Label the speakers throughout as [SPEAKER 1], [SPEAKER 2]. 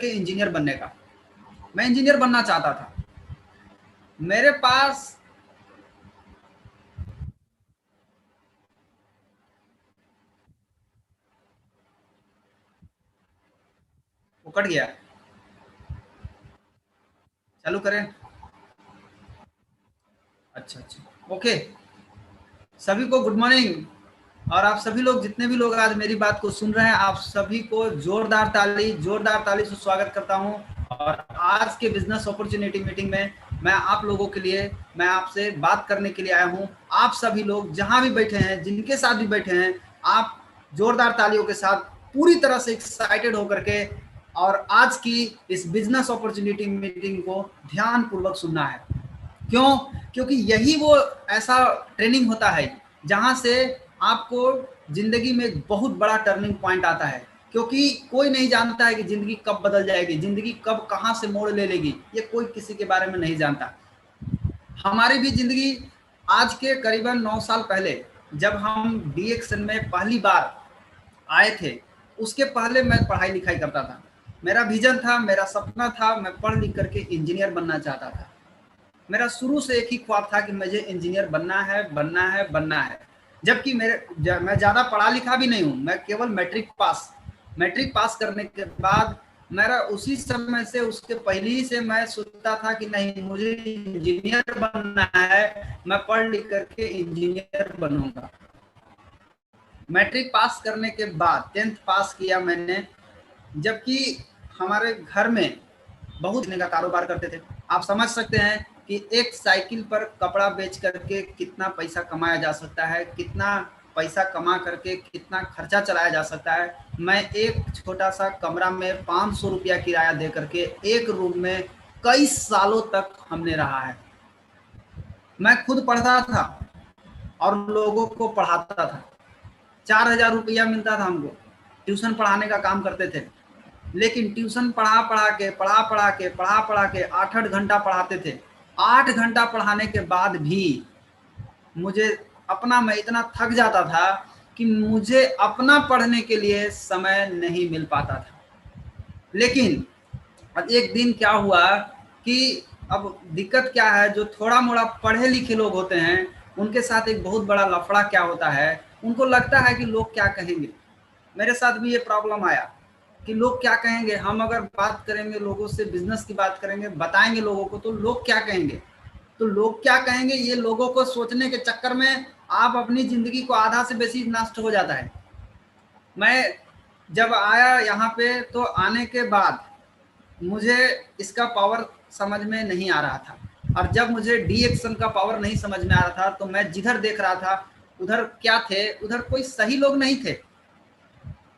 [SPEAKER 1] करके इंजीनियर बनने का। मैं इंजीनियर बनना चाहता था। मेरे पास वो कट गया, चालू करें? अच्छा अच्छा, ओके। सभी को गुड मॉर्निंग। और आप सभी लोग, जितने भी लोग आज मेरी बात को सुन रहे हैं, आप सभी को जोरदार ताली से स्वागत करता हूं। और आज के बिजनेस अपॉर्चुनिटी मीटिंग में मैं आप लोगों के लिए, मैं आपसे बात करने के लिए आया हूं। आप सभी लोग जहां भी बैठे हैं, जिनके साथ भी बैठे हैं, आप जोरदार तालियों के साथ पूरी तरह से एक्साइटेड होकर के और आज की इस बिजनेस अपॉर्चुनिटी मीटिंग को ध्यान पूर्वक सुनना है। क्यों? क्योंकि यही वो ऐसा ट्रेनिंग होता है जहां से आपको जिंदगी में एक बहुत बड़ा टर्निंग पॉइंट आता है। क्योंकि कोई नहीं जानता है कि जिंदगी कब बदल जाएगी, जिंदगी कब कहां से मोड़ ले लेगी, ये कोई किसी के बारे में नहीं जानता। हमारी भी जिंदगी आज के करीबन 9 साल पहले जब हम डीएक्सन में पहली बार आए थे, उसके पहले मैं पढ़ाई लिखाई करता था। मेरा विजन था, मेरा सपना था, मैं पढ़ लिख करके इंजीनियर बनना चाहता था। मेरा शुरू से एक ही ख्वाब था कि मुझे इंजीनियर बनना है, बनना है, बनना है। जबकि मैं ज़्यादा पढ़ा लिखा भी नहीं हूँ, मैं केवल मैट्रिक पास करने के बाद मेरा उसी समय से, उसके पहले ही से मैं सोचता था कि नहीं, मुझे इंजीनियर बनना है, मैं पढ़ लिख करके इंजीनियर बनूंगा। मैट्रिक पास करने के बाद 10th पास किया मैंने, जबकि हमारे घर में बहुत का कारोबार करते थे। आप समझ सकते हैं कि एक साइकिल पर कपड़ा बेच करके कितना पैसा कमाया जा सकता है, कितना पैसा कमा करके कितना खर्चा चलाया जा सकता है। मैं एक छोटा सा कमरा में 500 रुपया किराया दे करके एक रूम में कई सालों तक हमने रहा है। मैं खुद पढ़ता था और लोगों को पढ़ाता था। 4000 रुपया मिलता था हमको, ट्यूशन पढ़ाने का काम करते थे। लेकिन ट्यूशन पढ़ा पढ़ा के 8-8 घंटा पढ़ाते थे। 8 घंटा पढ़ाने के बाद भी मुझे मैं इतना थक जाता था कि मुझे अपना पढ़ने के लिए समय नहीं मिल पाता था। लेकिन एक दिन क्या हुआ कि अब दिक्कत क्या है, जो थोड़ा मोड़ा पढ़े लिखे लोग होते हैं उनके साथ एक बहुत बड़ा लफड़ा क्या होता है, उनको लगता है कि लोग क्या कहेंगे। मेरे साथ भी ये प्रॉब्लम आया कि लोग क्या कहेंगे। हम अगर बात करेंगे लोगों से, बिजनेस की बात करेंगे, बताएंगे लोगों को, तो लोग क्या कहेंगे। तो लोग क्या कहेंगे, ये लोगों को सोचने के चक्कर में आप अपनी जिंदगी को आधा से बेसी नष्ट हो जाता है। मैं जब आया यहाँ पे, तो आने के बाद मुझे इसका पावर समझ में नहीं आ रहा था। और जब मुझे डीएक्सन का पावर नहीं समझ में आ रहा था, तो मैं जिधर देख रहा था उधर क्या थे, उधर कोई सही लोग नहीं थे।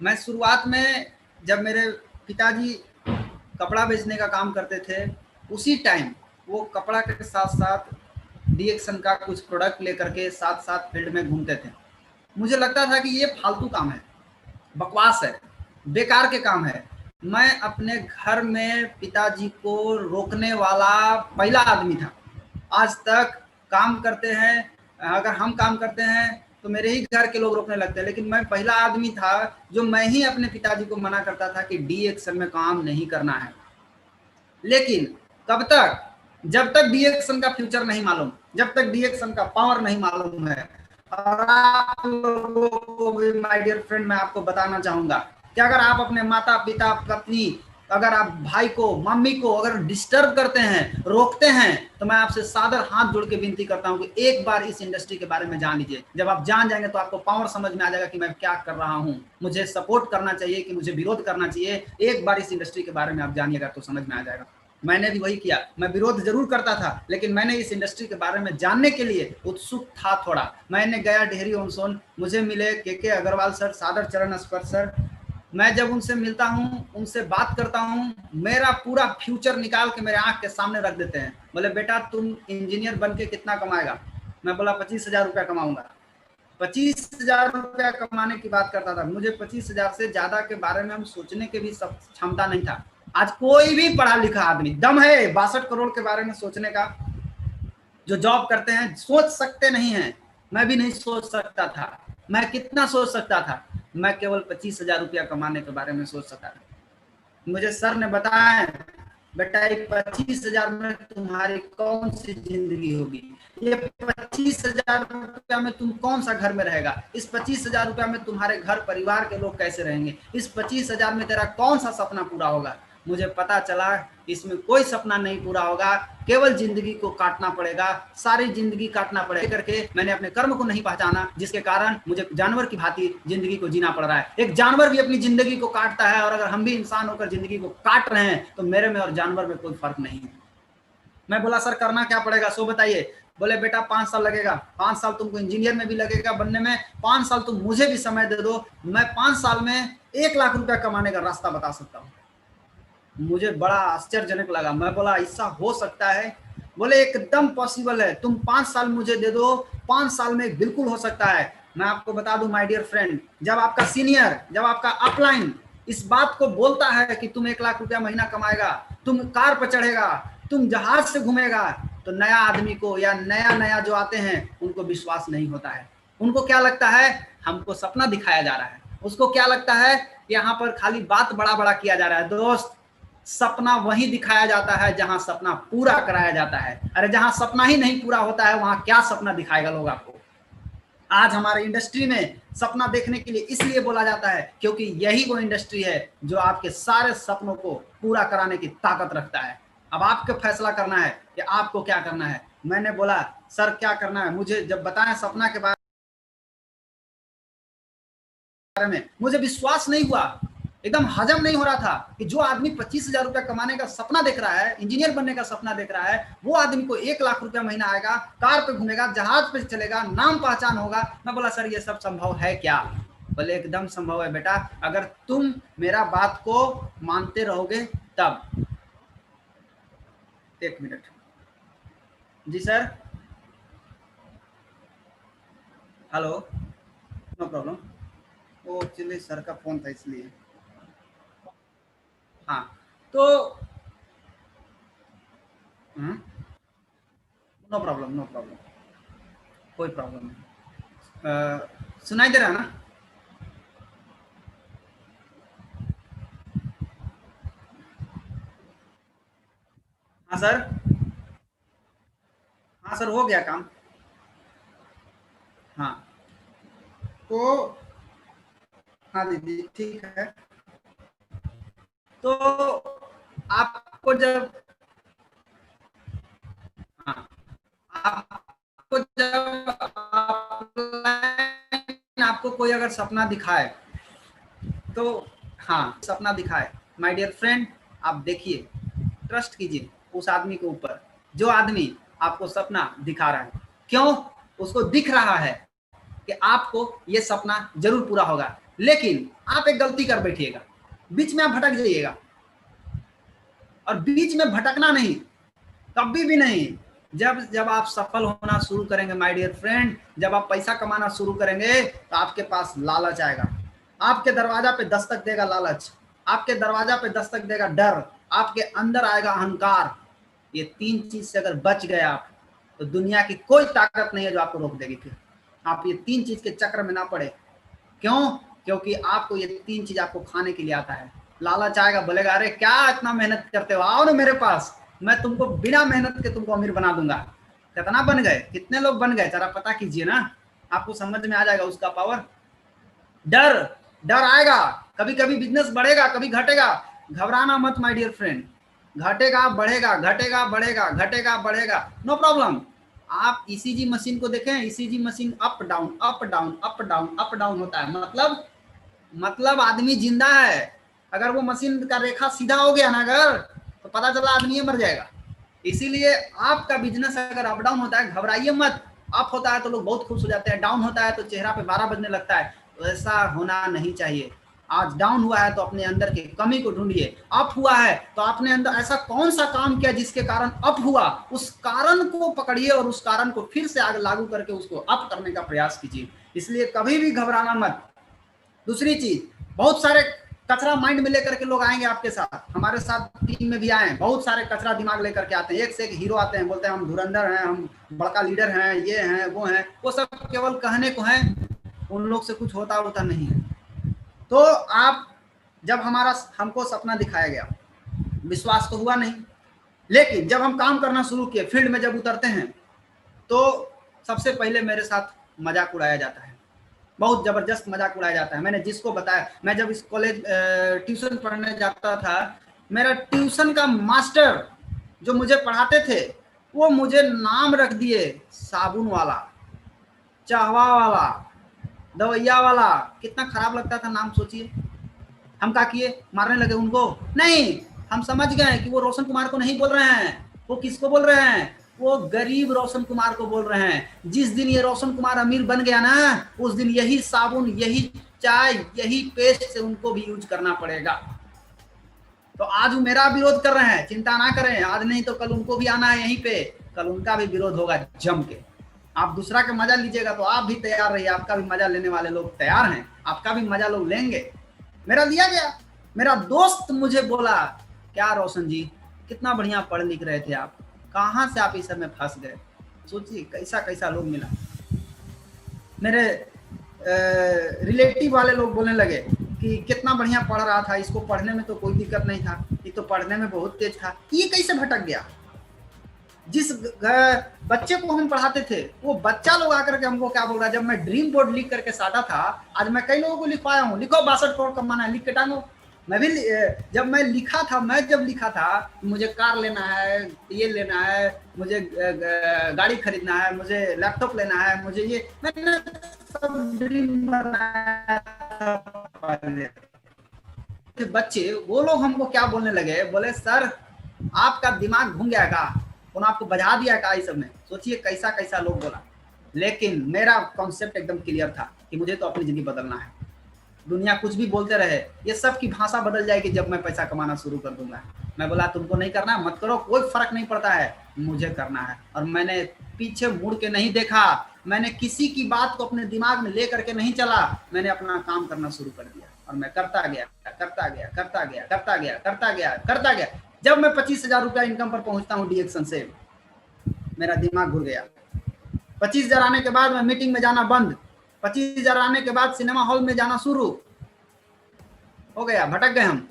[SPEAKER 1] मैं शुरुआत में, जब मेरे पिताजी कपड़ा बेचने का काम करते थे, उसी टाइम वो कपड़ा के साथ साथ डीएक्सन का कुछ प्रोडक्ट लेकर के साथ साथ फील्ड में घूमते थे। मुझे लगता था कि ये फालतू काम है, बकवास है, बेकार के काम है। मैं अपने घर में पिताजी को रोकने वाला पहला आदमी था। आज तक काम करते हैं, अगर हम काम करते हैं तो मेरे ही घर के लोग रोकने लगते हैं, लेकिन मैं पहला आदमी था जो मैं ही अपने पिताजी को मना करता था कि डीएक्सन में काम नहीं करना है। लेकिन कब तक? जब तक डीएक्सन का फ्यूचर नहीं मालूम, जब तक डीएक्सन का पावर नहीं मालूम है। और आप लोगों को भी, माय डियर फ्रेंड, मैं आपको बताना चाहूंगा कि अगर आप अपने माता पिता, पत्नी, अगर आप भाई को, मम्मी को अगर डिस्टर्ब करते हैं, रोकते हैं, तो मैं आपसे सादर हाथ जोड़ के विनती करता हूं कि एक बार इस इंडस्ट्री के बारे में जान लीजिए। जब आप जान जाएंगे तो आपको पावर समझ में आ जाएगा कि मैं क्या कर रहा हूं, मुझे सपोर्ट करना चाहिए कि मुझे विरोध करना चाहिए। एक बार इस इंडस्ट्री के बारे में आप जानिएगा तो समझ में आ जाएगा। मैंने भी वही किया। मैं विरोध जरूर करता था, लेकिन मैंने इस इंडस्ट्री के बारे में जानने के लिए उत्सुक था थोड़ा। मैंने गया डेहरी ऑन सोन, मुझे मिले के अग्रवाल सर, सादर चरण स्पर्श सर। मैं जब उनसे मिलता हूं, उनसे बात करता हूं, मेरा पूरा फ्यूचर निकाल के मेरे आंख के सामने रख देते हैं। बोले बेटा तुम इंजीनियर बन के कितना कमाएगा? मैं बोला 25,000 रुपया कमाऊंगा। 25,000 रुपया कमाने की बात करता था। मुझे 25,000 से ज्यादा के बारे में हम सोचने के भी क्षमता नहीं था। आज कोई भी पढ़ा लिखा आदमी दम है 62 करोड़ के बारे में सोचने का। जो जॉब करते हैं सोच सकते नहीं है, मैं भी नहीं सोच सकता था। मैं कितना सोच सकता था? मैं केवल 25,000 रुपया कमाने के बारे में सोच सकता था। मुझे सर ने बताया बेटा 25,000 में तुम्हारी कौन सी जिंदगी होगी, ये 25,000 रुपया में तुम कौन सा घर में रहेगा, इस 25,000 रुपया में तुम्हारे घर परिवार के लोग कैसे रहेंगे, इस 25,000 में तेरा कौन सा सपना पूरा होगा। मुझे पता चला इसमें कोई सपना नहीं पूरा होगा, केवल जिंदगी को काटना पड़ेगा, सारी जिंदगी काटना पड़ेगा करके मैंने अपने कर्म को नहीं पहचाना, जिसके कारण मुझे जानवर की भांति जिंदगी को जीना पड़ रहा है। एक जानवर भी अपनी जिंदगी को काटता है, और अगर हम भी इंसान होकर जिंदगी को काट रहे हैं तो मेरे में और जानवर में कोई फर्क नहीं है। मैं बोला सर करना क्या पड़ेगा, सो बताइए। बोले बेटा 5 साल लगेगा, 5 साल तुमको इंजीनियर में भी लगेगा बनने में, 5 साल तुम मुझे भी समय दे दो, मैं 5 साल में 1 लाख रुपया कमाने का रास्ता बता सकता हूँ। मुझे बड़ा आश्चर्यजनक लगा, मैं बोला ऐसा हो सकता है? बोले एकदम पॉसिबल है, तुम 5 साल मुझे दे दो, 5 साल में बिल्कुल हो सकता है। मैं आपको बता दूं माय डियर फ्रेंड, जब आपका सीनियर, जब आपका अपलाइन इस बात को बोलता है कि तुम 1 लाख रुपया महीना कमाएगा, तुम कार पर चढ़ेगा, तुम जहाज से घूमेगा, तो नया आदमी को या नया जो आते हैं उनको विश्वास नहीं होता है। उनको क्या लगता है, हमको सपना दिखाया जा रहा है। उसको क्या लगता है, यहाँ पर खाली बात बड़ा बड़ा किया जा रहा है। दोस्त, सपना वहीं दिखाया जाता है जहां सपना पूरा कराया जाता है। अरे जहां सपना ही नहीं पूरा होता है वहां क्या सपना दिखाएगा लोग आपको। आज हमारे इंडस्ट्री में सपना देखने के लिए इसलिए बोला जाता है क्योंकि यही वो इंडस्ट्री है जो आपके सारे सपनों को पूरा कराने की ताकत रखता है। अब आपको फैसला करना है कि आपको क्या करना है। मैंने बोला सर क्या करना है, मुझे जब बताया सपना के बारे में, मुझे विश्वास नहीं हुआ, एकदम हजम नहीं हो रहा था कि जो आदमी 25,000 रुपया कमाने का सपना देख रहा है, इंजीनियर बनने का सपना देख रहा है, वो आदमी को 1 लाख रुपया महीना आएगा, कार पे घूमेगा, जहाज पे चलेगा, नाम पहचान होगा। मैं बोला सर ये सब संभव है क्या? बोले एकदम संभव है बेटा, अगर तुम मेरा बात को मानते रहोगे तब। 1 मिनट जी सर, हेलो, नो प्रॉब्लम, वो एक्चुअली सर का फोन था इसलिए। हाँ तो नो प्रॉब्लम, नो प्रॉब्लम, कोई प्रॉब्लम नहीं। सुनाई दे रहा है ना? हाँ सर, हाँ सर हो गया काम। हाँ तो हाँ दीदी ठीक है। तो आपको जब, हाँ, आपको जब आपको कोई अगर सपना दिखाए तो, हाँ सपना दिखाए, माय डियर फ्रेंड आप देखिए, ट्रस्ट कीजिए उस आदमी के ऊपर जो आदमी आपको सपना दिखा रहा है। क्यों? उसको दिख रहा है कि आपको ये सपना जरूर पूरा होगा, लेकिन आप एक गलती कर बैठिएगा, बीच में आप भटक जाइएगा। और बीच में भटकना नहीं, कभी भी नहीं। जब जब आप सफल होना शुरू करेंगे माय डियर फ्रेंड, जब आप पैसा कमाना शुरू करेंगे तो आपके पास लालच आएगा, आपके दरवाजा पे दस्तक देगा लालच, आपके दरवाजा पे दस्तक देगा डर, आपके अंदर आएगा अहंकार। ये 3 चीज से अगर बच गए आप तो दुनिया की कोई ताकत नहीं है जो आपको रोक देगी। फिर आप ये 3 चीज के चक्र में ना पड़े। क्यों? क्योंकि आपको ये 3 चीज आपको खाने के लिए आता है। लालच आएगा, बोलेगा अरे क्या इतना मेहनत करते हो, आओ ना मेरे पास, मैं तुमको बिना मेहनत के तुमको अमीर बना दूंगा। कितना बन गए, कितने लोग बन गए जरा पता कीजिए ना, आपको समझ में आ जाएगा उसका पावर। डर, डर आएगा, कभी कभी बिजनेस बढ़ेगा कभी घटेगा, घबराना मत माय डियर फ्रेंड, घटेगा बढ़ेगा, घटेगा बढ़ेगा, घटेगा बढ़ेगा, नो प्रॉब्लम। आप ईसीजी मशीन को देखें, ECG machine up down up down up down up down होता है, मतलब आदमी जिंदा है। अगर वो मशीन का रेखा सीधा हो गया ना अगर, तो पता चला आदमी मर जाएगा। इसीलिए आपका बिजनेस अगर अप डाउन होता है घबराइए मत। अप होता है तो लोग बहुत खुश हो जाते हैं, डाउन होता है तो चेहरा पे 12 बजने लगता है। तो ऐसा होना नहीं चाहिए। आज डाउन हुआ है तो अपने अंदर की कमी को ढूंढिए, अप हुआ है तो अपने अंदर ऐसा कौन सा काम किया जिसके कारण अप हुआ, उस कारण को पकड़िए और उस कारण को फिर से आगे लागू करके उसको अप करने का प्रयास कीजिए। इसलिए कभी भी घबराना मत। दूसरी चीज, बहुत सारे कचरा माइंड में लेकर के लोग आएंगे आपके साथ, हमारे साथ टीम में भी आए, बहुत सारे कचरा दिमाग लेकर के आते हैं, एक से एक हीरो आते हैं, बोलते हैं हम धुरंधर हैं, हम बड़का लीडर हैं, ये हैं वो हैं। वो सब केवल कहने को हैं, उन लोग से कुछ होता नहीं है। तो आप जब हमको सपना दिखाया गया, विश्वास तो हुआ नहीं, लेकिन जब हम काम करना शुरू किए, फील्ड में जब उतरते हैं तो सबसे पहले मेरे साथ मजाक उड़ाया जाता है, बहुत जबरदस्त मजाक उड़ाया जाता है। मैंने जिसको बताया, मैं जब इस कॉलेज ट्यूशन पढ़ने जाता था, मेरा ट्यूशन का मास्टर जो मुझे पढ़ाते थे वो मुझे नाम रख दिए साबुन वाला, चाहवा वाला, दवैया वाला। कितना खराब लगता था नाम, सोचिए। हम क्या किए, मारने लगे उनको? नहीं, हम समझ गए कि वो रोशन कुमार को नहीं बोल रहे हैं। वो किसको बोल रहे हैं? वो गरीब रोशन कुमार को बोल रहे हैं। जिस दिन ये रोशन कुमार अमीर बन गया ना, उस दिन यही साबुन, यही चाय, यही पेस्ट से उनको भी यूज करना पड़ेगा। तो आज वो मेरा विरोध कर रहे हैं, चिंता ना करें, आज नहीं तो कल उनको भी आना है यहीं पे, कल उनका भी विरोध होगा जम के। आप दूसरा का मजा लीजिएगा तो आप भी तैयार रहिए, आपका भी मजा लेने वाले लोग तैयार हैं, आपका भी मजा लोग लेंगे। मेरा लिया गया। मेरा दोस्त मुझे बोला, क्या रोशन जी कितना बढ़िया पढ़ लिख रहे थे आप, कहाँ से आप इस सब में फंस गए? सोचिए कैसा कैसा लोग मिला। मेरे रिलेटिव वाले लोग बोलने लगे कि कितना बढ़िया पढ़ रहा था, इसको पढ़ने में तो कोई दिक्कत नहीं था, ये तो पढ़ने में बहुत तेज था, ये कैसे भटक गया? जिस बच्चे को हम पढ़ाते थे वो बच्चा लोग आकर के हमको क्या बोल रहा है। जब मैं ड्रीम बोर्ड लिख करके साटा था, आज मैं कई लोगों को लिखवाया हूँ, लिखो 62 करोड़ कमाना है, लिख के टांगो। मैं भी जब मैं लिखा था मुझे कार लेना है, ये लेना है, मुझे गाड़ी खरीदना है, मुझे लैपटॉप लेना है, मुझे ये, मैंने सब ड्रीम बनाया था। बच्चे वो लोग हमको क्या बोलने लगे, बोले सर आपका दिमाग घूम गया का, उन्होंने आपको बजा दिया का, इस सब में। सोचिए कैसा कैसा लोग बोला। लेकिन मेरा कॉन्सेप्ट एकदम क्लियर था कि मुझे तो अपनी जिंदगी बदलना है। दुनिया कुछ भी बोलते रहे, ये सब की भाषा बदल जाएगी जब मैं पैसा कमाना शुरू कर दूंगा। मैं बोला तुमको नहीं करना, मत करो, कोई फर्क नहीं पड़ता है, मुझे करना है। और मैंने पीछे मुड़ के नहीं देखा, मैंने किसी की बात को अपने दिमाग में ले करके नहीं चला, मैंने अपना काम करना शुरू कर दिया और मैं करता गया, करता गया, करता गया, करता गया, करता गया, करता गया। जब मैं 25,000 रुपया इनकम पर पहुंचता हूँ डीएक्शन से, मेरा दिमाग घुर गया। 25,000 आने के बाद मैं मीटिंग में जाना बंद, 25,000 आने के बाद सिनेमा हॉल में जाना शुरू हो गया। भटक गए हम,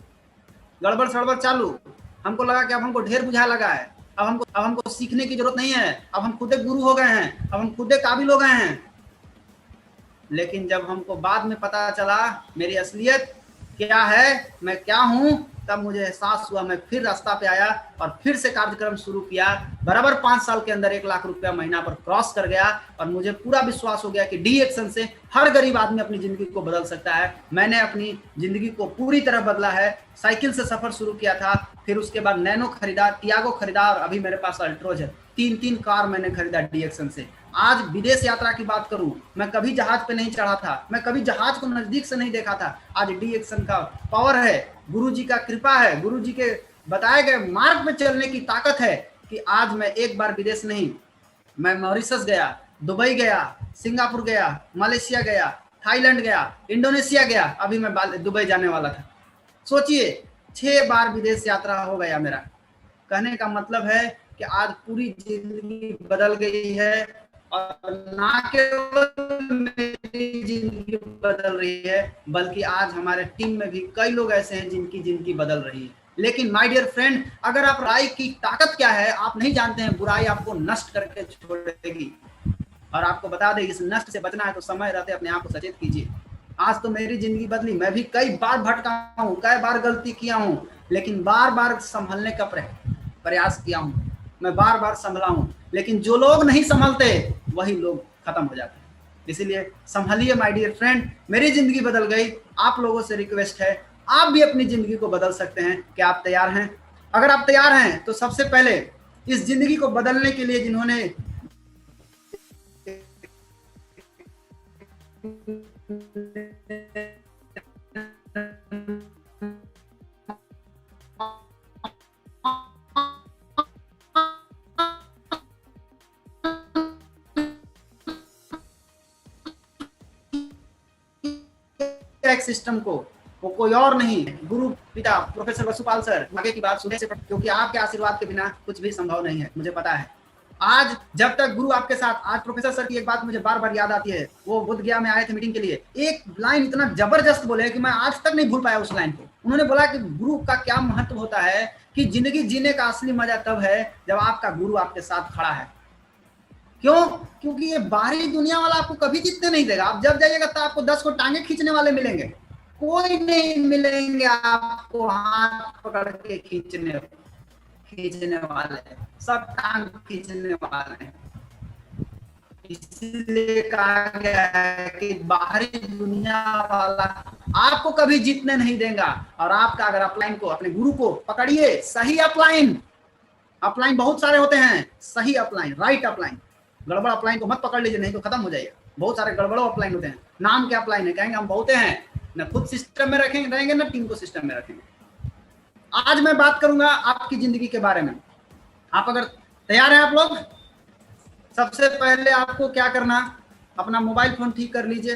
[SPEAKER 1] गड़बड़ सड़बड़ चालू। हमको लगा कि अब हमको ढेर बुझा लगा है, अब हमको सीखने की जरूरत नहीं है, अब हम खुद गुरु हो गए हैं, अब हम खुद काबिल हो गए हैं। लेकिन जब हमको बाद में पता चला मेरी असलियत क्या है, मैं क्या हूं, तब मुझे एहसास हुआ। मैं फिर रास्ता पे आया और फिर से कार्यक्रम शुरू किया। बराबर 5 साल के अंदर 1 लाख रुपया महीना पर क्रॉस कर गया और मुझे पूरा विश्वास हो गया कि डी एक्शन से हर गरीब आदमी अपनी जिंदगी को बदल सकता है। मैंने अपनी जिंदगी को पूरी तरह बदला है। साइकिल से सफर शुरू किया था, फिर उसके बाद नैनो खरीदा, टियागो खरीदा और अभी मेरे पास अल्ट्रोज है। 3 कार मैंने खरीदा डी एक्शन से। आज विदेश यात्रा की बात करूं, मैं कभी जहाज पे नहीं चढ़ा था, मैं कभी जहाज को नजदीक से नहीं देखा था। आज डी एक्शन का पावर है, गुरु जी का कृपा है, गुरु जी के बताए गए मार्ग पे चलने की ताकत है कि आज मैं एक बार विदेश नहीं, मैं मॉरिशस गया, दुबई गया, सिंगापुर गया, मलेशिया गया, थाईलैंड गया, इंडोनेशिया गया, अभी मैं दुबई जाने वाला था। सोचिए 6 बार विदेश यात्रा हो गया मेरा। कहने का मतलब है कि आज पूरी जिंदगी बदल गई है और ना केवल मेरी जिंदगी बदल रही है बल्कि आज हमारे टीम में भी कई लोग ऐसे हैं जिनकी जिंदगी बदल रही है। लेकिन माय डियर फ्रेंड, अगर आप बुराई की ताकत क्या है आप नहीं जानते हैं, बुराई आपको नष्ट करके छोड़ेगी। और आपको बता दें, इस नष्ट से बचना है तो समय रहते अपने आप को सचेत कीजिए। आज तो मेरी जिंदगी बदली, मैं भी कई बार भटका हूँ, कई बार गलती किया हूँ, लेकिन बार बार संभलने का प्रयास किया हूँ, मैं बार बार संभला हूँ। लेकिन जो लोग नहीं संभलते वही लोग खत्म हो जाते हैं। इसीलिए संभलिए माय डियर फ्रेंड, मेरी जिंदगी बदल गई। आप लोगों से रिक्वेस्ट है, आप भी अपनी जिंदगी को बदल सकते हैं। क्या आप तैयार हैं? अगर आप तैयार हैं तो सबसे पहले इस जिंदगी को बदलने के लिए जिन्होंने सिस्टम को, वो कोई और नहीं, गुरु पिता प्रोफेसर वसुपाल सर। आगे की बात सुनने से, क्योंकि आपके आशीर्वाद के बिना कुछ भी संभव नहीं है, मुझे पता है। आज जब तक गुरु आपके साथ, आज प्रोफेसर सर की एक बात मुझे बार बार याद आती है। वो बुद्ध गया में आए थे मीटिंग के लिए, एक लाइन इतना जबरदस्त बोले कि मैं आज तक नहीं भूल पाया उस लाइन को। उन्होंने बोला कि गुरु का क्या महत्व होता है, कि जिंदगी जीने का असली मजा तब है जब आपका गुरु आपके साथ खड़ा है। क्यों? क्योंकि ये बाहरी दुनिया वाला आपको कभी जीतने नहीं देगा। आप जब जाइएगा तो आपको 10 को टांगे खींचने वाले मिलेंगे, कोई नहीं मिलेंगे आपको हाथ पकड़ के खींचने वाले, सब टांग खींचने वाले हैं। इसलिए कहा गया है कि बाहरी दुनिया वाला आपको कभी जीतने नहीं देगा। और आपका अगर अपलाइन को, अपने गुरु को पकड़िए, सही अपलाइन, अपलाइन बहुत सारे होते हैं, सही अपलाइन, राइट अपलाइन, गड़बड़ अपलाइन को मत पकड़ लीजिए, नहीं तो खत्म हो जाएगा। बहुत सारे गड़बड़ों अपलाइन होते हैं, नाम के अपलाइन है, कहेंगे हम बहुते हैं, न खुद सिस्टम में रहेंगे ना टीम को सिस्टम में रखेंगे। आज मैं बात करूंगा आपकी जिंदगी के बारे में। आप अगर तैयार हैं आप लोग, सबसे पहले आपको क्या करना, अपना मोबाइल फोन ठीक कर लीजिए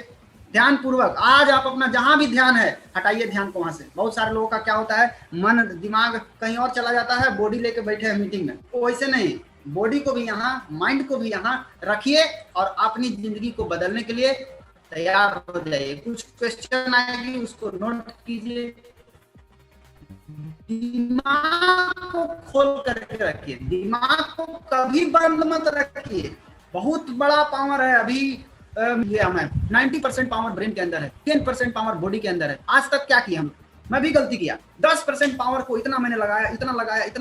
[SPEAKER 1] ध्यान पूर्वक। आज आप अपना जहां भी ध्यान है हटाइए ध्यान को वहां से। बहुत सारे लोगों का क्या होता है, मन दिमाग कहीं और चला जाता है, बॉडी लेके बैठे हैं मीटिंग में। वैसे नहीं, बॉडी को भी यहाँ, माइंड को भी यहाँ रखिए और अपनी जिंदगी को बदलने के लिए तैयार हो जाइए। कुछ क्वेश्चन आएगी उसको नोट कीजिए, दिमाग को खोल करके रखिए, दिमाग को कभी बंद मत रखिए। बहुत बड़ा पावर है अभी हमें, 90% पावर ब्रेन के अंदर है, 10% पावर बॉडी के अंदर है। आज तक क्या किया हम, मैं भी गलती किया, 10% पावर को इतना मैंने लगाया, इतना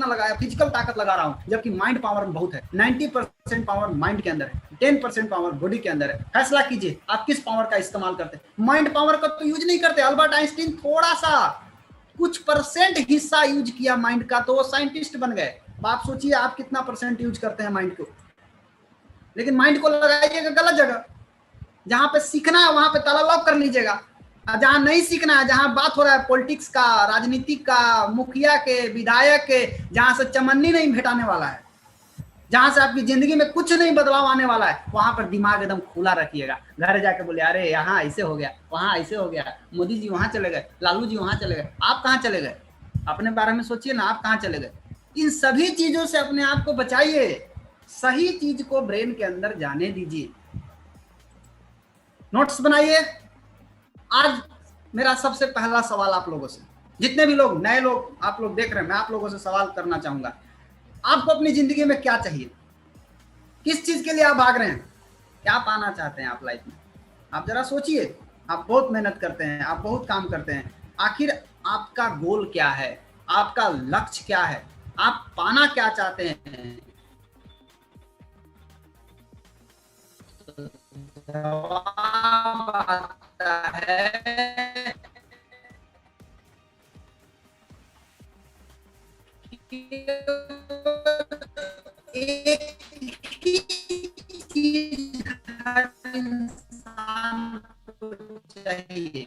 [SPEAKER 1] लगाया, फिजिकल ताकत लगा रहा हूँ, जबकि माइंड पावर में बहुत है। 90% पावर माइंड के अंदर है, 10% पावर बॉडी के अंदर है। फैसला कीजिए आप किस पावर का इस्तेमाल करते हैं। माइंड पावर का तो यूज नहीं करते। अल्बर्ट आइंस्टीन थोड़ा सा कुछ परसेंट हिस्सा यूज किया माइंड का, तो वो साइंटिस्ट बन गए। आप सोचिए आप कितना परसेंट यूज करते हैं माइंड को। लेकिन माइंड को लगाइएगा गलत जगह, जहां पे सीखना है वहां पे ताला लॉक कर लीजिएगा। जहां नहीं सीखना है, जहां बात हो रहा है पॉलिटिक्स का, राजनीति का, मुखिया के, विधायक के, जहां से चमन्नी नहीं भेटाने वाला है, जहां से आपकी जिंदगी में कुछ नहीं बदलाव आने वाला है, वहां पर दिमाग एकदम खुला रखिएगा। घर जाके बोले अरे यहाँ ऐसे हो गया, वहां ऐसे हो गया, मोदी जी वहां चले गए, लालू जी वहां चले गए। आप कहाँ चले गए? अपने बारे में सोचिए ना, आप कहाँ चले गए? इन सभी चीजों से अपने आप को बचाइए, सही चीज को ब्रेन के अंदर जाने दीजिए। नोट्स बनाइए। आज मेरा सबसे पहला सवाल आप लोगों से, जितने भी लोग नए लोग आप लोग देख रहे हैं, मैं आप लोगों से सवाल करना चाहूंगा। आपको अपनी जिंदगी में क्या चाहिए? किस चीज के लिए आप भाग रहे हैं? क्या पाना चाहते हैं आप लाइफ में? आप जरा सोचिए। आप बहुत मेहनत करते हैं, आप बहुत काम करते हैं, आखिर आपका गोल क्या है? आपका लक्ष्य क्या है? आप पाना क्या चाहते हैं? जवाब आता है एक ही चीज हर इंसान को चाहिए,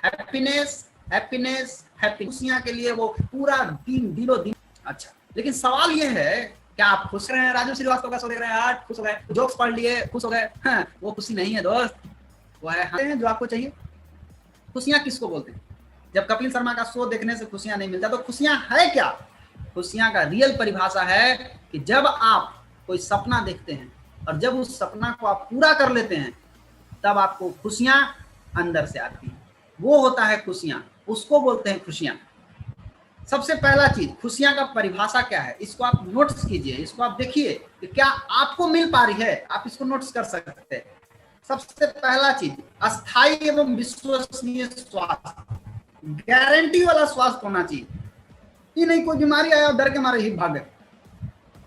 [SPEAKER 1] हैप्पीनेस, हैप्पीनेस, हैप्पी। खुशियां के लिए वो पूरा दिन दिलो दिन। अच्छा, लेकिन सवाल ये है, क्या आप खुश रहे हैं? राजू श्रीवास्तव का शो देख रहे हैं आज, खुश हो गए, जोक्स पढ़ लिए, खुश हो गए? हाँ, वो खुशी नहीं है दोस्त, वो है जो आपको चाहिए। खुशियां किसको बोलते हैं? जब कपिल शर्मा का शो देखने से खुशियां नहीं मिलता, तो खुशियां है क्या? खुशियां का रियल परिभाषा है कि जब आप कोई सपना देखते हैं और जब उस सपना को आप पूरा कर लेते हैं, तब आपको खुशियां अंदर से आती हैं। वो होता है खुशियां, उसको बोलते हैं खुशियां। सबसे पहला चीज, खुशियां का परिभाषा क्या है, इसको आप नोट्स कीजिए, इसको आप देखिए कि क्या आपको मिल पा रही है। आप इसको नोट्स कर सकते हैं। सबसे पहला चीज, अस्थायी एवं विश्वसनीय स्वास्थ्य, गारंटी वाला स्वास्थ्य होना चाहिए। ये नहीं कोई बीमारी आया और डर के मारे ही भागे,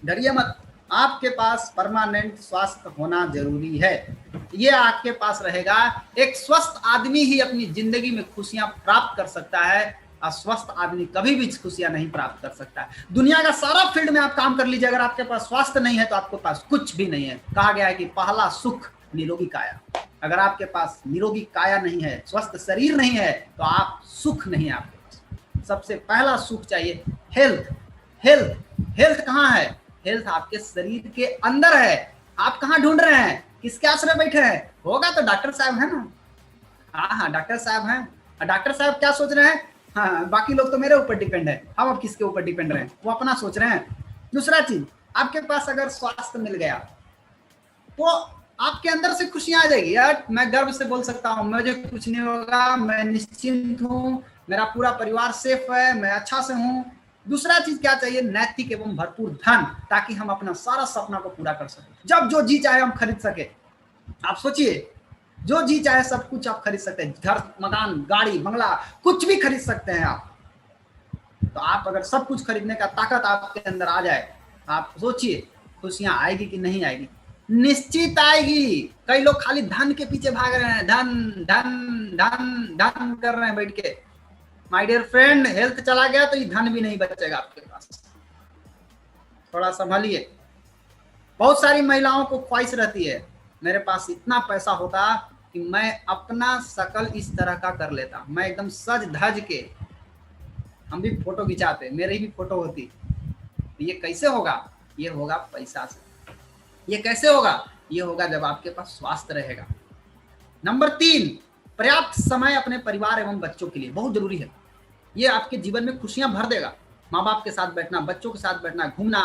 [SPEAKER 1] डरिए मत। आपके पास परमानेंट स्वास्थ्य होना जरूरी है। ये आपके पास रहेगा। एक स्वस्थ आदमी ही अपनी जिंदगी में खुशियां प्राप्त कर सकता है, अस्वस्थ आदमी कभी भी खुशियां नहीं प्राप्त कर सकता है। दुनिया का सारा फील्ड में आप काम कर लीजिए, अगर आपके पास स्वास्थ्य नहीं है तो आपके पास कुछ भी नहीं है। कहा गया है कि पहला सुख निरोगी काया। अगर आपके पास निरोगी काया नहीं है, स्वस्थ शरीर नहीं है, तो आप सुख नहीं है आपके पास। सबसे पहला सुख चाहिए हेल्थ। हेल्थ, हेल्थ कहाँ है? हेल्थ आपके शरीर के अंदर है। आप कहाँ ढूंढ रहे हैं? किसके आश्रय बैठे हैं? होगा तो डॉक्टर साहब है ना। हाँ, डॉक्टर साहब हैं। डॉक्टर साहब क्या सोच रहे हैं? हाँ, बाकी लोग तो मेरे ऊपर डिपेंड है, हम अब किसके ऊपर डिपेंड रहे? वो अपना सोच रहे हैं। दूसरा चीज, आपके पास अगर स्वास्थ्य मिल गया तो आपके अंदर से खुशियां आ जाएगी। यार मैं गर्व से बोल सकता हूँ, मुझे कुछ नहीं होगा, मैं निश्चिंत हूँ, मेरा पूरा परिवार सेफ है, मैं अच्छा से हूँ। दूसरा चीज क्या चाहिए, नैतिक एवं भरपूर धन, ताकि हम अपना सारा सपना को पूरा कर सके। जब जो जी चाहे हम खरीद सके। आप सोचिए, जो जी चाहे सब कुछ आप खरीद सकते हैं, घर, मकान, गाड़ी, बंगला, कुछ भी खरीद सकते हैं आप। तो आप अगर सब कुछ खरीदने का ताकत आपके अंदर आ जाए, आप सोचिए खुशियां आएगी कि नहीं आएगी? निश्चित आएगी। कई लोग खाली धन के पीछे भाग रहे हैं, धन धन धन धन कर रहे हैं बैठ के। माय डियर फ्रेंड, हेल्थ चला गया तो ये धन भी नहीं बचेगा आपके पास। थोड़ा संभालिए। बहुत सारी महिलाओं को ख्वाहिश रहती है, मेरे पास इतना पैसा होता कि मैं अपना शकल इस तरह का कर लेता, मैं एकदम सज धज के, हम भी फोटो खिंचाते, मेरी भी फोटो होती। ये कैसे होगा? ये होगा पैसा से। ये कैसे होगा? ये होगा जब आपके पास स्वास्थ्य रहेगा। नंबर 3, पर्याप्त समय अपने परिवार एवं बच्चों के लिए बहुत जरूरी है। ये आपके जीवन में खुशियां भर देगा। माँ बाप के साथ बैठना, बच्चों के साथ बैठना, घूमना,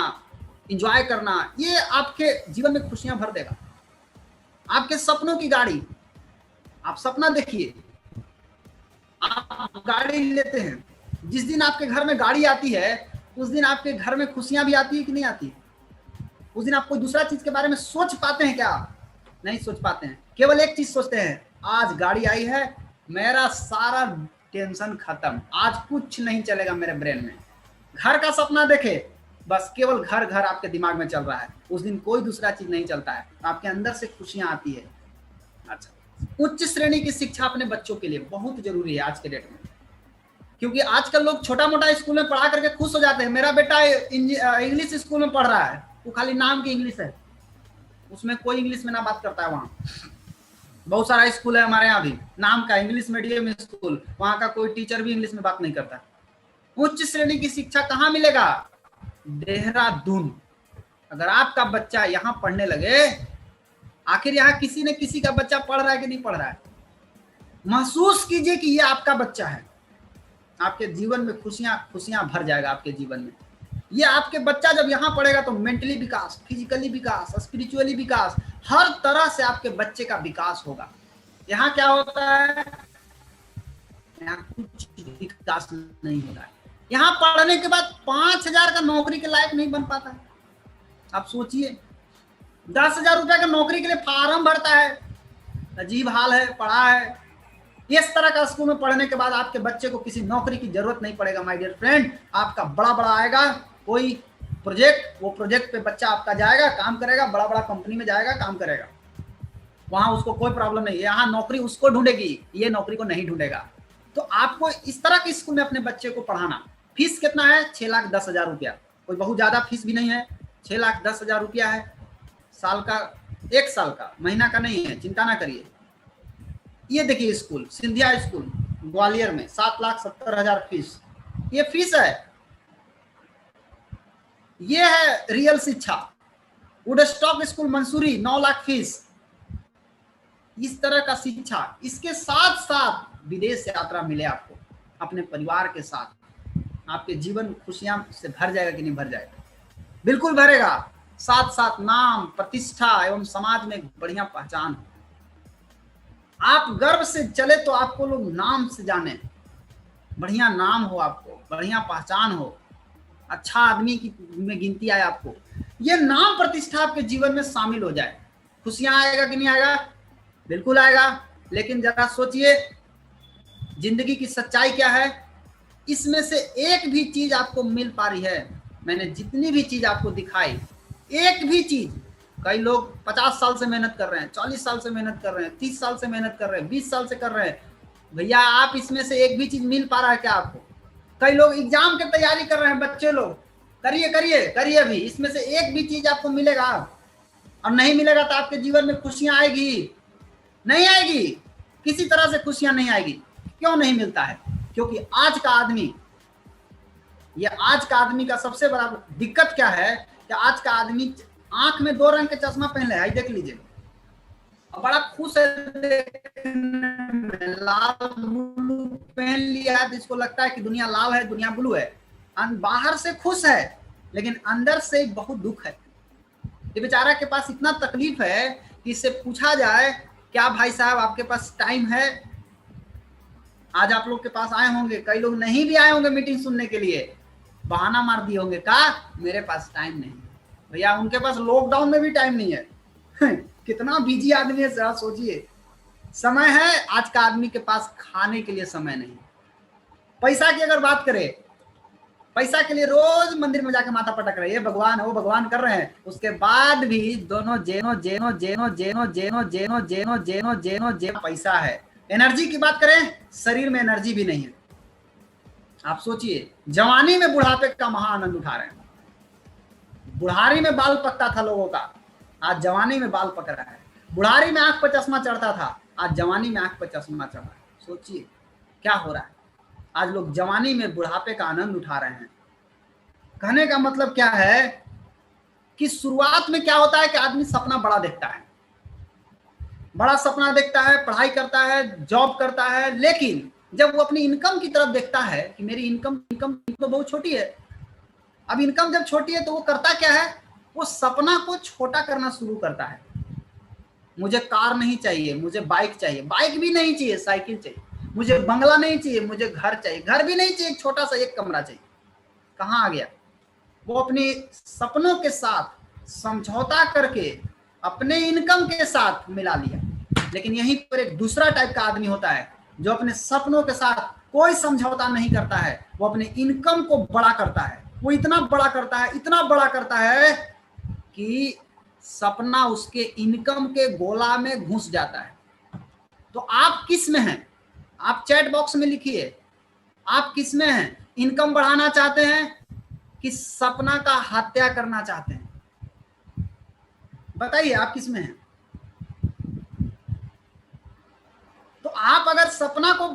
[SPEAKER 1] एंजॉय करना, ये आपके जीवन में खुशियां भर देगा। आपके सपनों की गाड़ी, आप सपना देखिए, आप गाड़ी लेते हैं, जिस दिन आपके घर में गाड़ी आती है उस दिन आपके घर में खुशियां भी आती है कि नहीं आती? उस दिन आप कोई दूसरा चीज के बारे में सोच पाते हैं क्या? नहीं सोच पाते हैं। केवल एक चीज सोचते हैं, आज गाड़ी आई है, मेरा सारा टेंशन खत्म, आज कुछ नहीं चलेगा मेरे ब्रेन में। घर का सपना देखे, बस केवल घर घर आपके दिमाग में चल रहा है, उस दिन कोई दूसरा चीज नहीं चलता है, आपके अंदर से खुशियां आती है। अच्छा, उच्च श्रेणी की शिक्षा अपने बच्चों के लिए बहुत जरूरी है आज के डेट में, क्योंकि आजकल लोग छोटा मोटा स्कूल में पढ़ा करके खुश हो जाते हैं। मेरा बेटा इंग्लिश स्कूल में पढ़ रहा है, वो खाली नाम की इंग्लिश है, उसमें कोई इंग्लिश में ना बात करता है। वहाँ बहुत सारा स्कूल है हमारे यहाँ भी, नाम का इंग्लिश मीडियम स्कूल, वहाँ का कोई टीचर भी इंग्लिश में बात नहीं करता। उच्च श्रेणी की शिक्षा कहाँ मिलेगा? देहरादून। अगर आपका बच्चा यहाँ पढ़ने लगे, आखिर यहाँ किसी न किसी का बच्चा पढ़ रहा है कि नहीं पढ़ रहा है, महसूस कीजिए कि ये आपका बच्चा है। आपके जीवन में खुशियां भर जाएगा आपके जीवन में। ये आपके बच्चा जब यहाँ पढ़ेगा तो मेंटली विकास, फिजिकली विकास, स्पिरिचुअली विकास, हर तरह से आपके बच्चे का विकास होगा। यहाँ क्या होता है? यहाँ कुछ विकास नहीं होता है। यहाँ पढ़ने के बाद 5,000 का नौकरी के लायक नहीं बन पाता है। आप सोचिए, 10,000 रुपए का नौकरी के लिए फार्म भरता है, अजीब हाल है, पढ़ा है। इस तरह का स्कूल में पढ़ने के बाद आपके बच्चे को किसी नौकरी की जरूरत नहीं पड़ेगा माय डियर फ्रेंड। आपका बड़ा बड़ा आएगा कोई प्रोजेक्ट, वो प्रोजेक्ट पे बच्चा आपका जाएगा, काम करेगा, बड़ा बड़ा कंपनी में जाएगा, काम करेगा, वहां उसको कोई प्रॉब्लम नहीं है। यहाँ नौकरी उसको ढूंढेगी, ये नौकरी को नहीं ढूंढेगा। तो आपको इस तरह के स्कूल में अपने बच्चे को पढ़ाना। फीस कितना है? 6,10,000 रुपया। कोई बहुत ज्यादा फीस भी नहीं है, 6,10,000 रुपया है साल का, 1 साल का, महीना का नहीं है, चिंता ना करिए। ये देखिए स्कूल, सिंधिया स्कूल ग्वालियर में 7,70,000 फीस, ये फीस है। ये है रियल शिक्षा। Woodstock school Mussoorie 9 lakh fees. इस तरह का शिक्षा, इसके साथ साथ विदेश यात्रा मिले आपको अपने परिवार के साथ, आपके जीवन खुशियां से भर जाएगा कि नहीं भर जाएगा? बिल्कुल भरेगा। साथ साथ नाम, प्रतिष्ठा एवं समाज में बढ़िया पहचान। आप गर्व से चले तो आपको लोग नाम से जाने, बढ़िया नाम हो, आपको बढ़िया पहचान हो, अच्छा आदमी की में गिनती आए आपको। ये नाम प्रतिष्ठा आपके जीवन में शामिल हो जाए, खुशियां आएगा कि नहीं आएगा? बिल्कुल आएगा। लेकिन जरा सोचिए, जिंदगी की सच्चाई क्या है? इसमें से एक भी चीज आपको मिल पा रही है? मैंने जितनी भी चीज आपको दिखाई, एक भी चीज, कई लोग 50 साल से मेहनत कर रहे हैं, 40 साल से मेहनत कर रहे हैं, 30 साल से मेहनत कर रहे हैं, 20 साल से कर रहे हैं, भैया आप इसमें से एक भी चीज मिल पा रहा है क्या आपको? कई लोग एग्जाम की तैयारी कर रहे हैं, बच्चे लोग, करिए करिए करिए भी, इसमें से एक भी चीज आपको मिलेगा? और नहीं मिलेगा तो आपके जीवन में खुशियां आएगी? नहीं आएगी, किसी तरह से खुशियां नहीं आएगी। क्यों नहीं मिलता है? क्योंकि आज का आदमी, ये आज का आदमी का सबसे बड़ा दिक्कत क्या है कि आज का आदमी आंख में 2 रंग के चश्मा पहन ले, देख लीजिए, बड़ा खुश है, लाल ब्लू पहन लिया है तो इसको लगता है कि दुनिया लाल है, दुनिया ब्लू है। बाहर से खुश है लेकिन अंदर से बहुत दुख है। ये बेचारा के पास इतना तकलीफ है कि इससे पूछा जाए, क्या भाई साहब आपके पास टाइम है? आज आप लोग के पास आए होंगे, कई लोग नहीं भी आए होंगे मीटिंग सुनने के लिए, बहाना मार दिए होंगे, का मेरे पास टाइम नहीं। भैया उनके पास लॉकडाउन में भी टाइम नहीं है। कितना बिजी आदमी है, जरा सोचिए। समय है, आज का आदमी के पास खाने के लिए समय नहीं। पैसा की अगर बात करें, पैसा के लिए रोज मंदिर में जाके माथा पटक रहे हैं, ये भगवान है वो भगवान कर रहे हैं, उसके बाद भी दोनों जेनो जेनो जेनो जेनो जेनो जेनो जेनो जेनो जेनो जेनो पैसा है। एनर्जी की बात करें, शरीर में एनर्जी भी नहीं है। आप सोचिए, जवानी में बुढ़ापे का महा आनंद उठा रहे हैं। बुढ़ारी में बाल पकता था लोगों का, आज जवानी में बाल पक रहा है। बुढ़ारी में आंख पर चश्मा चढ़ता था, आज जवानी में आंख पर चश्मा चढ़ रहा है। सोचिए क्या हो रहा है। आज लोग जवानी में बुढ़ापे का आनंद उठा रहे हैं। कहने का मतलब क्या है कि शुरुआत में क्या होता है कि आदमी सपना बड़ा देखता है, बड़ा सपना देखता है, पढ़ाई करता है, जॉब करता है, लेकिन जब वो अपनी इनकम की तरफ देखता है कि मेरी इनकम तो बहुत छोटी है, अब इनकम जब छोटी है तो वो करता क्या है, वो सपना को छोटा करना शुरू करता है। मुझे कार नहीं चाहिए, मुझे बाइक चाहिए, बाइक भी नहीं चाहिए, साइकिल चाहिए। मुझे बंगला नहीं चाहिए, मुझे घर चाहिए, घर भी नहीं चाहिए, छोटा सा एक कमरा चाहिए। कहाँ आ गया? वो अपने सपनों के साथ समझौता करके अपने इनकम के साथ मिला लिया। लेकिन यहीं पर एक दूसरा टाइप का आदमी होता है जो अपने सपनों के साथ कोई समझौता नहीं करता है, वो अपने इनकम को बड़ा करता है। वो इतना बड़ा करता है, इतना बड़ा करता है कि सपना उसके इनकम के गोला में घुस जाता है। तो आप किस में हैं? आप चैट बॉक्स में लिखिए, आप किस में हैं? इनकम बढ़ाना चाहते हैं कि सपना का हत्या करना चाहते हैं? बताइए आप किस में हैं? तो आप अगर सपना को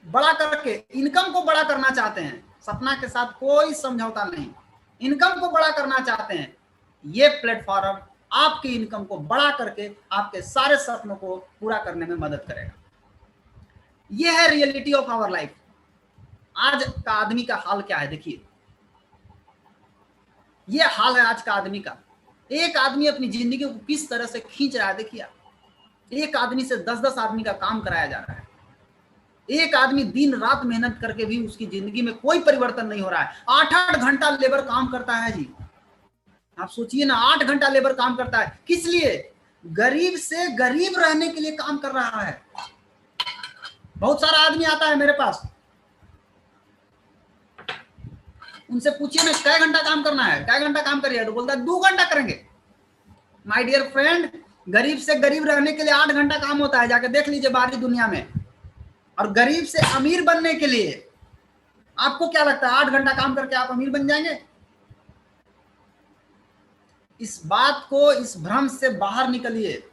[SPEAKER 1] बड़ा करके इनकम को बड़ा करना चाहते हैं, सपना के साथ कोई समझौता नहीं, इनकम को बड़ा करना चाहते हैं, ये प्लेटफॉर्म आपकी इनकम को बड़ा करके आपके सारे सपनों को पूरा करने में मदद करेगा। यह है रियलिटी ऑफ आवर लाइफ। आज का आदमी का हाल क्या है देखिए, यह हाल है आज का आदमी का। एक आदमी अपनी जिंदगी को किस तरह से खींच रहा है देखिए। एक आदमी से 10-10 आदमी का काम कराया जा रहा है। एक आदमी दिन रात मेहनत करके भी उसकी जिंदगी में कोई परिवर्तन नहीं हो रहा है। 8-8 घंटा लेबर काम करता है जी। आप सोचिए ना, 8 घंटा लेबर काम करता है, किस लिए? गरीब से गरीब रहने के लिए काम कर रहा है। बहुत सारा आदमी आता है मेरे पास, उनसे पूछिए ना क्या घंटा काम करना है, क्या घंटा काम करिए, तो बोलता है 2 घंटा करेंगे। माय डियर फ्रेंड, गरीब से गरीब रहने के लिए 8 घंटा काम होता है, जाके देख लीजिए बाहरी दुनिया में। और गरीब से अमीर बनने के लिए आपको क्या लगता है 8 घंटा काम करके आप अमीर बन जाएंगे? इस बात को, इस भ्रम से बाहर निकलिए,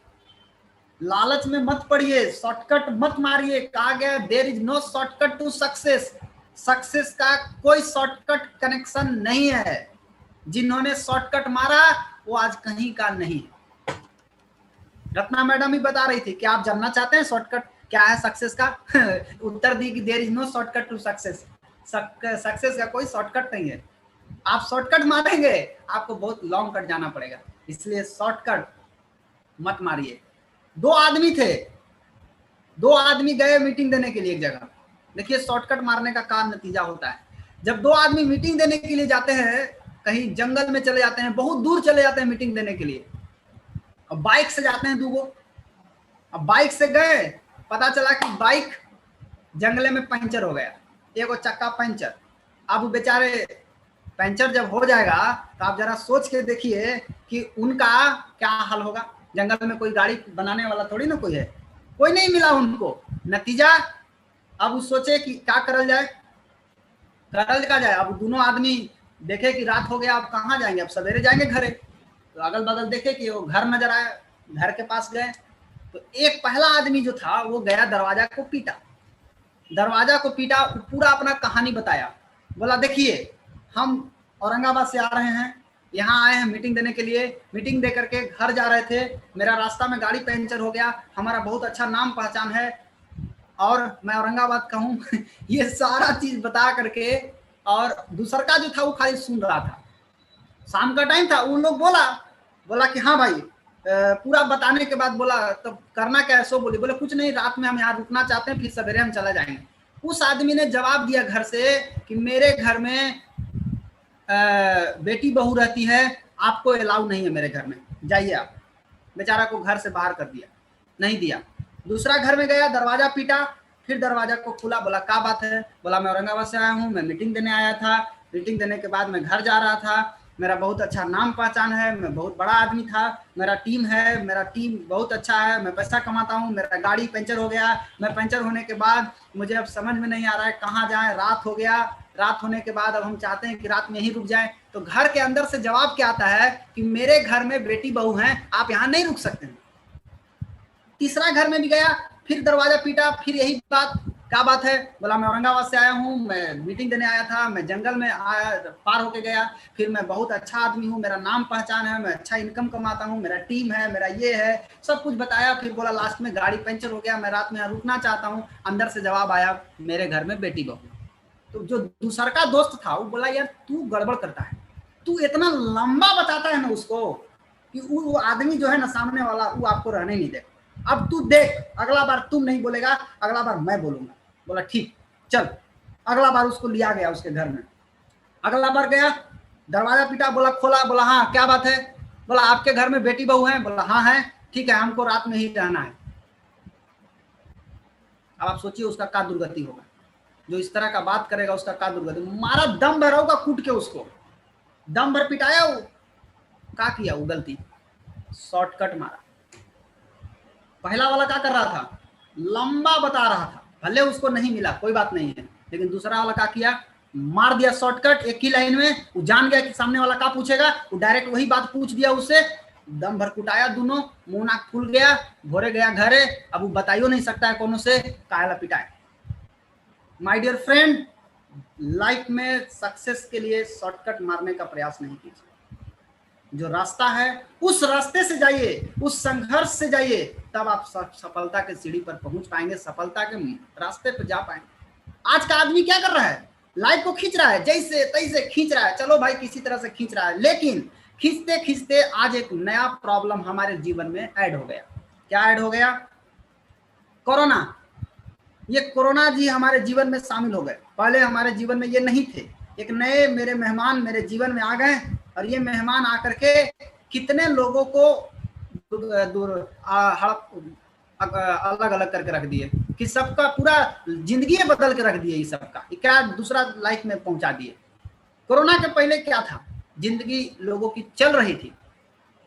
[SPEAKER 1] लालच में मत पड़िए, शॉर्टकट मत मारिए। कहा गया there is no shortcut to success. Success का कोई शॉर्टकट कनेक्शन नहीं है। जिन्होंने शॉर्टकट मारा वो आज कहीं का नहीं। रत्ना मैडम ही बता रही थी कि आप जानना चाहते हैं शॉर्टकट क्या है सक्सेस का? उत्तर दी कि there is no shortcut to success. Success का कोई शॉर्टकट नहीं है। आप शॉर्टकट मारेंगे आपको बहुत लॉन्ग कट जाना पड़ेगा, इसलिए शॉर्टकट मत मारिए। 2 आदमी थे, 2 आदमी गए मीटिंग देने के लिए एक जगह। देखिए शॉर्टकट मारने का क्या नतीजा होता है। जब 2 आदमी मीटिंग देने के लिए जाते हैं, कहीं जंगल में चले जाते हैं, बहुत दूर चले जाते हैं मीटिंग देने के लिए, और बाइक से जाते हैं 2 अब बाइक से गए, पता चला कि बाइक जंगले में पंचर हो गया, एक चक्का पंचर। अब बेचारे पंचर जब हो जाएगा तो आप जरा सोच के देखिए कि उनका क्या हाल होगा। जंगल में कोई गाड़ी बनाने वाला थोड़ी ना कोई है, कोई नहीं मिला उनको। नतीजा अब वो सोचे कि क्या करल जाए, करल का जाए। अब दोनों आदमी देखे कि रात हो गया, अब कहाँ जाएंगे, अब सवेरे जाएंगे घरे। तो अगल बगल देखे कि वो घर नजर आया, घर के पास गए तो एक पहला आदमी जो था वो गया दरवाजा को पीटा, दरवाजा को पीटा, पूरा अपना कहानी बताया। बोला देखिए हम औरंगाबाद से आ रहे हैं, यहाँ आए हैं मीटिंग देने के लिए, मीटिंग दे करके घर जा रहे थे, मेरा रास्ता में गाड़ी पंचर हो गया, हमारा बहुत अच्छा नाम पहचान है और मैं औरंगाबाद का हूँ। ये सारा चीज बता करके, और दूसरा का जो था वो खाली सुन रहा था। शाम का टाइम था, उन लोग बोला कि हाँ भाई, पूरा बताने के बाद बोला तब करना क्या है? सो बोले कुछ नहीं, रात में हम यहाँ रुकना चाहते हैं, फिर सवेरे हम चला जाएंगे। उस आदमी ने जवाब दिया घर से कि मेरे घर में बेटी बहू रहती है, आपको अलाउ नहीं है मेरे घर में, जाइए आप। बेचारा को घर से बाहर कर दिया, नहीं दिया। दूसरा घर में गया, दरवाजा पीटा, फिर दरवाजा को खुला, बोला क्या बात है? बोला मैं औरंगाबाद से आया हूँ, मैं मीटिंग देने आया था, मीटिंग देने के बाद मैं घर जा रहा था, मेरा बहुत अच्छा नाम पहचान है, मैं बहुत बड़ा आदमी था, मेरा टीम है, मेरा टीम बहुत अच्छा है, मैं पैसा कमाता हूँ, मेरा गाड़ी पंचर हो गया, मैं पंचर होने के बाद मुझे अब समझ में नहीं आ रहा है कहाँ जाए, रात हो गया, रात होने के बाद अब हम चाहते हैं कि रात में ही रुक जाएं। तो घर के अंदर से जवाब क्या आता है कि मेरे घर में बेटी बहू हैं, आप यहाँ नहीं रुक सकते। तीसरा घर में भी गया, फिर दरवाजा पीटा, फिर यही बात, क्या बात है? बोला मैं औरंगाबाद से आया हूँ, मैं मीटिंग देने आया था, मैं जंगल में आया, पार होके गया, फिर मैं बहुत अच्छा आदमी हूँ, मेरा नाम पहचान है, मैं अच्छा इनकम कमाता हूँ, मेरा टीम है, मेरा ये है, सब कुछ बताया। फिर बोला लास्ट में गाड़ी पंचर हो गया, मैं रात में यहाँ रुकना चाहता हूँ। अंदर से जवाब आया मेरे घर में बेटी बहू। तो जो दूसरा का दोस्त था वो बोला यार तू गड़बड़ करता है, तू इतना लंबा बताता है ना उसको कि वो आदमी जो है ना सामने वाला वो आपको रहने नहीं दे। अब तू देख, अगला बार तुम नहीं बोलेगा, अगला बार मैं बोलूंगा। बोला ठीक चल। अगला बार उसको लिया गया उसके घर में, अगला बार गया, दरवाजा पीटा, बोला खोला, बोला हाँ क्या बात है? बोला आपके घर में बेटी बहू है? बोला हाँ है। ठीक है, हमको रात में ही रहना है। अब आप सोचिए उसका क्या दुर्गति होगा, जो इस तरह का बात करेगा उसका क्या दुर्गति। मारा दम भर होगा कूट के, उसको दम भर पिटाया। वो क्या किया, वो गलती शॉर्टकट मारा। पहला वाला क्या कर रहा था, लंबा बता रहा था, भले उसको नहीं मिला कोई बात नहीं है, लेकिन दूसरा वाला क्या किया, मार दिया शॉर्टकट एक ही लाइन में। वो जान गया कि सामने वाला क्या पूछेगा, वो डायरेक्ट वही बात पूछ दिया उससे। दम भर कुटाया दोनों, मुंह नाक खुल गया, भोरे गया घरे। अब वो बताइयो नहीं सकता है कोनो से कायला पिटाए। माय डियर फ्रेंड, लाइफ में सक्सेस के लिए शॉर्टकट मारने का प्रयास नहीं कीजिए। जो रास्ता है उस रास्ते से जाइए, उस संघर्ष से जाइए, तब आप सफलता के सीढ़ी पर पहुंच पाएंगे, सफलता के रास्ते पर जा पाएंगे। आज का आदमी क्या कर रहा है, लाइफ को खींच रहा है, जैसे तैसे खींच रहा है, चलो भाई किसी तरह से खींच रहा है, लेकिन खींचते खींचते आज एक नया प्रॉब्लम हमारे जीवन में ऐड हो गया। क्या ऐड हो गया? कोरोना। ये कोरोना जी हमारे जीवन में शामिल हो गए। पहले हमारे जीवन में ये नहीं थे। एक नए मेरे मेहमान मेरे जीवन में आ गए, और ये मेहमान आकर के कितने लोगों को अलग अलग करके रख दिए, कि सबका पूरा जिंदगी बदल के रख दिए। सबका क्या दूसरा लाइफ में पहुंचा दिए। कोरोना के पहले क्या था, जिंदगी लोगों की चल रही थी,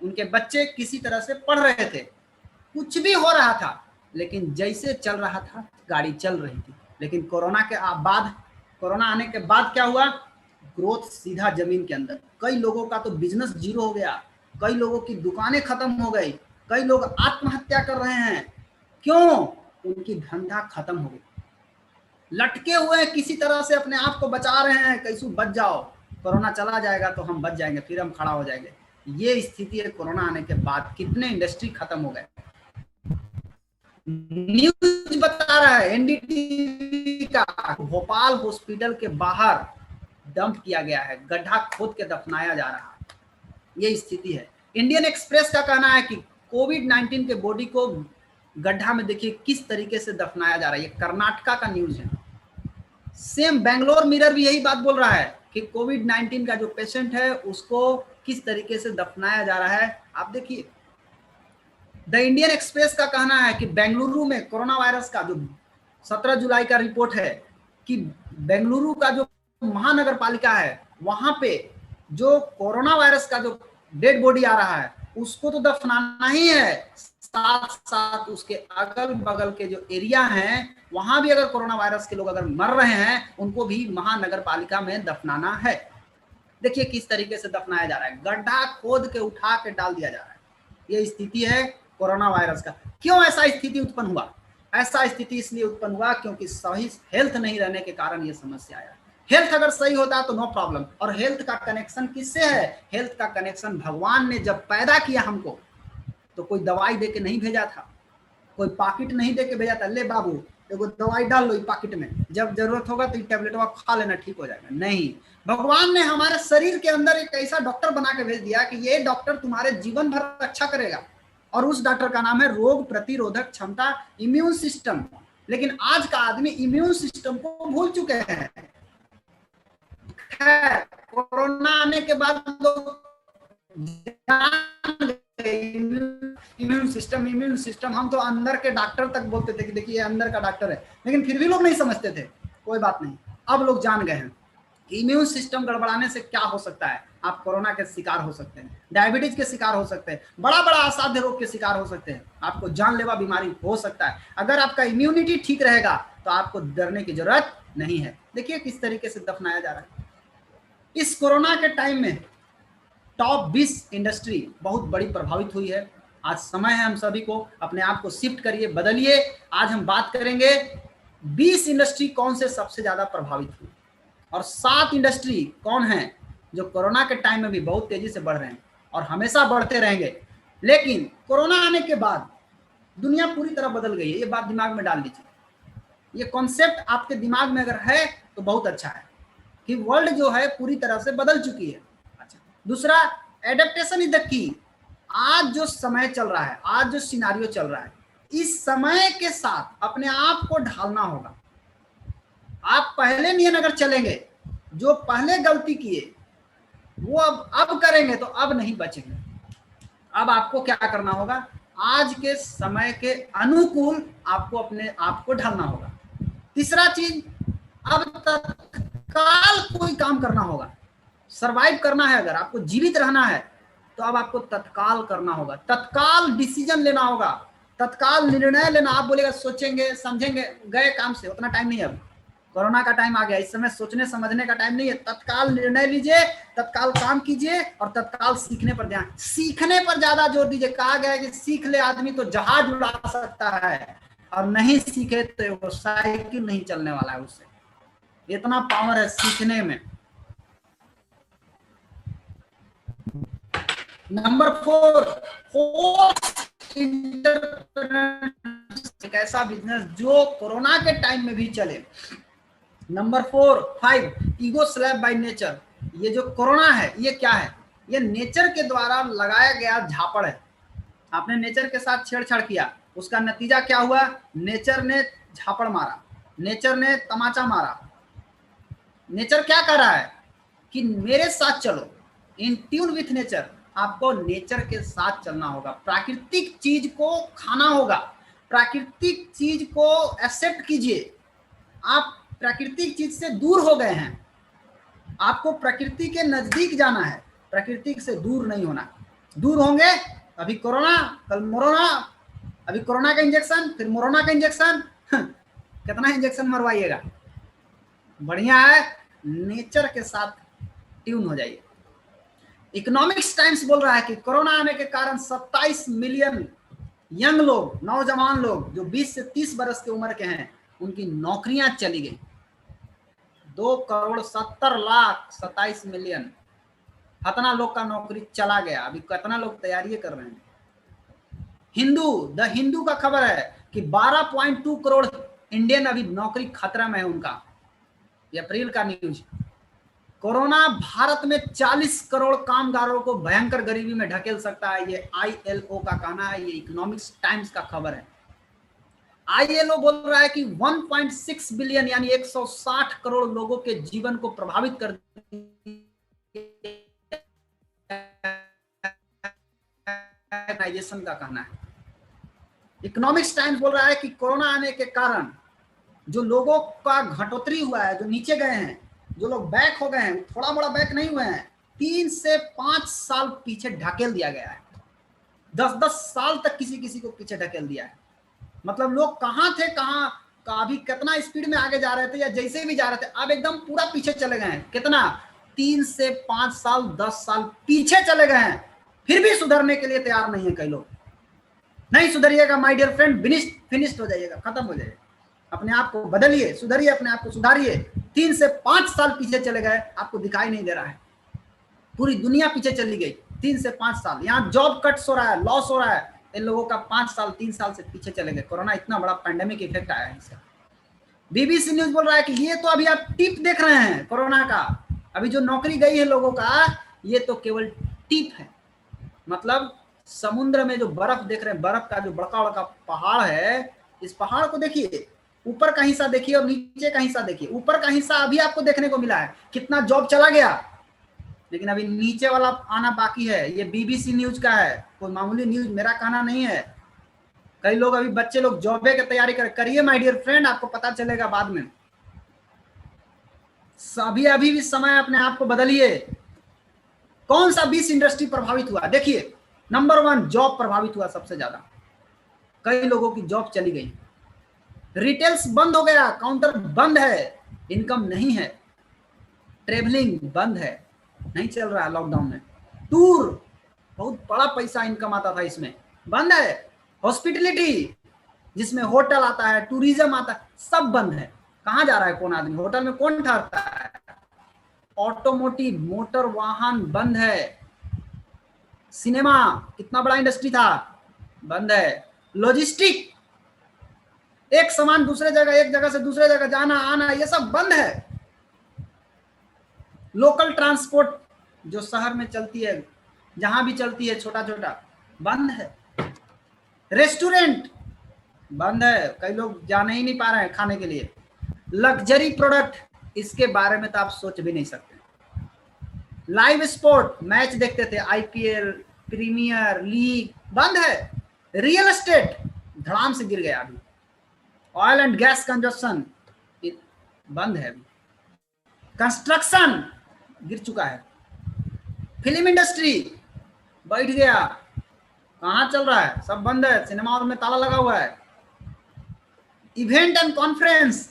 [SPEAKER 1] उनके बच्चे किसी तरह से पढ़ रहे थे, कुछ भी हो रहा था, लेकिन जैसे चल रहा था गाड़ी चल रही थी। लेकिन कोरोना आने के बाद क्या हुआ, ग्रोथ सीधा जमीन के अंदर। कई लोगों का तो बिजनेस जीरो हो गया, कई लोगों की दुकानें खत्म हो गई, कई लोग आत्महत्या कर रहे हैं। क्यों? उनकी धंधा खत्म हो गई, लटके हुए हैं, किसी तरह से अपने आप को बचा रहे हैं, कैसे बच जाओ, कोरोना चला जाएगा तो हम बच जाएंगे, फिर हम खड़ा हो जाएंगे। ये स्थिति है कोरोना आने के बाद। कितने इंडस्ट्री खत्म हो गए। न्यूज बता रहा है एनडीटीवी का, भोपाल हॉस्पिटल के बाहर डंप किया गया है, गड्ढा खोद के दफनाया जा रहा है। ये स्थिति है। इंडियन एक्सप्रेस का कहना है कि कोविड-19 के बॉडी को गड्ढा में देखिए किस तरीके से दफनाया जा रहा है। ये कर्नाटका का न्यूज है। सेम बेंगलोर मिरर भी यही बात बोल रहा है कि कोविड-19 का जो पेशेंट है उसको किस तरीके से दफनाया जा रहा है। आप देखिए, द इंडियन एक्सप्रेस का कहना है कि बेंगलुरु में कोरोना वायरस का जो 17 जुलाई का रिपोर्ट है कि बेंगलुरु का जो महानगर पालिका है वहां पे जो कोरोना वायरस का जो डेड बॉडी आ रहा है उसको तो दफनाना ही है, साथ साथ उसके अगल बगल के जो एरिया हैं वहां भी अगर कोरोना वायरस के लोग अगर मर रहे हैं उनको भी महानगर पालिका में दफनाना है। देखिए किस तरीके से दफनाया जा रहा है, गड्ढा खोद के उठा के डाल दिया जा रहा है। ये स्थिति है कोरोना वायरस का। क्यों ऐसा स्थिति उत्पन्न हुआ? ऐसा स्थिति इसलिए उत्पन्न हुआ क्योंकि सही हेल्थ नहीं रहने के कारण ये समस्या आया। हेल्थ अगर सही होता तो नो प्रॉब्लम। और हेल्थ का कनेक्शन किससे है? हेल्थ का कनेक्शन भगवान ने जब पैदा किया हमको तो कोई दवाई दे के नहीं भेजा था, कोई पाकिट नहीं दे के भेजा था, ले बाबू देखो दवाई डाल लो पाकिट में, जब जरूरत होगा तो टैबलेट खा लेना ठीक हो जाएगा। नहीं, भगवान ने हमारे शरीर के अंदर एक ऐसा डॉक्टर बना के भेज दिया कि ये डॉक्टर तुम्हारे जीवन भर रक्षा करेगा। और उस डॉक्टर का नाम है रोग प्रतिरोधक क्षमता, इम्यून सिस्टम। लेकिन आज का आदमी इम्यून सिस्टम को भूल चुके हैं। कोरोना आने के बाद लोग इम्यून सिस्टम हम तो अंदर के डॉक्टर तक बोलते थे कि देखिए अंदर का डॉक्टर है, लेकिन फिर भी लोग नहीं समझते थे। कोई बात नहीं, अब लोग जान गए हैं कि इम्यून सिस्टम गड़बड़ाने से क्या हो सकता है। आप कोरोना के शिकार हो सकते हैं, डायबिटीज के शिकार हो सकते हैं, बड़ा बड़ा असाध्य रोग के शिकार हो सकते हैं, आपको जानलेवा बीमारी हो सकता है। अगर आपका इम्यूनिटी ठीक रहेगा तो आपको डरने की जरूरत नहीं है। देखिए किस तरीके से दफनाया जा रहा है। इस कोरोना के टाइम में टॉप 20 इंडस्ट्री बहुत बड़ी प्रभावित हुई है। आज समय है हम सभी को अपने आप को शिफ्ट करिए, बदलिए। आज हम बात करेंगे 20 इंडस्ट्री कौन से सबसे ज्यादा प्रभावित हुई और 7 इंडस्ट्री कौन है जो कोरोना के टाइम में भी बहुत तेजी से बढ़ रहे हैं और हमेशा बढ़ते रहेंगे। लेकिन कोरोना आने के बाद दुनिया पूरी तरह बदल गई है, ये बात दिमाग में डाल लीजिए। ये कॉन्सेप्ट आपके दिमाग में अगर है तो बहुत अच्छा है कि वर्ल्ड जो है पूरी तरह से बदल चुकी है। अच्छा, दूसरा, एडेप्टेशन इज द की। आज जो समय चल रहा है, आज जो सिनारियो चल रहा है, इस समय के साथ अपने आप को ढालना होगा। आप पहले नियम अगर चलेंगे, जो पहले गलती किए वो अब करेंगे तो अब नहीं बचेंगे। अब आपको क्या करना होगा, आज के समय के अनुकूल आपको अपने आप को ढालना होगा। तीसरा चीज, अब तत्काल कोई काम करना होगा। सरवाइव करना है, अगर आपको जीवित रहना है तो अब आपको तत्काल करना होगा, तत्काल डिसीजन लेना होगा, तत्काल निर्णय लेना। आप बोलेगा सोचेंगे समझेंगे, गए काम से, उतना टाइम नहीं है। अब कोरोना का टाइम आ गया, इस समय सोचने समझने का टाइम नहीं है। तत्काल निर्णय लीजिए, तत्काल काम कीजिए और तत्काल सीखने पर ध्यान, सीखने पर ज्यादा जोर दीजिए। कहा गया है कि सीख ले आदमी तो जहाज उड़ा सकता है, और नहीं सीखे तो वो साइकिल नहीं चलने वाला है उससे। इतना पावर है सीखने में। नंबर 4, एक ऐसा बिजनेस जो कोरोना के टाइम में भी चले। Number 5, ego slap by nature. ये जो कोरोना है ये क्या है, ये नेचर के द्वारा लगाया गया झापड़ है। आपने नेचर के साथ छेड़छाड़ किया, उसका नतीजा क्या हुआ, नेचर ने झापड़ मारा, नेचर ने तमाचा मारा। नेचर क्या कर रहा है कि मेरे साथ चलो, इन ट्यून विथ नेचर। आपको नेचर के साथ चलना होगा, प्राकृतिक चीज को खाना होगा, प्राकृतिक चीज को एक्सेप्ट कीजिए। आप प्राकृतिक चीज से दूर हो गए हैं, आपको प्रकृति के नजदीक जाना है, प्रकृति से दूर नहीं होना। दूर होंगे अभी कोरोना, कल मोरोना, अभी कोरोना का इंजेक्शन, फिर मोरोना का इंजेक्शन, कितना इंजेक्शन मरवाइएगा। बढ़िया है नेचर के साथ ट्यून हो जाइए। इकोनॉमिक्स टाइम्स बोल रहा है कि कोरोना आने के कारण 27 मिलियन यंग लोग, नौजवान लोग जो 20 से 30 बरस की उम्र के हैं, उनकी नौकरियां चली गई। 2,70,00,000, 27 मिलियन, कितना लोग का नौकरी चला गया। अभी कितना लोग तैयारी कर रहे हैं। द हिंदू का खबर है कि 12.2 करोड़ इंडियन अभी नौकरी खतरा में है उनका। ये अप्रैल का न्यूज। कोरोना भारत में 40 करोड़ कामगारों को भयंकर गरीबी में ढकेल सकता है, ये ILO का कहना है, ये इकोनॉमिक्स टाइम्स का खबर है। ILO बोल रहा है कि 1.6 बिलियन यानी 160 करोड़ लोगों के जीवन को प्रभावित कर का कहना है। इकोनॉमिक्स टाइम्स बोल रहा है कि कोरोना आने के कारण जो लोगों का घटोतरी हुआ है, जो नीचे गए हैं, जो लोग बैक हो गए हैं, थोड़ा बड़ा बैक नहीं हुए हैं, 3 से 5 साल पीछे ढकेल दिया गया है। 10-10 साल तक किसी किसी को पीछे ढकेल दिया है। मतलब लोग कहाँ थे, कहाँ अभी कितना स्पीड में आगे जा रहे थे या जैसे भी जा रहे थे, अब एकदम पूरा पीछे चले गए हैं। कितना, 3 से 5 साल 10 साल पीछे चले गए हैं, फिर भी सुधरने के लिए तैयार नहीं है कई लोग। नहीं सुधरिएगा माय डियर फ्रेंड, फिनिश्ड हो जाइएगा, खत्म हो जाएगा। अपने आप को बदलिए, सुधरिए, अपने आप को सुधारिए। 3 से 5 साल पीछे चले गए, आपको दिखाई नहीं दे रहा है, पूरी दुनिया पीछे चली गई। 3 से 5 साल, यहाँ जॉब कट्स हो रहा है, लॉस हो रहा है, इन लोगों का 5 साल 3 साल से पीछे चले गए। कोरोना इतना बड़ा पैंडेमिक इफेक्ट आया है इसका। BBC न्यूज बोल रहा है कि ये तो अभी आप टिप देख रहे हैं कोरोना का, अभी जो नौकरी गई है लोगों का, ये तो केवल टिप है। मतलब समुद्र में जो बर्फ देख रहे हैं, बर्फ का जो बड़का बड़का पहाड़ है, इस पहाड़ को देखिए, ऊपर का हिस्सा देखिए और नीचे का हिस्सा देखिए। ऊपर का हिस्सा अभी आपको देखने को मिला है, कितना जॉब चला गया, लेकिन अभी नीचे वाला आना बाकी है। ये बीबीसी न्यूज का है, कोई मामूली न्यूज मेरा कहना नहीं है। कई लोग अभी बच्चे लोग जॉबे की तैयारी करिए माय डियर फ्रेंड, आपको पता चलेगा बाद में। अभी भी समय अपने आप को बदलिए। कौन सा 20 इंडस्ट्री प्रभावित हुआ देखिए। नंबर 1 जॉब प्रभावित हुआ सबसे ज्यादा, कई लोगों की जॉब चली गई। रिटेल्स बंद हो गया, काउंटर बंद है, इनकम नहीं है। ट्रेवलिंग बंद है, नहीं चल रहा है लॉकडाउन में। टूर, बहुत बड़ा पैसा इनकम आता था इसमें, बंद है। हॉस्पिटलिटी, जिसमें होटल आता है, टूरिज्म आता है, सब बंद है। कहाँ जा रहा है कौन आदमी, होटल में कौन ठहरता है। ऑटोमोटिव, मोटर वाहन बंद है। सिनेमा, कितना बड़ा इंडस्ट्री था, बंद है। लॉजिस्टिक, एक सामान दूसरे जगह, एक जगह से दूसरे जगह जाना आना, ये सब बंद है। लोकल ट्रांसपोर्ट जो शहर में चलती है, जहां भी चलती है छोटा छोटा, बंद है। रेस्टोरेंट बंद है, कई लोग जाने ही नहीं पा रहे हैं खाने के लिए। लग्जरी प्रोडक्ट, इसके बारे में तो आप सोच भी नहीं सकते। लाइव स्पोर्ट, मैच देखते थे, आईपीएल, प्रीमियर लीग, बंद है। रियल एस्टेट धड़ाम से गिर गया अभी। ऑयल एंड गैस कंजप्शन बंद है अभी। कंस्ट्रक्शन गिर चुका है। फिल्म इंडस्ट्री बैठ गया, कहां चल रहा है, सब बंद है। सिनेमा हॉल में ताला लगा हुआ है। इवेंट एंड कॉन्फ्रेंस,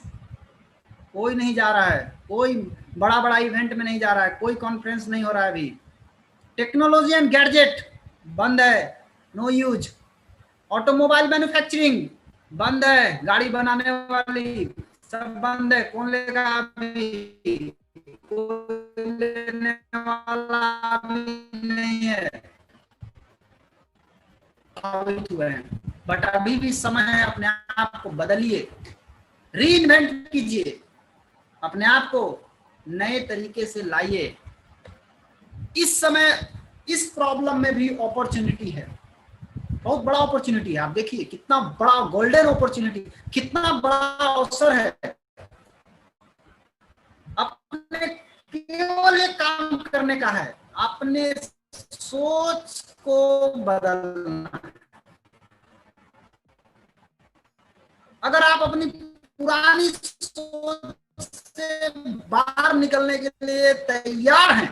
[SPEAKER 1] कोई नहीं जा रहा है, कोई बड़ा बड़ा इवेंट में नहीं जा रहा है, कोई कॉन्फ्रेंस नहीं हो रहा है अभी। टेक्नोलॉजी एंड गैजेट बंद है, नो यूज। ऑटोमोबाइल मैन्युफैक्चरिंग बंद है, गाड़ी बनाने वाली सब बंद है, कौन लेगा अभी, कोई लेने वाला अभी नहीं है, हुए हैं। बट अभी भी समय है, अपने आप को बदलिए, रीइन्वेंट कीजिए, अपने आप को नए तरीके से लाइए। इस समय इस प्रॉब्लम में भी अपॉर्चुनिटी है, बहुत बड़ा अपॉर्चुनिटी है। आप देखिए कितना बड़ा गोल्डन अपॉर्चुनिटी, कितना बड़ा अवसर है। अपने केवल एक काम करने का है, अपने सोच को बदलना। अगर आप अपनी पुरानी सोच से बाहर निकलने के लिए तैयार हैं,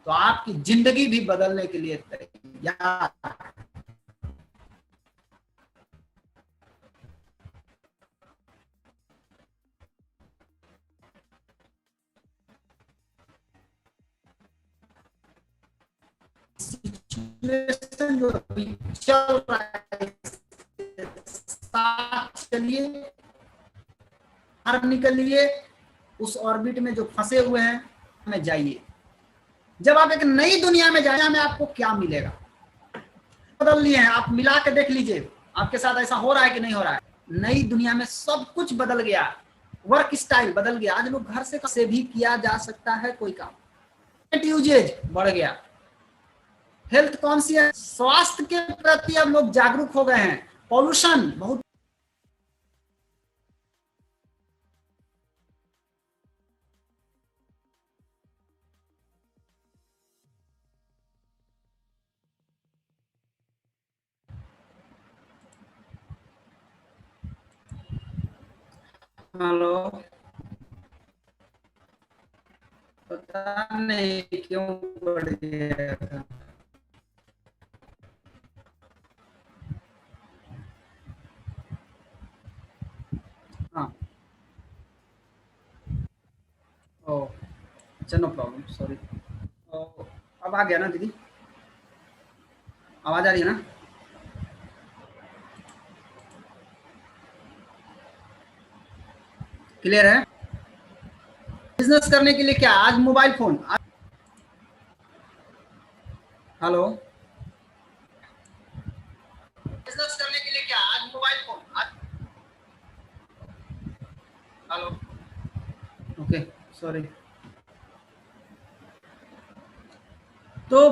[SPEAKER 1] तो आपकी जिंदगी भी बदलने के लिए तैयार है। सिचुएशन जो अभी चल रहा है, साथ चलिए, बाहर निकलिए, उस ऑर्बिट में जो फंसे हुए हैं में जाइए। जब आप एक नई दुनिया में जाए, में आपको क्या मिलेगा, बदल लिए हैं आप, मिला के देख लीजिए आपके साथ ऐसा हो रहा है कि नहीं हो रहा है। नई दुनिया में सब कुछ बदल गया, वर्क स्टाइल बदल गया। आज लोग घर से भी किया जा सकता है कोई काम। यूजेज बढ़ गया, हेल्थ कॉन्शियस, स्वास्थ्य के प्रति अब लोग जागरूक हो गए हैं। पॉल्यूशन बहुत, हेलो, पता नहीं क्यों बढ़ गया था। हाँ, ओ अच्छा, नो प्रॉब्लम, सॉरी। अब आ गया ना दीदी, आवाज आ रही है ना? क्लियर है? बिजनेस करने के लिए क्या, आज मोबाइल फोन, हेलो, बिजनेस करने के लिए क्या, आज mobile phone, hello, okay, sorry. तो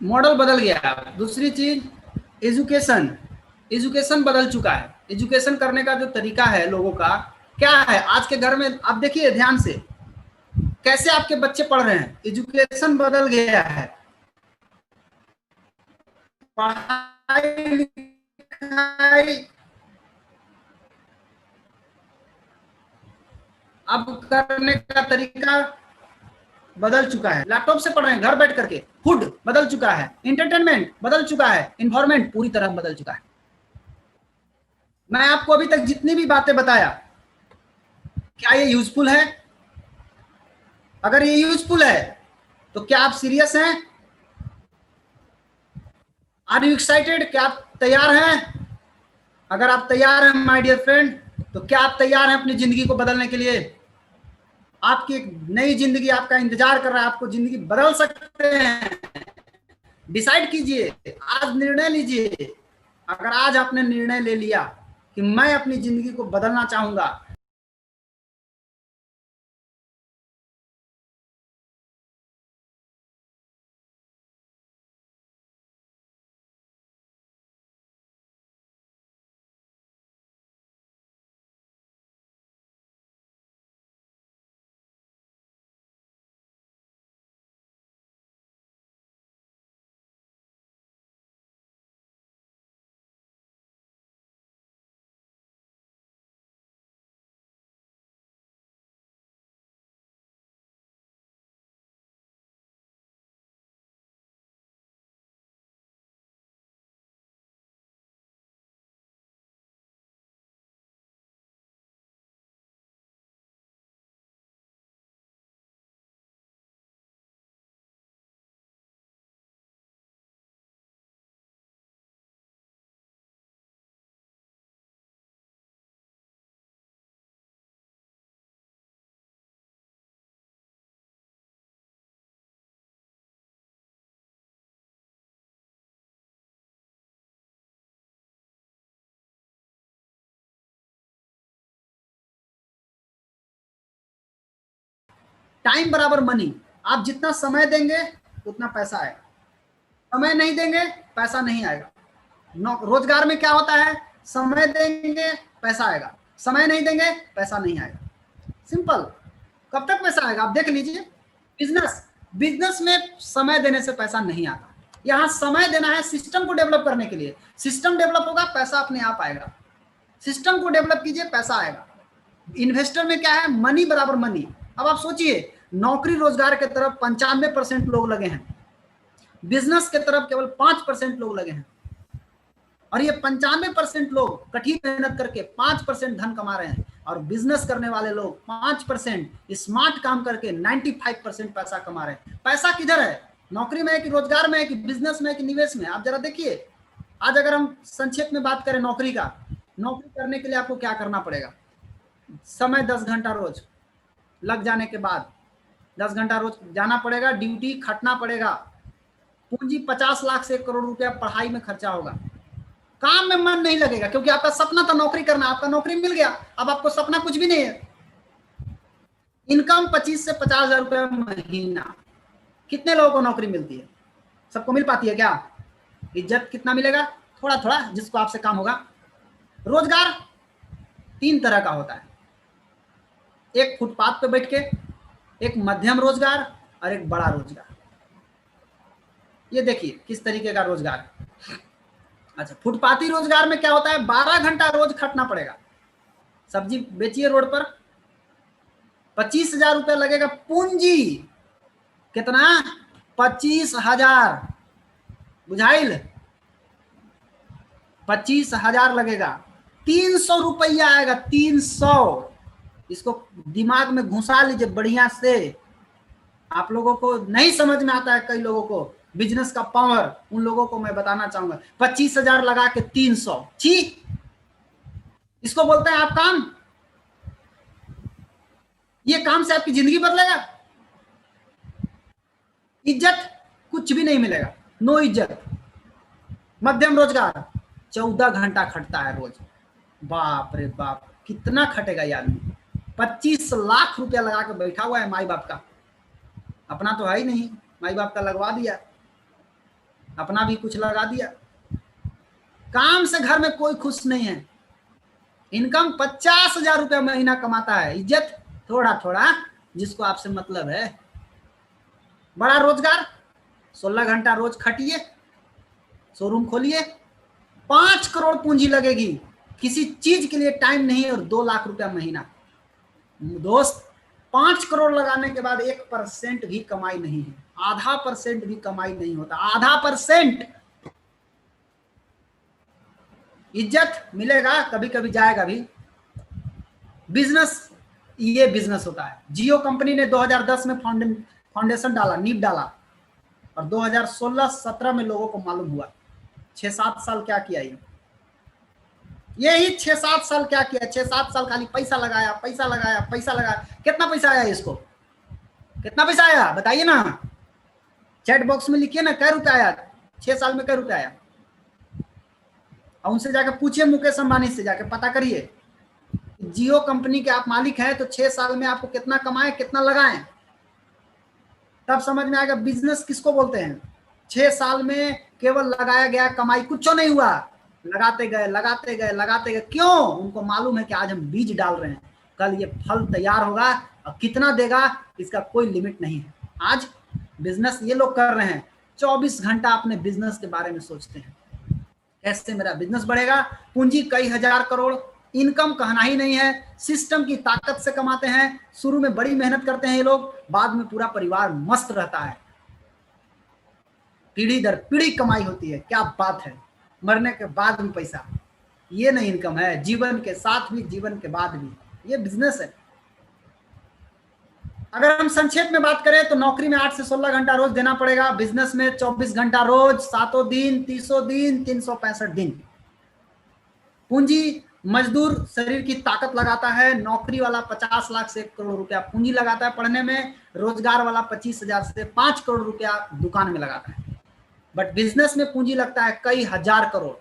[SPEAKER 1] मॉडल बदल गया। दूसरी चीज, एजुकेशन, एजुकेशन बदल चुका है। एजुकेशन करने का जो तरीका है लोगों का क्या है आज के घर में, आप देखिए ध्यान से कैसे आपके बच्चे पढ़ रहे हैं। एजुकेशन बदल गया है, पढ़ाई लिखाई अब करने का तरीका बदल चुका है। लैपटॉप से पढ़ रहे हैं घर बैठ करके, फूड बदल चुका है, एंटरटेनमेंट बदल चुका है, इन्वायरमेंट पूरी तरह बदल चुका है। मैं आपको अभी तक जितनी भी बातें बताया, क्या ये यूजफुल है? अगर ये यूजफुल है तो क्या आप सीरियस हैं? Are you excited? क्या आप तैयार हैं? अगर आप तैयार हैं माय डियर फ्रेंड, तो क्या आप तैयार हैं अपनी जिंदगी को बदलने के लिए? आपकी एक नई जिंदगी आपका इंतजार कर रहा है, आपको जिंदगी बदल सकते हैं। डिसाइड कीजिए, आज निर्णय लीजिए। अगर आज आपने निर्णय ले लिया कि मैं अपनी जिंदगी को बदलना चाहूंगा, टाइम बराबर मनी। आप जितना समय देंगे उतना पैसा आएगा, समय नहीं देंगे पैसा नहीं आएगा। रोजगार में क्या होता है? समय देंगे पैसा आएगा, समय नहीं देंगे पैसा नहीं आएगा। सिंपल। कब तक पैसा आएगा आप देख लीजिए। बिजनेस, बिजनेस में समय देने से पैसा नहीं आता। यहाँ समय देना है सिस्टम को डेवलप करने के लिए। सिस्टम डेवलप होगा, पैसा अपने आप आएगा। सिस्टम को डेवलप कीजिए, पैसा आएगा। इन्वेस्टर में क्या है? मनी बराबर मनी। अब आप सोचिए, नौकरी रोजगार के तरफ 95% लोग लगे हैं, बिजनेस के तरफ केवल 5% लोग लगे हैं, और ये 95% लोग कठिन मेहनत करके 5% धन कमा रहे हैं, और बिजनेस करने वाले लोग 5% स्मार्ट काम करके 95% पैसा कमा रहे हैं। पैसा किधर है? नौकरी में है कि रोजगार में है कि बिजनेस में है कि निवेश में? आप जरा देखिए। आज अगर हम संक्षेप में बात करें नौकरी का, नौकरी करने के लिए आपको क्या करना पड़ेगा? समय 10 घंटा रोज लग जाने के बाद 10 घंटा रोज जाना पड़ेगा, ड्यूटी खटना पड़ेगा। पूंजी 50 लाख से 1 करोड़ रुपया पढ़ाई में खर्चा होगा। काम में मन नहीं लगेगा, क्योंकि आपका सपना था नौकरी करना, आपका नौकरी मिल गया, अब आपको सपना कुछ भी नहीं है। इनकम 25 से 50 हजार रुपया महीना। कितने लोगों को नौकरी मिलती है? सबको मिल पाती है क्या? इज्जत कितना मिलेगा? थोड़ा थोड़ा, जिसको आपसे काम होगा। रोजगार 3 तरह का होता है, एक फुटपाथ पे बैठ के, एक मध्यम रोजगार और एक बड़ा रोजगार। ये देखिए किस तरीके का रोजगार। अच्छा, फुटपाथी रोजगार में क्या होता है? 12 घंटा रोज खटना पड़ेगा। सब्जी बेचिए रोड पर, 25 हजार रुपया लगेगा पूंजी। कितना? 25 हजार। बुझाइल? 25 हजार लगेगा, 300 रुपया आएगा। 300। इसको दिमाग में घुसा लीजिए बढ़िया से। आप लोगों को नहीं समझ में आता है, कई लोगों को बिजनेस का पावर, उन लोगों को मैं बताना चाहूंगा। 25 हजार लगा के 300, ठीक। इसको बोलते हैं आप काम। ये काम से आपकी जिंदगी बदलेगा? इज्जत कुछ भी नहीं मिलेगा, नो इज्जत। मध्यम रोजगार 14 घंटा खटता है रोज। बाप रे बाप, कितना खटेगा ये आदमी? 25 लाख रुपया लगा के बैठा हुआ है माई बाप का। अपना तो है ही नहीं, माई बाप का लगवा दिया, अपना भी कुछ लगा दिया। काम से घर में कोई खुश नहीं है। इनकम 50,000 रुपया महीना कमाता है, इज्जत थोड़ा थोड़ा जिसको आपसे मतलब है। बड़ा रोजगार, 16 घंटा रोज खटिए, शोरूम खोलिए, 5 करोड़ पूंजी लगेगी, किसी चीज के लिए टाइम नहीं, और 2 लाख रुपया महीना। दोस्त, 5 करोड़ लगाने के बाद 1% भी कमाई नहीं है, आधा % भी कमाई नहीं होता, आधा %। इज्जत मिलेगा, कभी कभी जाएगा भी। बिजनेस, ये बिजनेस होता है। जियो कंपनी ने 2010 में फाउंडेशन डाला, नींव डाला, और 2016-17 में लोगों को मालूम हुआ। 6-7 साल क्या किया यही 6-7 साल क्या किया, 6-7 साल खाली पैसा लगाया, पैसा लगाया, पैसा लगाया। कितना पैसा आया इसको, कितना पैसा आया बताइए ना, चैट बॉक्स में लिखिए ना, कै रुपया आया 6 साल में, कै रुपया आया। और उनसे जाकर पूछिए, मुकेश अंबानी से जाकर पता करिए, जियो कंपनी के आप मालिक हैं, तो 6 साल में आपको कितना कमाए, कितना लगाएं, तब समझ में आएगा बिजनेस किसको बोलते हैं। 6 साल में केवल लगाया गया, कमाई कुछ नहीं हुआ, लगाते गए, लगाते गए, लगाते गए। क्यों? उनको मालूम है कि आज हम बीज डाल रहे हैं, कल ये फल तैयार होगा, और कितना देगा इसका कोई लिमिट नहीं है। आज बिजनेस ये लोग कर रहे हैं, 24 घंटा अपने बिजनेस के बारे में सोचते हैं, कैसे मेरा बिजनेस बढ़ेगा। पूंजी कई हजार करोड़, इनकम कहना ही नहीं है, सिस्टम की ताकत से कमाते हैं। शुरू में बड़ी मेहनत करते हैं ये लोग, बाद में पूरा परिवार मस्त रहता है, पीढ़ी दर पीढ़ी कमाई होती है। क्या बात है, मरने के बाद भी पैसा, ये नहीं इनकम है, जीवन के साथ भी, जीवन के बाद भी, ये बिजनेस है। अगर हम संक्षेप में बात करें तो नौकरी में 8 से 16 घंटा रोज देना पड़ेगा, बिजनेस में 24 घंटा रोज, 7 दिन, 30 दिन, 365 दिन। पूंजी, मजदूर शरीर की ताकत लगाता है, नौकरी वाला 50 लाख से 1 करोड़ रुपया पूंजी लगाता है पढ़ने में, रोजगार वाला 25,000 से 5 करोड़ रुपया दुकान में लगाता है। बट बिजनेस में पूंजी लगता है कई हजार करोड़।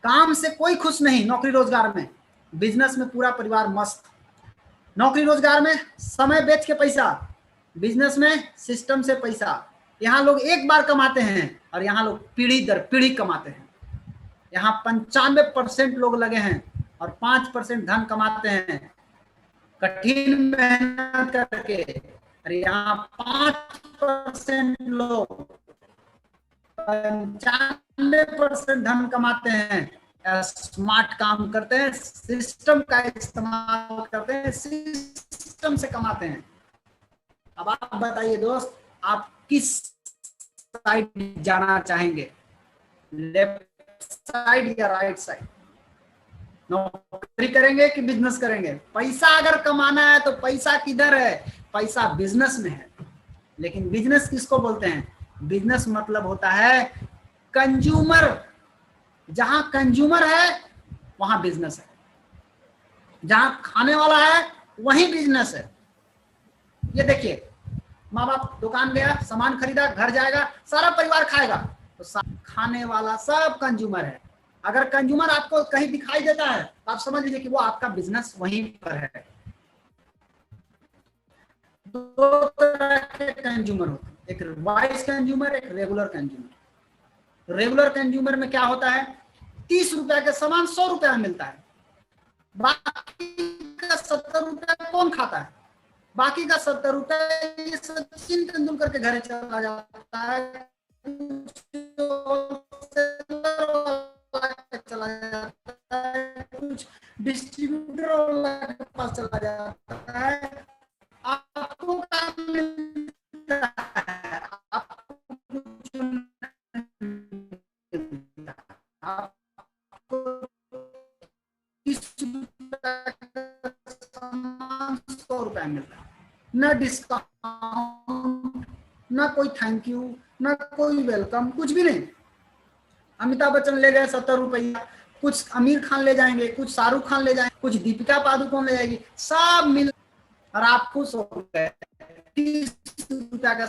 [SPEAKER 1] काम से कोई खुश नहीं नौकरी रोजगार में, बिजनेस में पूरा परिवार मस्त। नौकरी रोजगार में समय बेच के पैसा, बिजनेस में सिस्टम से पैसा। यहाँ लोग एक बार कमाते हैं, और यहाँ लोग पीढ़ी दर पीढ़ी कमाते हैं। यहाँ 95% लोग लगे हैं, और 5% धन कमाते हैं कठिन मेहनत करके। और यहाँ 5% लोग 95% धन कमाते हैं, स्मार्ट काम करते हैं, सिस्टम का इस्तेमाल करते हैं, सिस्टम से कमाते हैं। अब आप बताइए दोस्त, आप किस साइड जाना चाहेंगे, लेफ्ट साइड या राइट साइड? नौकरी करेंगे कि बिजनेस करेंगे? पैसा अगर कमाना है तो पैसा किधर है, पैसा बिजनेस में है। लेकिन बिजनेस किसको बोलते हैं? बिजनेस मतलब होता है कंज्यूमर। जहां कंज्यूमर है वहां बिजनेस है, जहां खाने वाला है वहीं बिजनेस है। ये देखिए, माँ बाप दुकान गया, सामान खरीदा, घर जाएगा, सारा परिवार खाएगा, तो खाने वाला सब कंज्यूमर है। अगर कंज्यूमर आपको कहीं दिखाई देता है तो आप समझ लीजिए कि वो आपका बिजनेस वहीं पर है। दो तरह के कंज्यूमर होते हैं, एक वाइस कंज्यूमर, एक रेगुलर कंज्यूमर। रेगुलर कंज्यूमर में क्या होता है, 30 रुपया का सामान 100 रुपया में मिलता है, बाकी का 70 रुपया कौन खाता है? बाकी का 70 रुपया सचिन तेंदुलकर के घर चला जाता है, चला जाता है, कुछ डिस्ट्रीब्यूटर वाला के पास चला जाता है। आपको काम मिलता है, आपको आपको 100 रुपया मिलता है, ना डिस्काउंट, ना कोई थैंक यू, ना कोई वेलकम, कुछ भी नहीं। अमिताभ बच्चन ले गए 70 रुपया, कुछ आमिर खान ले जाएंगे, कुछ शाहरुख खान ले जाएंगे, कुछ दीपिका पादुकोण ले जाएगी, सब मिल, और आप खुश हो गए। 30 रुपया का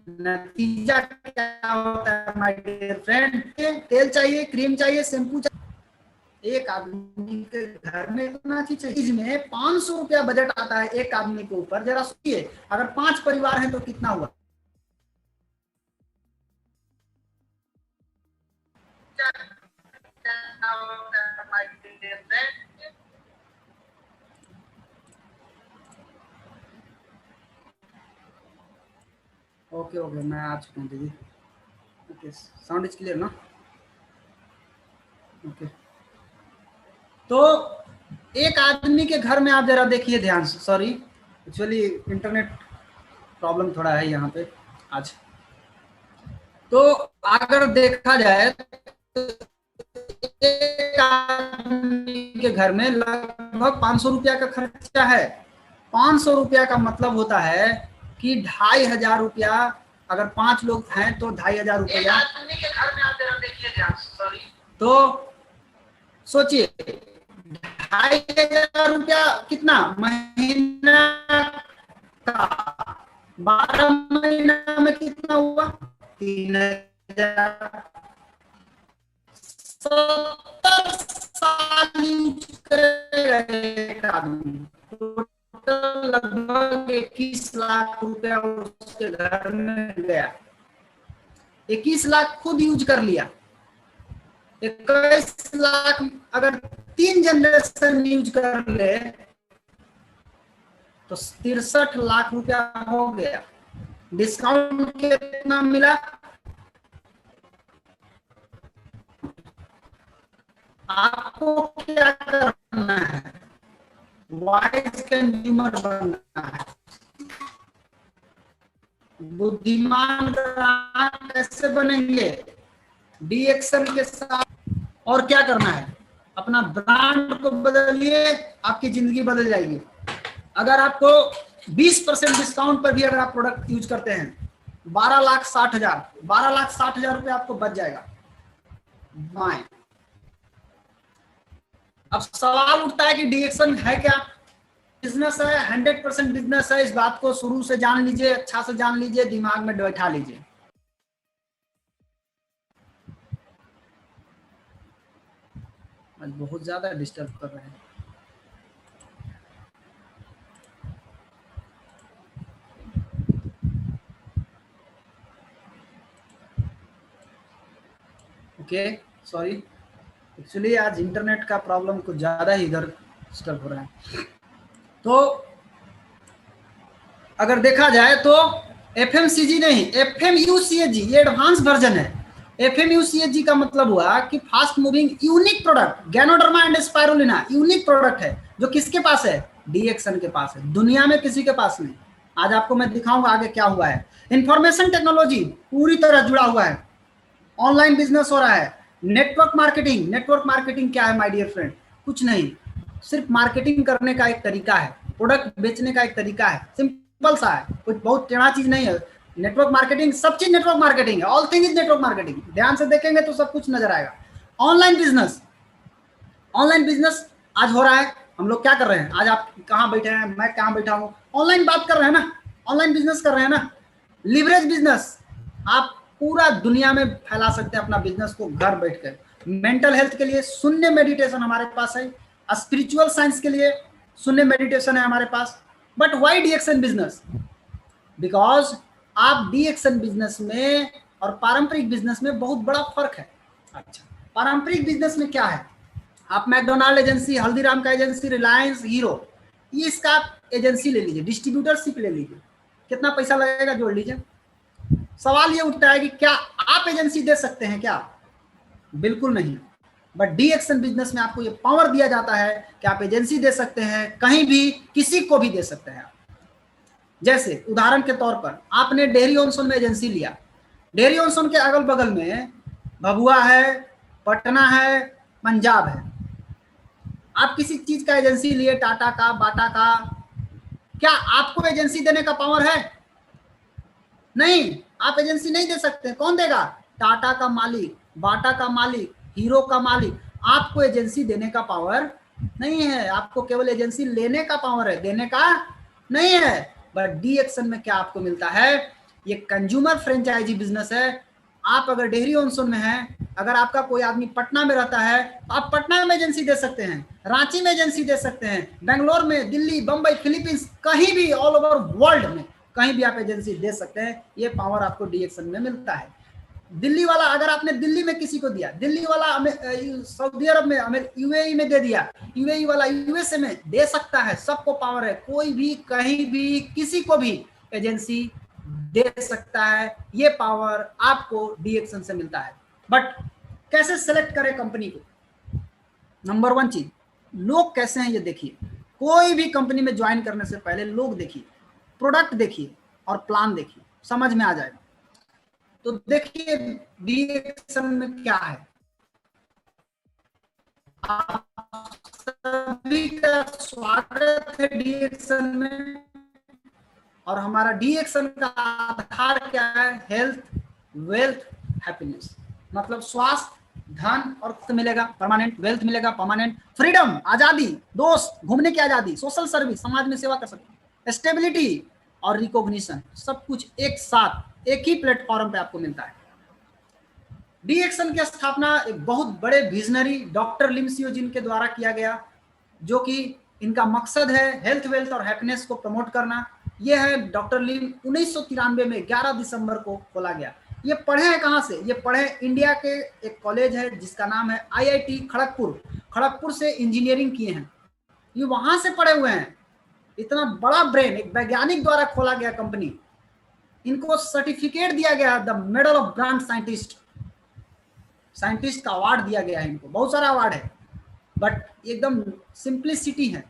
[SPEAKER 1] नतीजा क्या होता है माय डियर फ्रेंड? तेल चाहिए, क्रीम चाहिए, शैम्पू चाहिए, एक आदमी के घर में इतना चीज में 500 रुपया बजट आता है एक आदमी के ऊपर। जरा सोचिए, अगर 5 परिवार हैं तो कितना हुआ? ओके ओके, मैं आ चुका हूँ दीदी। ओके, साउंड इज क्लियर ना? ओके, तो एक आदमी के घर में आप जरा देखिए ध्यान से, सॉरी एक्चुअली इंटरनेट प्रॉब्लम थोड़ा है यहाँ पे आज। तो अगर देखा जाए तो एक आदमी के घर में लगभग 500 रुपया का खर्चा है। 500 रुपया का मतलब होता है कि 2,500 रुपया, अगर 5 लोग हैं तो 2,500 रुपया के घर में आप जरा देखिए ध्यान से, सॉरी। तो सोचिए 2,500 रुपया कितना महीना का, 12 महीना में कितना हुआ? 3,000। 70 साल यूज करेगा आदमी, टोटल लगभग 21 लाख रुपया उसके घर में गया। 21 लाख खुद यूज कर लिया। 21 लाख अगर 3 जनरेशन यूज कर ले तो 63 लाख रुपया हो गया। डिस्काउंट कितना मिला? आपको क्या करना है? वाइज कंज्यूमर बनना है, बुद्धिमान ग्राहक कैसे बनेंगे? डीएक्शन के साथ। और क्या करना है? अपना ब्रांड को बदलिए, आपकी जिंदगी बदल जाएगी। अगर आपको 20% डिस्काउंट पर भी अगर आप प्रोडक्ट यूज करते हैं, 12,60,000 रुपये आपको बच जाएगा। बाएं। अब सवाल उठता है कि डीएक्शन है क्या? बिजनेस है, 100% बिजनेस है। इस बात को शुरू से जान लीजिए, अच्छा से जान लीजिए, दिमाग में बैठा लीजिए। आज बहुत ज्यादा डिस्टर्ब कर रहे हैं। ओके, सॉरी एक्चुअली आज इंटरनेट का प्रॉब्लम कुछ ज्यादा ही इधर डिस्टर्ब हो रहा है। तो अगर देखा जाए तो FMCG नहीं, FMUCG ये एडवांस वर्जन है। FMUCG का मतलब हुआ कि fast moving unique product, ganoderma and spirulina unique product है, जो किसके पास है? डीएक्सन के पास है, दुनिया में किसी के पास नहीं। आज आपको मैं दिखाऊंगा आगे क्या हुआ है। इंफॉर्मेशन टेक्नोलॉजी पूरी तरह जुड़ा हुआ है, ऑनलाइन बिजनेस हो रहा है। नेटवर्क मार्केटिंग, नेटवर्क मार्केटिंग क्या है माय डियर फ्रेंड? कुछ नहीं, सिर्फ मार्केटिंग करने का एक तरीका है, प्रोडक्ट बेचने का एक तरीका है, सिंपल सा है, कुछ बहुत टेढ़ा चीज नहीं है। नेटवर्क मार्केटिंग, सब चीज नेटवर्क मार्केटिंग है, all thing is network marketing. ध्यान से देखेंगे तो सब कुछ नजर आएगा। ऑनलाइन बिजनेस, ऑनलाइन बिजनेस आज हो रहा है। हम लोग क्या कर रहे हैं? आज आप कहाँ बैठे हैं, मैं कहाँ बैठा हूँ, ऑनलाइन बात कर रहे हैं ना, ऑनलाइन बिजनेस कर रहे हैं ना। लिवरेज बिजनेस, आप पूरा दुनिया में फैला सकते हैं अपना बिजनेस को घर बैठकर। मेंटल हेल्थ के लिए शून्य मेडिटेशन हमारे पास है, स्पिरिचुअल साइंस के लिए शून्य मेडिटेशन है हमारे पास। But why DXN business? Because आप डीएक्शन बिजनेस में और पारंपरिक बिजनेस में बहुत बड़ा फर्क है। अच्छा, पारंपरिक बिजनेस में क्या है? आप मैकडोनाल्ड एजेंसी, हल्दीराम का एजेंसी, रिलायंस, हीरो, ये इसका एजेंसी ले लीजिए, डिस्ट्रीब्यूटरशिप ले लीजिए, कितना पैसा लगेगा जोड़ लीजिए। सवाल ये उठता है कि क्या आप एजेंसी दे सकते हैं क्या? बिल्कुल नहीं। बट डीएक्शन बिजनेस में आपको ये पावर दिया जाता है कि आप एजेंसी दे सकते हैं, कहीं भी किसी को भी दे सकते हैं। जैसे उदाहरण के तौर पर आपने डेहरी ऑन सोन में एजेंसी लिया, डेहरी ऑन सोन के अगल बगल में भभुआ है, पटना है, पंजाब है। आप किसी चीज का एजेंसी लिए, टाटा का, बाटा का, क्या आपको एजेंसी देने का पावर है? नहीं, आप एजेंसी नहीं दे सकते। कौन देगा? टाटा का मालिक, बाटा का मालिक, हीरो का मालिक। आपको एजेंसी देने का पावर नहीं है, आपको केवल एजेंसी लेने का पावर है, देने का नहीं है। बट डीएक्शन में क्या आपको मिलता है? ये कंज्यूमर फ्रेंचाइजी बिजनेस है। आप अगर डेहरी ऑन सोन में हैं, अगर आपका कोई आदमी पटना में रहता है तो आप पटना में एजेंसी दे सकते हैं, रांची में एजेंसी दे सकते हैं, बेंगलोर में, दिल्ली, बंबई, फिलीपींस, कहीं भी ऑल ओवर वर्ल्ड में कहीं भी आप एजेंसी दे सकते हैं। ये पावर आपको डीएक्शन में मिलता है। दिल्ली वाला, अगर आपने दिल्ली में किसी को दिया, दिल्ली वाला सऊदी अरब में, यूएई में दे दिया, यूएई वाला यूएसए में दे सकता है। सबको पावर है, कोई भी कहीं भी किसी को भी एजेंसी दे सकता है, ये पावर आपको डीएक्सन से मिलता है। बट कैसे सेलेक्ट करें कंपनी को? नंबर 1 चीज, लोग कैसे हैं ये देखिए। कोई भी कंपनी में ज्वाइन करने से पहले लोग देखिए, प्रोडक्ट देखिए और प्लान देखिए, समझ में आ जाएगा। तो देखिए डीएक्सन में क्या है। आप सभी का स्वागत है डीएक्सन में। और हमारा डीएक्सन का आधार क्या है? Health, wealth, happiness. मतलब स्वास्थ्य, धन और मिलेगा परमानेंट, वेल्थ मिलेगा परमानेंट, फ्रीडम आजादी, दोस्त, घूमने की आजादी, सोशल सर्विस, समाज में सेवा कर सकते, स्टेबिलिटी और रिकॉग्निशन, सब कुछ एक साथ एक ही प्लेटफॉर्म पे आपको मिलता है। डीएक्सन की स्थापना एक बहुत बड़े विजनरी डॉक्टर लिम सियोजिन के द्वारा किया गया, जो कि इनका मकसद है हेल्थ, वेल्थ और हैप्पीनेस को प्रमोट करना। यह है डॉक्टर लिम 1993 में 11 दिसंबर को खोला गया। ये पढ़े हैं कहाँ से? ये पढ़े इंडिया के एक कॉलेज है जिसका नाम है आईआईटी खड़गपुर। खड़गपुर से इंजीनियरिंग किए हैं, ये वहां से पढ़े हुए हैं। इतना बड़ा ब्रेन, एक वैज्ञानिक द्वारा खोला गया कंपनी। इनको सर्टिफिकेट दिया गया, the medal of grand scientist, scientist का अवार्ड दिया गया है इनको। बहुत सारा अवार्ड है, बट एकदम सिंप्लिसिटी है,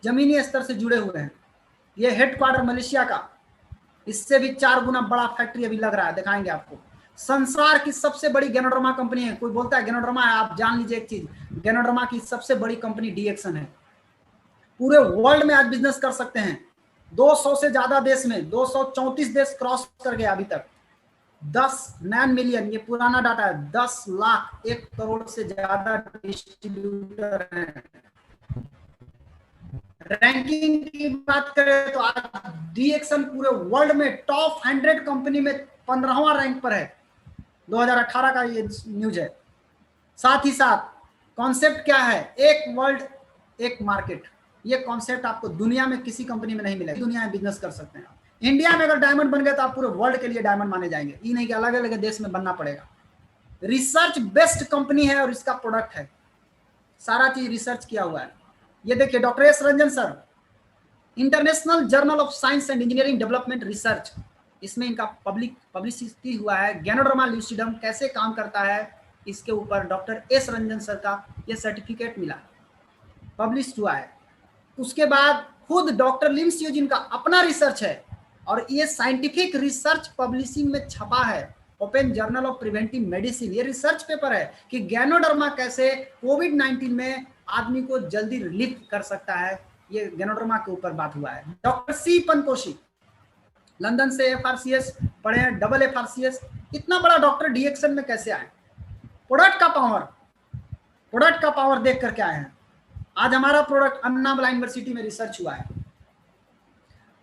[SPEAKER 1] जमीनी स्तर से जुड़े हुए हैं। ये हेडक्वार्टर मलेशिया का, इससे भी 4 गुना बड़ा फैक्ट्री अभी लग रहा है, दिखाएंगे आपको। संसार की सबसे बड़ी गैनोडर्मा कंपनी है। कोई बोलता है गैनोडर्मा है, आप जान लीजिए एक चीज, गैनोडर्मा की सबसे बड़ी कंपनी डीएक्सन है। पूरे वर्ल्ड में आज बिजनेस कर सकते हैं, 200 से ज्यादा देश में, 234 देश क्रॉस कर गया अभी तक। 10 मिलियन, ये पुराना डाटा है, 10 लाख 1 करोड़ से ज्यादा डिस्ट्रीब्यूटर हैं। रैंकिंग की बात करें तो आज डीएक्सन पूरे वर्ल्ड में टॉप 100 कंपनी में 15वां रैंक पर है। 2018 का ये न्यूज है। साथ ही साथ कॉन्सेप्ट क्या है? एक वर्ल्ड एक मार्केट। ये कॉन्सेप्ट आपको दुनिया में किसी कंपनी में नहीं मिलेगा। दुनिया में बिजनेस कर सकते हैं। इंडिया में अगर डायमंड बन गए तो आप पूरे वर्ल्ड के लिए डायमंड माने जाएंगे, ये नहीं कि अलग अलग देश में बनना पड़ेगा। रिसर्च बेस्ड कंपनी है और इसका प्रोडक्ट है, सारा चीज रिसर्च किया हुआ है। ये देखिए doctor S Ranjan sir, international journal of science and engineering development research, इसमें इनका पब्लिसिटी हुआ है। गैनोडर्मा ल्यूसिडम कैसे काम करता है, इसके ऊपर डॉक्टर एस रंजन सर का ये सर्टिफिकेट मिला, पब्लिश हुआ है। उसके बाद खुद डॉक्टर लिम सियोजिन का अपना रिसर्च है और ये साइंटिफिक रिसर्च पब्लिशिंग में छपा है, open journal of preventive medicine. ये रिसर्च पेपर है कि गैनोडर्मा कैसे कोविड-19 में आदमी को जल्दी रिलीफ कर सकता है। ये गैनोडर्मा के ऊपर बात हुआ है। डॉक्टर सी पनकोशी लंदन से एफआरसीएस पढ़े हैं, डबल एफआरसीएस। इतना बड़ा डॉक्टर डीएक्सन में कैसे आए? प्रोडक्ट का पावर देख करके आए हैं। आज हमारा प्रोडक्ट अन्ना बला यूनिवर्सिटी में रिसर्च हुआ है।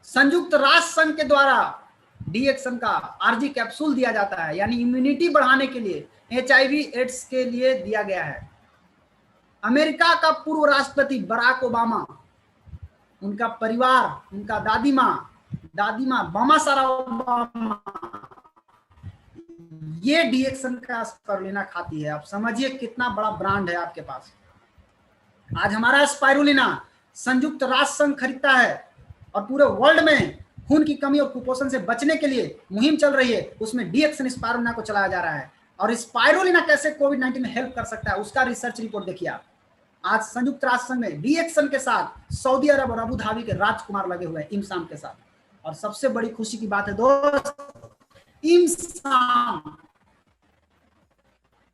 [SPEAKER 1] संयुक्त राष्ट्र संघ के द्वारा डीएक्सन का आरजी कैप्सूल दिया जाता है, यानी इम्यूनिटी बढ़ाने के लिए, एचआईवी एड्स के लिए दिया गया है। अमेरिका का पूर्व राष्ट्रपति बराक ओबामा, उनका परिवार, उनका दादी माँ बामा सारा ओबामा, ये डीएक्सन का स्पाइरुलिना खाती है। आप समझिए कितना बड़ा ब्रांड है आपके पास। आज हमारा स्पाइरुलिना संयुक्त राष्ट्र संघ खरीदता है और पूरे वर्ल्ड में खून की कमी और कुपोषण से बचने के लिए मुहिम चल रही है, उसमें डीएक्सन स्पाइरुलिना को चलाया जा रहा है। और स्पाइरुलिना कैसे कोविड-19 में हेल्प कर सकता है, उसका रिसर्च रिपोर्ट देखिए आप। आज संयुक्त राष्ट्र संघ में डीएक्सन के साथ सऊदी अरब और अबू धाबी के राजकुमार लगे हुए हैं, इमसाम के साथ। और सबसे बड़ी खुशी की बात है दोस्त, इमसाम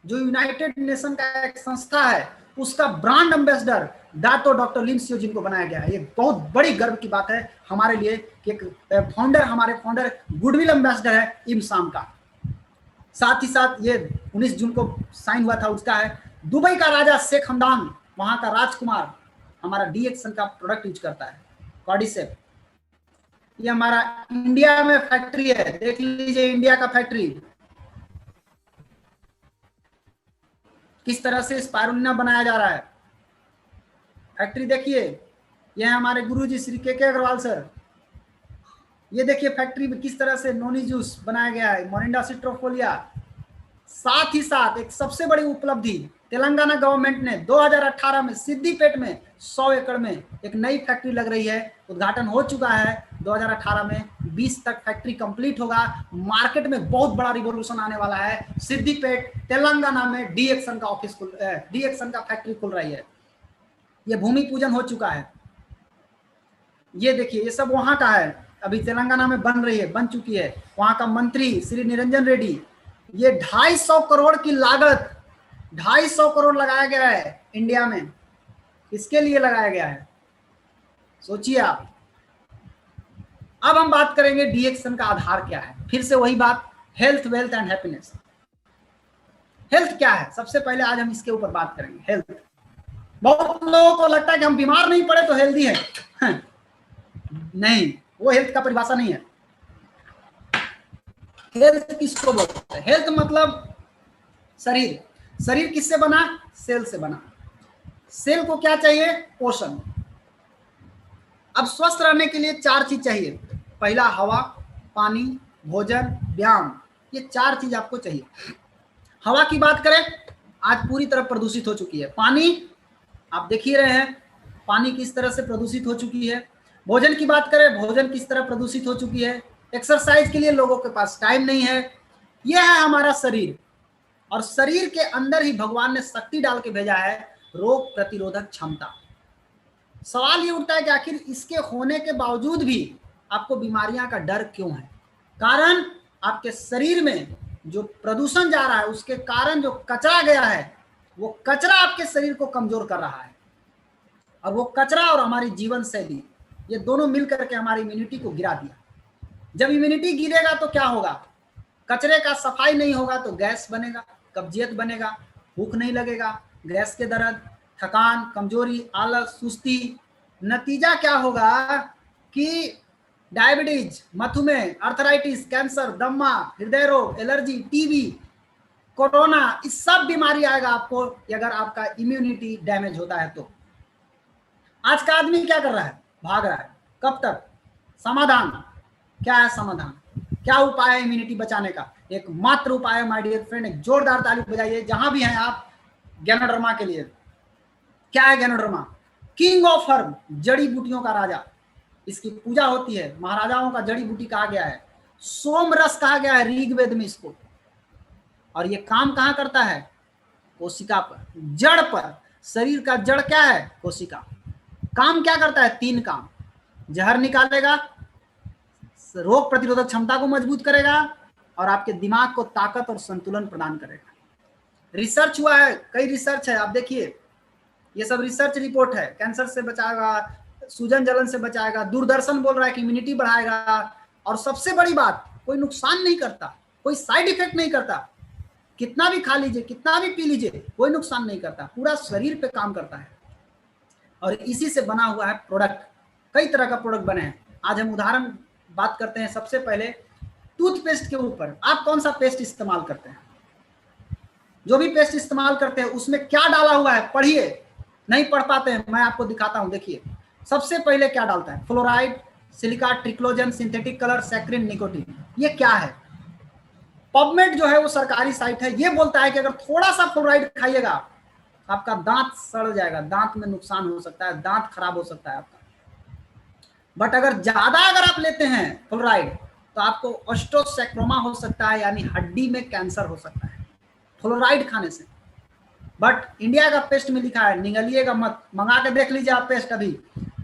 [SPEAKER 1] जो यूनाइटेड नेशन का एक संस्था है, उसका ब्रांड एम्बेसडर दातो डॉक्टर लिम सियोजिन को बनाया गया है। ये बहुत बड़ी गर्व की बात है हमारे लिए कि एक फाउंडर, हमारे फाउंडर गुडविल एम्बेसडर है इमसाम का। साथ ही साथ ये 19 जून को साइन हुआ था, उसका है। दुबई का राजा शेख हमदान, वहां का राजकुमार हमारा डीएक्सन का प्रोडक्ट यूज करता है, कॉर्डिसेप। ये हमारा इंडिया में फैक्ट्री है, देख लीजिए इंडिया का फैक्ट्री किस तरह से स्पाइरुलिना बनाया जा रहा है। फैक्ट्री देखिए, ये है हमारे गुरुजी श्री के अग्रवाल सर। ये देखिए फैक्ट्री में किस तरह से नोनी जूस बनाया गया है, मोरिंडा सिट्रोफोलिया। साथ ही साथ एक सबसे बड़ी उपलब्धि, तेलंगाना गवर्नमेंट ने 2018 में सिद्दीपेट में 100 एकड़ में एक नई फैक्ट्री लग रही है, उद्घाटन हो चुका है।
[SPEAKER 2] 2018 में 20 तक फैक्ट्री कंप्लीट होगा। मार्केट में बहुत बड़ा रिवॉल्यूशन आने वाला है। सिद्दीपेट तेलंगाना में डी एक्शन का फैक्ट्री खुल रही है। ये भूमि पूजन हो चुका है। ये देखिए, ये सब वहां का है, अभी तेलंगाना में बन रही है, बन चुकी है। वहां का मंत्री श्री निरंजन रेड्डी, ये 250 करोड़ की लागत, 250 करोड़ लगाया गया है इंडिया में। इसके लिए लगाया गया है, सोचिए आप। अब हम बात करेंगे डी एक्शन का आधार क्या है। फिर से वही बात, health, wealth and happiness. Health क्या है, सबसे पहले आज हम इसके ऊपर बात करेंगे। हेल्थ, बहुत लोगों को लगता है कि हम बीमार नहीं पड़े तो हेल्दी है। नहीं, वो हेल्थ का परिभाषा नहीं है। हेल्थ किसको बोलते हैं? हेल्थ मतलब शरीर। शरीर किससे बना? सेल से बना। सेल को क्या चाहिए? पोषण। अब स्वस्थ रहने के लिए 4 चीज चाहिए। पहला हवा, पानी, भोजन, व्यायाम। ये 4 चीज आपको चाहिए। हवा की बात करें, आज पूरी तरह प्रदूषित हो चुकी है। पानी आप देख ही रहे हैं, पानी किस तरह से प्रदूषित हो चुकी है। भोजन की बात करें, भोजन किस तरह प्रदूषित हो चुकी है। एक्सरसाइज के लिए लोगों के पास टाइम नहीं है। यह है हमारा शरीर, और शरीर के अंदर ही भगवान ने शक्ति डाल के भेजा है, रोग प्रतिरोधक क्षमता। सवाल ये उठता है कि आखिर इसके होने के बावजूद भी आपको बीमारियां का डर क्यों है? कारण आपके शरीर में जो प्रदूषण जा रहा है, उसके कारण जो कचरा गया है, वो कचरा आपके शरीर को कमजोर कर रहा है। और वो कचरा और हमारी जीवन शैली, ये दोनों मिलकर के हमारी इम्यूनिटी को गिरा दिया। जब इम्यूनिटी गिरेगा तो क्या होगा? कचरे का सफाई नहीं होगा तो गैस बनेगा, कब्जियत बनेगा, भूख नहीं लगेगा, गैस के दर्द, थकान, कमजोरी, आलस, सुस्ती। नतीजा क्या होगा कि डायबिटीज, मधुमेह, अर्थराइटिस, कैंसर, दमा, हृदय रोग, एलर्जी, टीबी, कोरोना, इस सब बीमारी आएगा आपको अगर आपका इम्यूनिटी डैमेज होता है तो। आज का आदमी क्या कर रहा है? भाग रहा है। कब तक? समाधान क्या है? समाधान क्या उपाय है इम्यूनिटी बचाने का? एक मात्र उपाय है माय डियर फ्रेंड, एक जोरदार ताली बजाइए जहां भी हैं आप, गैनोडर्मा के लिए। क्या है गैनोडर्मा? किंग ऑफ हर्ब, जड़ी बूटियों का राजा। इसकी पूजा होती है, महाराजाओं का जड़ी बूटी कहा गया है, सोम रस कहा गया है ऋग्वेद में इसको। और ये काम कहां करता है? कोशिका पर, जड़ पर। शरीर का जड़ क्या है? कोशिका। काम क्या करता है? 3 काम। जहर निकालेगा, रोग प्रतिरोधक क्षमता को मजबूत करेगा, और आपके दिमाग को ताकत और संतुलन प्रदान करेगा। रिसर्च हुआ है, कई रिसर्च है, आप देखिए, ये सब रिसर्च रिपोर्ट है। कैंसर से बचाएगा, सूजन जलन से बचाएगा, दूरदर्शन बोल रहा है कि इम्यूनिटी बढ़ाएगा, और सबसे बड़ी बात, कोई नुकसान नहीं करता, कोई साइड इफेक्ट नहीं करता। कितना भी खा लीजिए, कितना भी पी लीजिए, कोई नुकसान नहीं करता, पूरा शरीर पे काम करता है। और इसी से बना हुआ है प्रोडक्ट। कई तरह का प्रोडक्ट बने हैं। आज हम उदाहरण बात करते हैं। सबसे पहले टूथपेस्ट के ऊपर। आप कौन सा पेस्ट इस्तेमाल करते हैं? जो भी पेस्ट इस्तेमाल करते हैं उसमें क्या डाला हुआ है पढ़िए। नहीं पढ़ पाते हैं, मैं आपको दिखाता हूं। देखिए, सबसे पहले क्या डालता है? Fluoride, silica, triclosan, synthetic colour, saccharin, nicotine. ये क्या है? पबमेड जो है वो सरकारी साइट है, ये बोलता है कि अगर थोड़ा सा फ्लोराइड खाइएगा आपका दांत सड़ जाएगा, दांत में नुकसान हो सकता है, दांत खराब हो सकता है आपका। बट अगर ज्यादा अगर आप लेते हैं फ्लोराइड तो आपको ऑस्टियोसेक्रोमा हो सकता है, यानी हड्डी में कैंसर हो सकता है फ्लोराइड खाने से। बट इंडिया का पेस्ट में लिखा है निगलिएगा मत। मंगा के देख लीजिए आप पेस्ट। अभी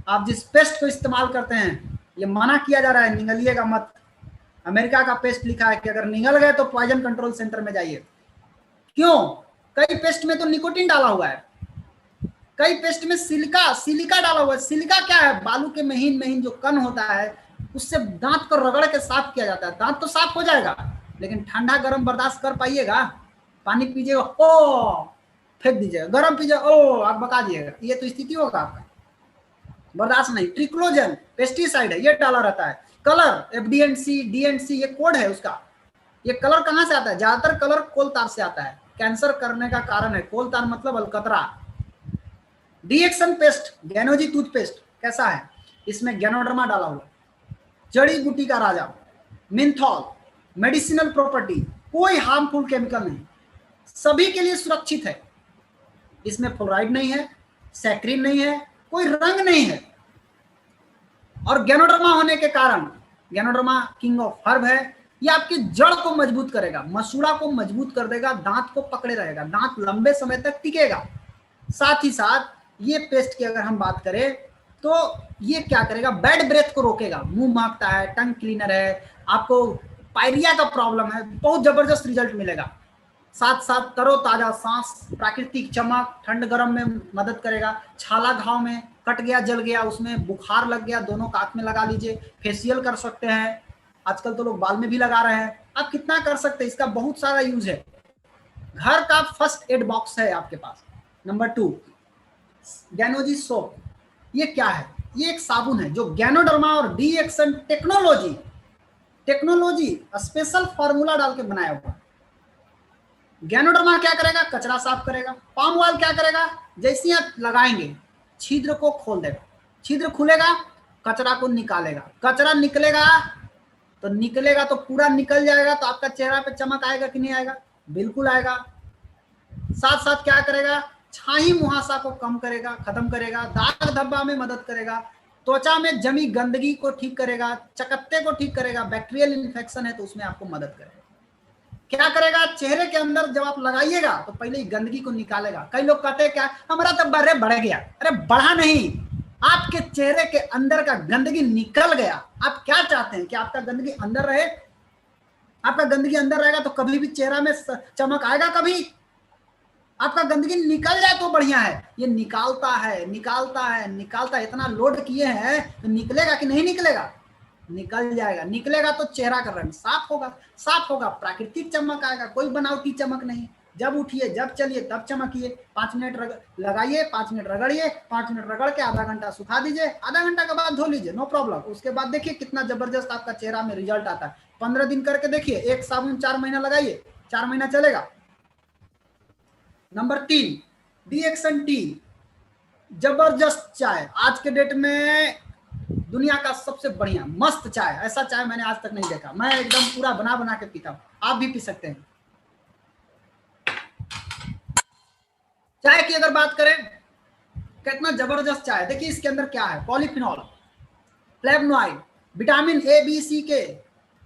[SPEAKER 2] आप जिस पेस्ट को इस्तेमाल करते हैं ये मना किया जा रहा है, निगलिएगा मत। अमेरिका का पेस्ट लिखा है कि अगर निगल गए तो पॉइजन कंट्रोल सेंटर में जाइए। क्यों? कई पेस्ट में तो निकोटीन डाला हुआ है, कई पेस्ट में सिलिका डाला हुआ है। सिलिका क्या है? बालू के महीन महीन जो कण होता है उससे दांत को रगड़ के साफ किया जाता है। दांत तो साफ हो जाएगा, लेकिन ठंडा गर्म बर्दाश्त कर पाइएगा? पानी पीजिएगा, ओ फेंक दीजिएगा, गर्म पीजिएगा, ओ आप बका दिएगा, ये तो स्थिति होगा आपका, बर्दाश्त नहीं। ट्रिक्लोजन पेस्टिसाइड है, ये डाला रहता है। कलर FD&C, D&C, ये कोड है उसका। ये कलर कहां से आता है? ज्यादातर कलर कोलतार से आता है। कैंसर करने का कारण है कोलतार, मतलब अलकतरा। डी एक्शन पेस्ट, गैनोजी टूथपेस्ट कैसा है? इसमें गैनोडर्मा डाला हुआ, जड़ी बूटी का राजा, मिंथॉल, मेडिसिनल प्रॉपर्टी, कोई हार्मफुल केमिकल नहीं, सभी के लिए सुरक्षित है। इसमें फ्लोराइड नहीं है, सैक्रिन नहीं है, कोई रंग नहीं है। और गैनोडर्मा होने के कारण, गैनोडर्मा किंग ऑफ हर्ब है, ये आपकी जड़ को मजबूत करेगा, मसूड़ा को मजबूत कर देगा, दांत को पकड़े रहेगा, दांत लंबे समय तक टिकेगा। साथ ही साथ ये पेस्ट की अगर हम बात करें तो ये क्या करेगा, बैड ब्रेथ को रोकेगा, मुंह महकता है, टंग क्लीनर है, आपको पायरिया का प्रॉब्लम है, बहुत जबरदस्त रिजल्ट मिलेगा। साथ साथ तरोताजा सांस, प्राकृतिक चमक, ठंड गर्म में मदद करेगा, छाला घाव में, कट गया जल गया उसमें, बुखार लग गया, दोनों काट में लगा लीजिए, फेशियल कर सकते हैं, आजकल तो लोग बाल में भी लगा रहे हैं, आप कितना कर सकते हैं, इसका बहुत सारा यूज है। घर का फर्स्ट एड बॉक्स है आपके पास। नंबर 2, गैनोजी सोप, ये क्या है, ये एक साबुन है जो गैनोडर्मा और डीएक्सन टेक्नोलॉजी स्पेशल फार्मूला डाल के बनाया हुआ। गैनोडर्मा क्या करेगा, कचरा साफ करेगा। पाम ऑयल क्या करेगा, जैसे आप लगाएंगे छिद्र को खोल देगा, छिद्र खुलेगा, कचरा को निकालेगा, कचरा निकलेगा तो पूरा निकल जाएगा, तो आपका चेहरा पे चमक आएगा कि नहीं आएगा, बिल्कुल आएगा। साथ साथ क्या करेगा, छाई मुहासा को कम करेगा, खत्म करेगा, दाग धब्बा में मदद करेगा, त्वचा में जमी गंदगी को ठीक करेगा, चकत्ते को ठीक करेगा, बैक्टीरियल इन्फेक्शन है तो उसमें आपको मदद करेगा। क्या करेगा, चेहरे के अंदर जब आप लगाइएगा तो पहले ही गंदगी को निकालेगा। कई लोग कहते हैं क्या, हमारा तो बर्रे बढ़ गया, अरे बढ़ा नहीं, आपके चेहरे के अंदर का गंदगी निकल गया। आप क्या चाहते हैं कि आपका गंदगी अंदर रहे, आपका गंदगी अंदर रहेगा तो कभी भी चेहरा में चमक आएगा, कभी आपका गंदगी निकल जाए तो बढ़िया है, ये निकालता है, इतना लोड किए हैं तो निकलेगा कि नहीं निकलेगा, निकल जाएगा, निकलेगा तो चेहरा का रंग साफ होगा, प्राकृतिक चमक आएगा, कोई बनावटी चमक नहीं। जब उठिए, जब चलिए, तब चमकिए। 5 मिनट लगाइए, 5 मिनट रगड़िए, 5 मिनट रगड़ के आधा घंटा सुखा दीजिए, आधा घंटा के बाद धो लीजिए, नो प्रॉब्लम। उसके बाद देखिए कितना जबरदस्त आपका चेहरा में रिजल्ट आता है। 15 दिन करके देखिए, एक साबुन 4 महीना लगाइए, 4 महीना चलेगा। नंबर 3, डीएक्सन टी, जबरदस्त चाय, आज के डेट में दुनिया का सबसे बढ़िया मस्त चाय, ऐसा चाय मैंने आज तक नहीं देखा, मैं एकदम पूरा बना के पीता हूं, आप भी पी सकते हैं। चाय की अगर बात करें, कितना जबरदस्त चाय, देखिए इसके अंदर क्या है, polyphenol, flavonoid, vitamin A B C K,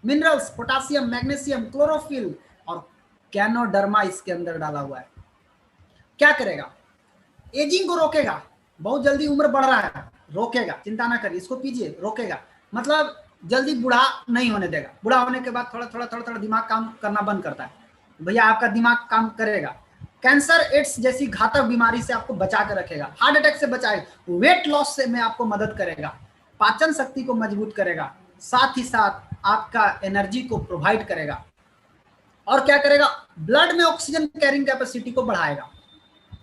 [SPEAKER 2] minerals, potassium, magnesium, chlorophyll और गैनोडर्मा इसके अंदर डाला हुआ है। क्या करेगा, एजिंग को रोकेगा, बहुत जल्दी उम्र बढ़ रहा है, रोकेगा, चिंता ना करिए, इसको पीजिए, रोकेगा, मतलब जल्दी बूढ़ा नहीं होने देगा। बूढ़ा होने के बाद थोड़ा दिमाग काम करना बंद करता है, भैया आपका दिमाग काम करेगा। कैंसर, एड्स जैसी घातक बीमारी से आपको बचा कर रखेगा, हार्ट अटैक से बचाएगा, वेट लॉस से में आपको मदद करेगा, पाचन शक्ति को मजबूत करेगा, साथ ही साथ आपका एनर्जी को प्रोवाइड करेगा। और क्या करेगा, ब्लड में ऑक्सीजन कैरिंग कैपेसिटी को बढ़ाएगा,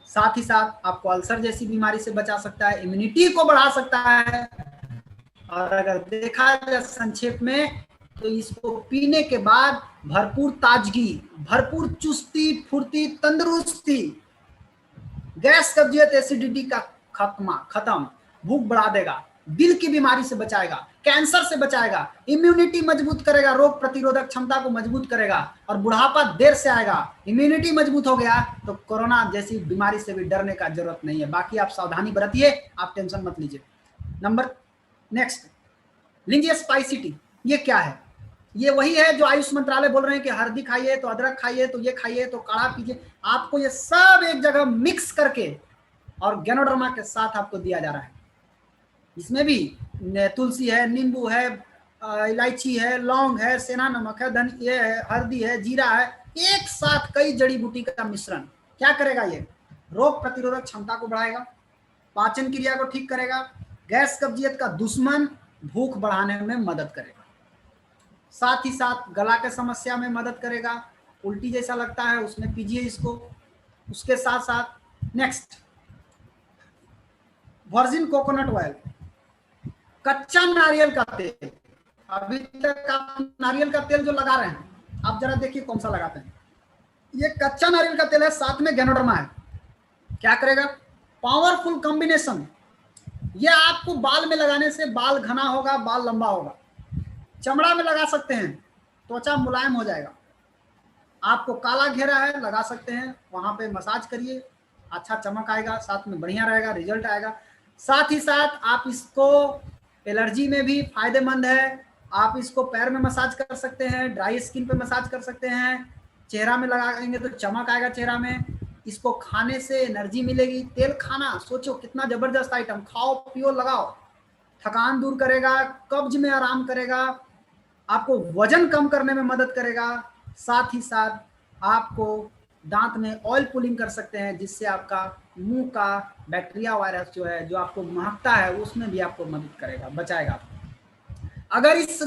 [SPEAKER 2] साथ ही साथ आपको अल्सर जैसी बीमारी से बचा सकता है, इम्यूनिटी को बढ़ा सकता है। और अगर देखा जाए संक्षेप में तो इसको पीने के बाद भरपूर ताजगी, भरपूर चुस्ती, फुर्ती, तंदुरुस्ती, गैस, कब्जियत, एसिडिटी का खत्म, भूख बढ़ा देगा, दिल की बीमारी से बचाएगा, कैंसर से बचाएगा, इम्यूनिटी मजबूत करेगा, रोग प्रतिरोधक क्षमता को मजबूत करेगा, और बुढ़ापा देर से आएगा। इम्यूनिटी मजबूत हो गया तो कोरोना जैसी बीमारी से भी डरने का जरूरत नहीं है। बाकी आप सावधानी बरतिए, आप टेंशन मत लीजिए। नेक्स्ट, लीजिए स्पाइसी टी, ये क्या है, ये वही है जो आयुष मंत्रालय बोल रहे हैं कि हल्दी खाइए तो अदरक खाइए तो ये खाइए तो काढ़ा पीजिए, आपको ये सब एक जगह मिक्स करके और गैनोडर्मा के साथ आपको दिया जा रहा है। इसमें भी तुलसी है, नींबू है, इलायची है, लौंग है, सेना नमक है, धनिया है, हल्दी है, जीरा है, एक साथ कई जड़ी बूटी का मिश्रण क्या करेगा, ये रोग प्रतिरोधक क्षमता को बढ़ाएगा, पाचन क्रिया को ठीक करेगा, गैस कब्जियत का दुश्मन, भूख बढ़ाने में मदद करेगा, साथ ही साथ गला के समस्या में मदद करेगा, उल्टी जैसा लगता है उसमें पीजिए इसको। उसके साथ साथ नेक्स्ट, वर्जिन कोकोनट ऑयल, कच्चा नारियल का तेल। अभी तक आप नारियल का तेल जो लगा रहे हैं, आप जरा देखिए कौन सा लगाते हैं, ये कच्चा नारियल का तेल है, साथ में गैनोडर्मा है। क्या करेगा, पावरफुल कॉम्बिनेशन, ये आपको बाल में लगाने से बाल घना होगा, बाल लंबा होगा, चमड़ा में लगा सकते हैं, त्वचा मुलायम हो जाएगा, आपको काला घेरा है लगा सकते हैं, वहां पे मसाज करिए, अच्छा चमक आएगा, साथ में बढ़िया रहेगा, रिजल्ट आएगा। साथ ही साथ आप इसको एलर्जी में भी फायदेमंद है। आप इसको पैर में मसाज कर सकते हैं, ड्राई स्किन पे मसाज कर सकते हैं, चेहरा में लगाएंगे तो चमक आएगा चेहरा में। इसको खाने से एनर्जी मिलेगी। तेल खाना सोचो कितना जबरदस्त आइटम, खाओ पियो लगाओ, थकान दूर करेगा, कब्ज में आराम करेगा, आपको वजन कम करने में मदद करेगा, साथ ही साथ आपको दांत में ऑयल पुलिंग कर सकते हैं, जिससे आपका मुंह का बैक्टीरिया वायरस जो है, जो आपको महकता है, उसमें भी आपको मदद करेगा, बचाएगा। अगर इस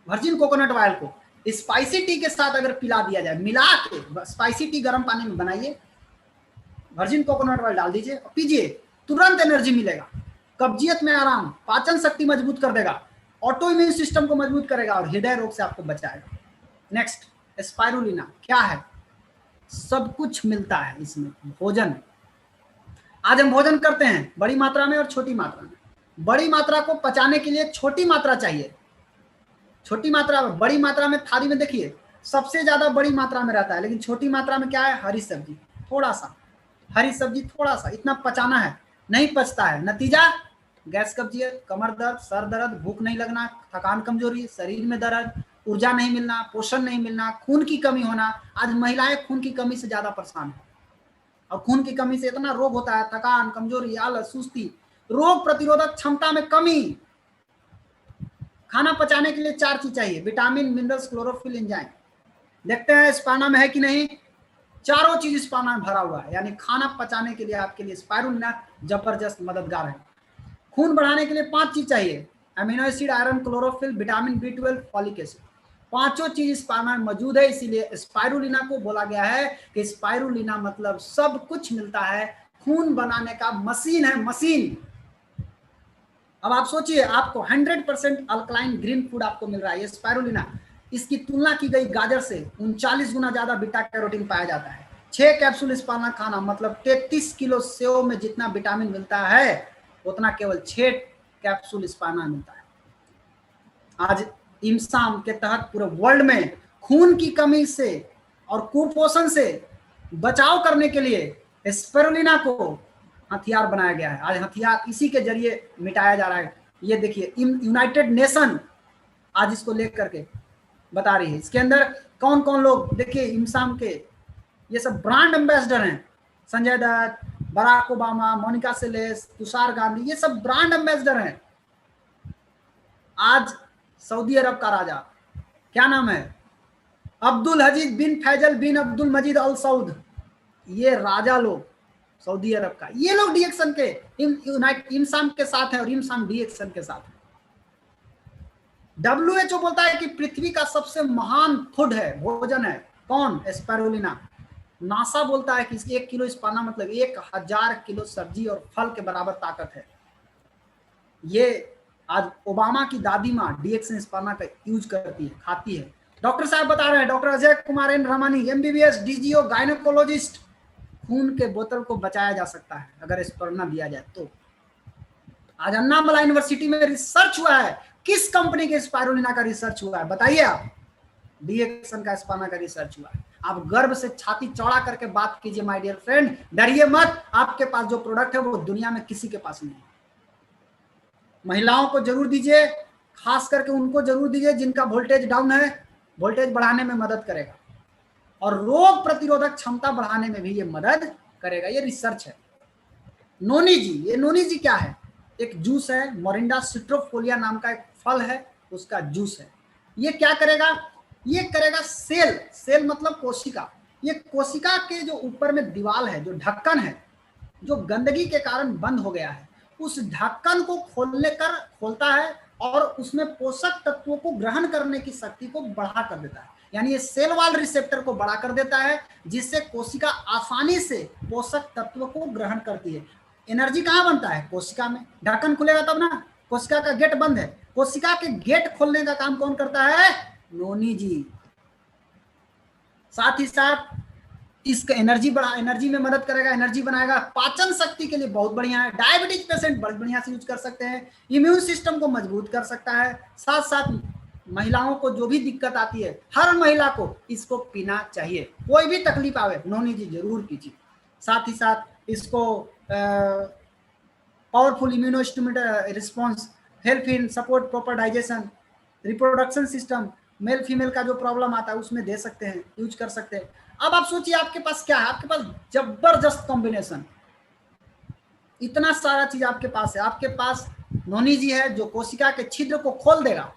[SPEAKER 2] वर्जिन कोकोनट ऑयल को स्पाइसी टी के साथ अगर पिला दिया जाए, मिला के स्पाइसी टी गर्म पानी में बनाइए, वर्जिन कोकोनट ऑयल डाल दीजिए और पीजिए, तुरंत एनर्जी मिलेगा, कब्जियत में आराम, पाचन शक्ति मजबूत कर देगा, ऑटो इम्यून सिस्टम को मजबूत करेगा और हृदय रोग से आपको बचाएगा। नेक्स्ट, स्पाइरुलिना क्या है? सब कुछ मिलता है इसमें। भोजन, आज हम भोजन करते हैं बड़ी मात्रा में और छोटी मात्रा में। बड़ी मात्रा को पचाने के लिए छोटी मात्रा चाहिए। छोटी मात्रा में, बड़ी मात्रा में थाली में देखिए सबसे ज्यादा बड़ी मात्रा में रहता है, लेकिन छोटी मात्रा में क्या है? हरी सब्जी, थोड़ा सा हरी सब्जी, थोड़ा सा, इतना पचाना है, नहीं पचता है। नतीजा गैस, कब्जियत, कमर दर्द, सर दर्द, भूख नहीं लगना, थकान, कमजोरी, शरीर में दर्द, ऊर्जा नहीं मिलना, पोषण नहीं मिलना, खून की कमी होना। आज महिलाएं खून की कमी से ज्यादा परेशान है और खून की कमी से इतना रोग होता है, थकान, कमजोरी, आलस, सुस्ती, रोग प्रतिरोधक क्षमता में कमी। खाना पचाने के लिए 4 चीज चाहिए: विटामिन, मिनरल्स, क्लोरोफिल, एंजाइम। देखते हैं स्पाना में है कि नहीं। चारों चीज स्पाना में भरा हुआ है, यानी खाना पचाने के लिए आपके लिए स्पाइरुलिना जबरदस्त मददगार है। खून बढ़ाने के लिए 5 चीज चाहिए: amino acid, iron, chlorophyll, vitamin B12, folic acid. पांचों चीज स्पाना में मौजूद है, इसीलिए स्पाइरुलिना को बोला गया है कि स्पाइरुलिना मतलब सब कुछ मिलता है, खून बनाने का मशीन है, मशीन। अब आप सोचिए, आपको 100% अल्कलाइन ग्रीन फूड आपको मिल रहा है, ये स्पाइरुलिना। इसकी तुलना की गई गाजर से 39 गुना ज्यादा बीटा कैरोटीन पाया जाता है। 6 कैप्सूल स्पाना खाना मतलब 33 किलो सेव में जितना विटामिन मिलता है, उतना केवल 6 कैप्सूल स्पाना मिलता है। आज इमसाम के तहत पूरे वर्ल्ड में खून की कमी से और कुपोषण से बचाव करने के लिए स्पाइरुलिना को हथियार बनाया गया है। आज हथियार इसी के जरिए मिटाया जा रहा है। ये देखिए, यूनाइटेड नेशन आज इसको लेकर के बता रही है। इसके अंदर कौन कौन लोग, देखिए इमसाम के ये सब ब्रांड एम्बेसडर हैं: संजय दत्त, बराक ओबामा, मोनिका सेलेस, तुषार गांधी, ये सब ब्रांड एम्बेसडर हैं। आज सऊदी अरब का राजा, क्या नाम है, अब्दुल अजीज बिन फैजल बिन अब्दुल मजीद अल सऊद, ये राजा लोग सऊदी अरब का, ये लोग डीएक्सन के इमसाम के साथ है और इमसाम डीएक्सन के साथ है। WHO बोलता है कि पृथ्वी का सबसे महान फूड है, भोजन है, कौन? स्पाइरुलिना। नासा बोलता है कि इसकी 1 किलो स्पाना मतलब 1000 किलो सब्जी और फल के बराबर ताकत है। ये आज ओबामा की दादी माँ डीएक्सन स्पाना का यूज करती है, खाती है। डॉक्टर साहब बता रहे हैं, doctor Ajay Kumar N Ramani, MBBS, DGO, gynaecologist, खून के बोतल को बचाया जा सकता है अगर स्पाना दिया जाए तो। आज अन्नामला यूनिवर्सिटी में रिसर्च हुआ है, किस कंपनी के स्पाइरुलिना का रिसर्च हुआ है बताइए आप? डीएक्सन का स्पाना का रिसर्च हुआ है। आप गर्व से छाती चौड़ा करके बात कीजिए माय डियर फ्रेंड, डरिए मत। आपके पास जो प्रोडक्ट है वो दुनिया में किसी के पास नहीं है। महिलाओं को जरूर दीजिए, खास करके उनको जरूर दीजिए जिनका वोल्टेज डाउन है, वोल्टेज बढ़ाने में मदद करेगा और रोग प्रतिरोधक क्षमता बढ़ाने में भी ये मदद करेगा। ये रिसर्च है। नोनी जी, ये नोनी जी क्या है? एक जूस है, मोरिंडा सिट्रोफोलिया नाम का एक फल है, उसका जूस है। ये क्या करेगा? ये करेगा सेल मतलब कोशिका। ये कोशिका के जो ऊपर में दीवार है, जो ढक्कन है, जो गंदगी के कारण बंद हो गया है, उस ढक्कन को खोलता है और उसमें पोषक तत्वों को ग्रहण करने की शक्ति को बढ़ा कर देता है। यानी ये सेल वॉल रिसेप्टर को बढ़ा कर देता है, जिससे कोशिका आसानी से पोषक तत्वों को ग्रहण करती है। एनर्जी कहाँ बनता है? कोशिका में। ढक्कन खुलेगा तब ना। कोशिका का गेट बंद है, कोशिका के गेट खोलने का काम कौन करता है? नोनी जी। साथ ही साथ इसका एनर्जी में मदद करेगा, एनर्जी बनाएगा, पाचन शक्ति के लिए बहुत बढ़िया है। डायबिटीज पेशेंट बहुत बढ़िया से यूज कर सकते हैं, इम्यून सिस्टम को मजबूत कर सकता है। साथ साथ महिलाओं को जो भी दिक्कत आती है, हर महिला को इसको पीना चाहिए। कोई भी तकलीफ आवे, नोनी जी जरूर पीजिए। साथ ही साथ इसको powerful immunostimulator response, help in support proper digestion, reproduction system, male female का जो प्रॉब्लम आता है उसमें दे सकते हैं, यूज कर सकते हैं। अब आप सोचिए आपके पास क्या है, आपके पास जबरदस्त कॉम्बिनेशन, इतना सारा चीज आपके पास है। आपके पास नोनी जी है जो कोशिका के छिद्र को खोल देगा,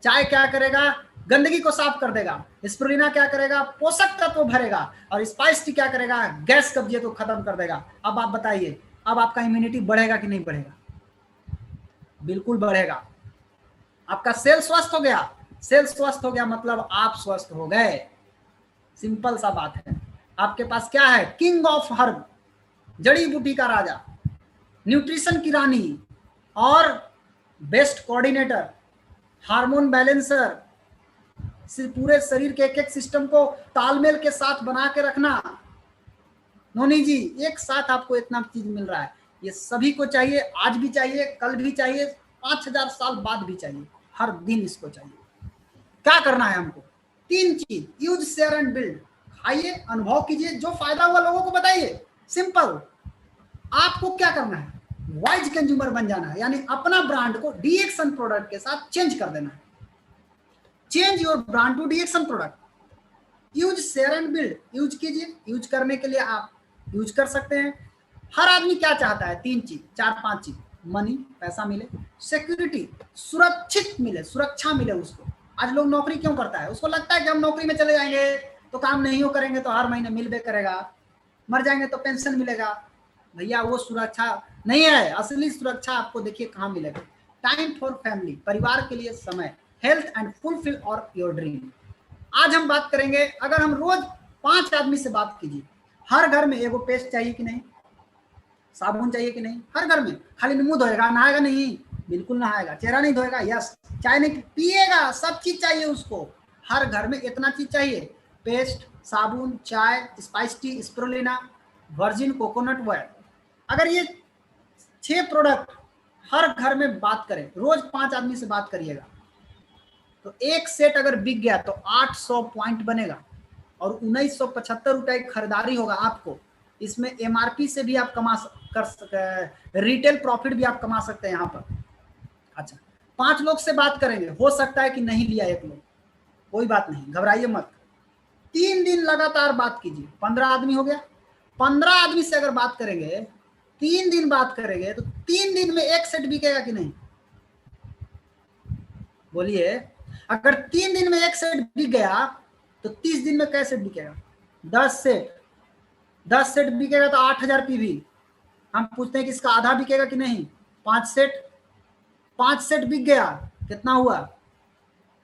[SPEAKER 2] चाय क्या करेगा, गंदगी को साफ कर देगा, स्पिरुलिना क्या करेगा, पोषक तत्व भरेगा, और स्पाइस टी क्या करेगा, गैस कब्जियत को खत्म कर देगा। अब आप बताइए, अब आपका इम्यूनिटी बढ़ेगा कि नहीं बढ़ेगा? बिल्कुल बढ़ेगा। आपका सेल स्वस्थ हो गया, सेल स्वस्थ हो गया मतलब आप स्वस्थ हो गए, सिंपल सा बात है। आपके पास क्या है, किंग ऑफ हर्ब, जड़ी बूटी का राजा, न्यूट्रिशन की रानी, और बेस्ट कोऑर्डिनेटर, हार्मोन बैलेंसर, पूरे शरीर के एक एक सिस्टम को तालमेल के साथ बना के रखना। नोनी जी एक साथ आपको इतना चीज मिल रहा है, ये सभी को चाहिए, आज भी चाहिए, कल भी चाहिए, 5000 साल बाद भी चाहिए, हर दिन इसको चाहिए। क्या करना है हमको, 3 चीज, यूज, शेयर एंड बिल्ड। खाइए, अनुभव कीजिए, जो फायदा हुआ लोगों को बताइए, सिंपल। आपको क्या करना है, वाइज कंज्यूमर बन जाना है, यानी अपना ब्रांड को डीएक्शन प्रोडक्ट के साथ चेंज कर देना है। Change your brand to DXN product. Use, share and build, use कीजिए। यूज करने के लिए आप यूज कर सकते हैं। हर आदमी क्या चाहता है, 3 चीज, 4-5 चीज, मनी, पैसा मिले, सिक्योरिटी, सुरक्षित मिले, सुरक्षा मिले उसको। आज लोग नौकरी क्यों करता है, उसको लगता है कि हम नौकरी में चले जाएंगे तो काम नहीं हो करेंगे तो हर महीने मिलबे करेगा, मर जाएंगे तो पेंशन मिलेगा। भैया वो सुरक्षा नहीं है, असली सुरक्षा आपको देखिए कहाँ मिलेगा, टाइम फॉर फैमिली, परिवार के लिए समय, हेल्थ एंड फुलफिल और योर ड्रीम। आज हम बात करेंगे, अगर हम रोज 5 आदमी से बात कीजिए, हर घर में एगो पेस्ट चाहिए कि नहीं, साबुन चाहिए कि नहीं, हर घर में। खाली मुंह धोएगा, नहाएगा नहीं, बिल्कुल नहाएगा, चेहरा नहीं धोएगा, यस, चाय नहीं पिएगा, सब चीज चाहिए उसको। हर घर में इतना चीज चाहिए, पेस्ट, साबुन, चाय, spice T, spirulina, virgin coconut oil. अगर ये 6 प्रोडक्ट हर घर में बात करें, रोज 5 आदमी से बात करिएगा, तो एक सेट अगर बिक गया तो 800 पॉइंट बनेगा और 1975 रुपए की खरीदारी होगा आपको। इसमें एमआरपी से भी आप कमा कर सकते, रिटेल प्रॉफिट भी आप कमा सकते हैं यहाँ पर। अच्छा, 5 लोग से बात करेंगे, हो सकता है कि नहीं लिया एक लोग, कोई बात नहीं, घबराइए मत। 3 दिन लगातार बात कीजिए, 15 आदमी हो गया। 15 आदमी से अगर बात करेंगे, 3 दिन बात करेंगे, तो 3 दिन में एक सेट बिकेगा कि नहीं, बोलिए। अगर 3 दिन में एक सेट बिक गया तो 30 दिन में कैसे सेट बिकेगा, 10 सेट बिकेगा तो 8000 पीवी। हम पूछते हैं कि इसका आधा बिकेगा कि नहीं, 5 सेट बिक गया, कितना हुआ,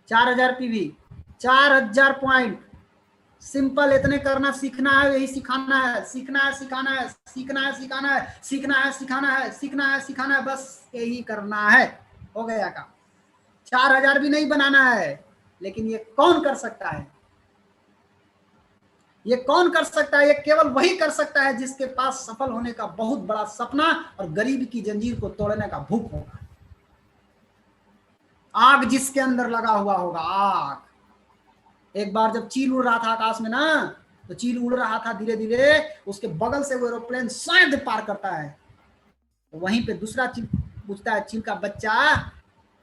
[SPEAKER 2] 4000 पीवी, 4000 पॉइंट। सिंपल, इतने करना सीखना है, यही सिखाना है, सीखना है, सिखाना है, सीखना है, सिखाना है, सीखना है, सिखाना है, सीखना है, सिखाना है, बस यही करना है, हो गया काम। 4000 भी नहीं बनाना है, लेकिन ये कौन कर सकता है, ये कौन कर सकता है, ये केवल वही कर सकता है जिसके पास सफल होने का बहुत बड़ा सपना और गरीबी की जंजीर को तोड़ने का भूख होगा। आग जिसके अंदर लगा हुआ होगा, आग। एक बार जब चील उड़ रहा था आकाश में ना, तो चील उड़ रहा था धीरे धीरे, उसके बगल से वो एरोप्लेन शायद पार करता है, तो वहीं पे दूसरा चील पूछता है, चील का बच्चा,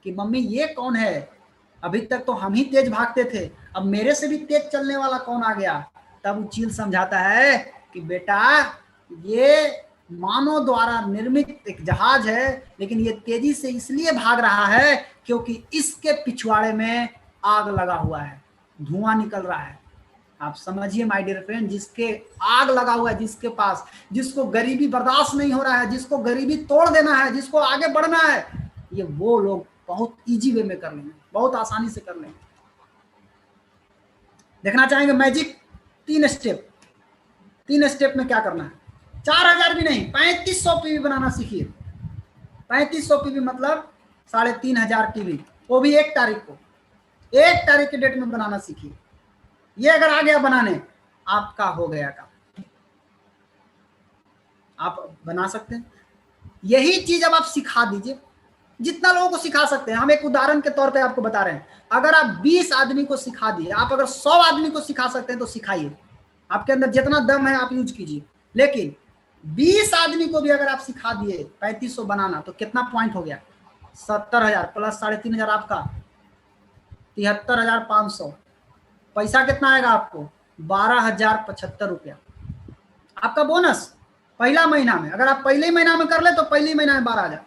[SPEAKER 2] कि मम्मी ये कौन है, अभी तक तो हम ही तेज भागते थे, अब मेरे से भी तेज चलने वाला कौन आ गया। तब चील समझाता है कि बेटा ये मानव द्वारा निर्मित एक जहाज है, लेकिन ये तेजी से इसलिए भाग रहा है क्योंकि इसके पिछवाड़े में आग लगा हुआ है, धुआं निकल रहा है। आप समझिए माय डियर फ्रेंड, जिसके आग लगा हुआ है, जिसके पास, जिसको गरीबी बर्दाश्त नहीं हो रहा है, जिसको गरीबी तोड़ देना है, जिसको आगे बढ़ना है, ये वो लोग बहुत इजी वे में कर लेंगे, बहुत आसानी से कर लेंगे। देखना चाहेंगे मैजिक, 3 स्टेप में क्या करना है। 4000 भी नहीं, 3500 पीवी बनाना सीखिए। 3500 पीवी मतलब 3500 टीवी, वो भी 1 तारीख को, 1 तारीख के डेट में बनाना सीखिए। ये अगर आ गया बनाने, आपका हो गया काम, आप बना सकते हैं। यही चीज अब आप सिखा दीजिए, जितना लोगों को सिखा सकते हैं। हम एक उदाहरण के तौर पे आपको बता रहे हैं, अगर आप 20 आदमी को सिखा दिए, आप अगर 100 आदमी को सिखा सकते हैं तो सिखाइए। आपके अंदर जितना दम है आप यूज कीजिए, लेकिन 20 आदमी को भी अगर आप सिखा दिए 3500 बनाना तो कितना पॉइंट हो गया? 70,000 प्लस 3,500 आपका 73,500। पैसा कितना आएगा आपको? 12,075 रुपया आपका बोनस पहला महीना में। अगर आप पहले महीना में कर ले तो पहले महीना में 12,000।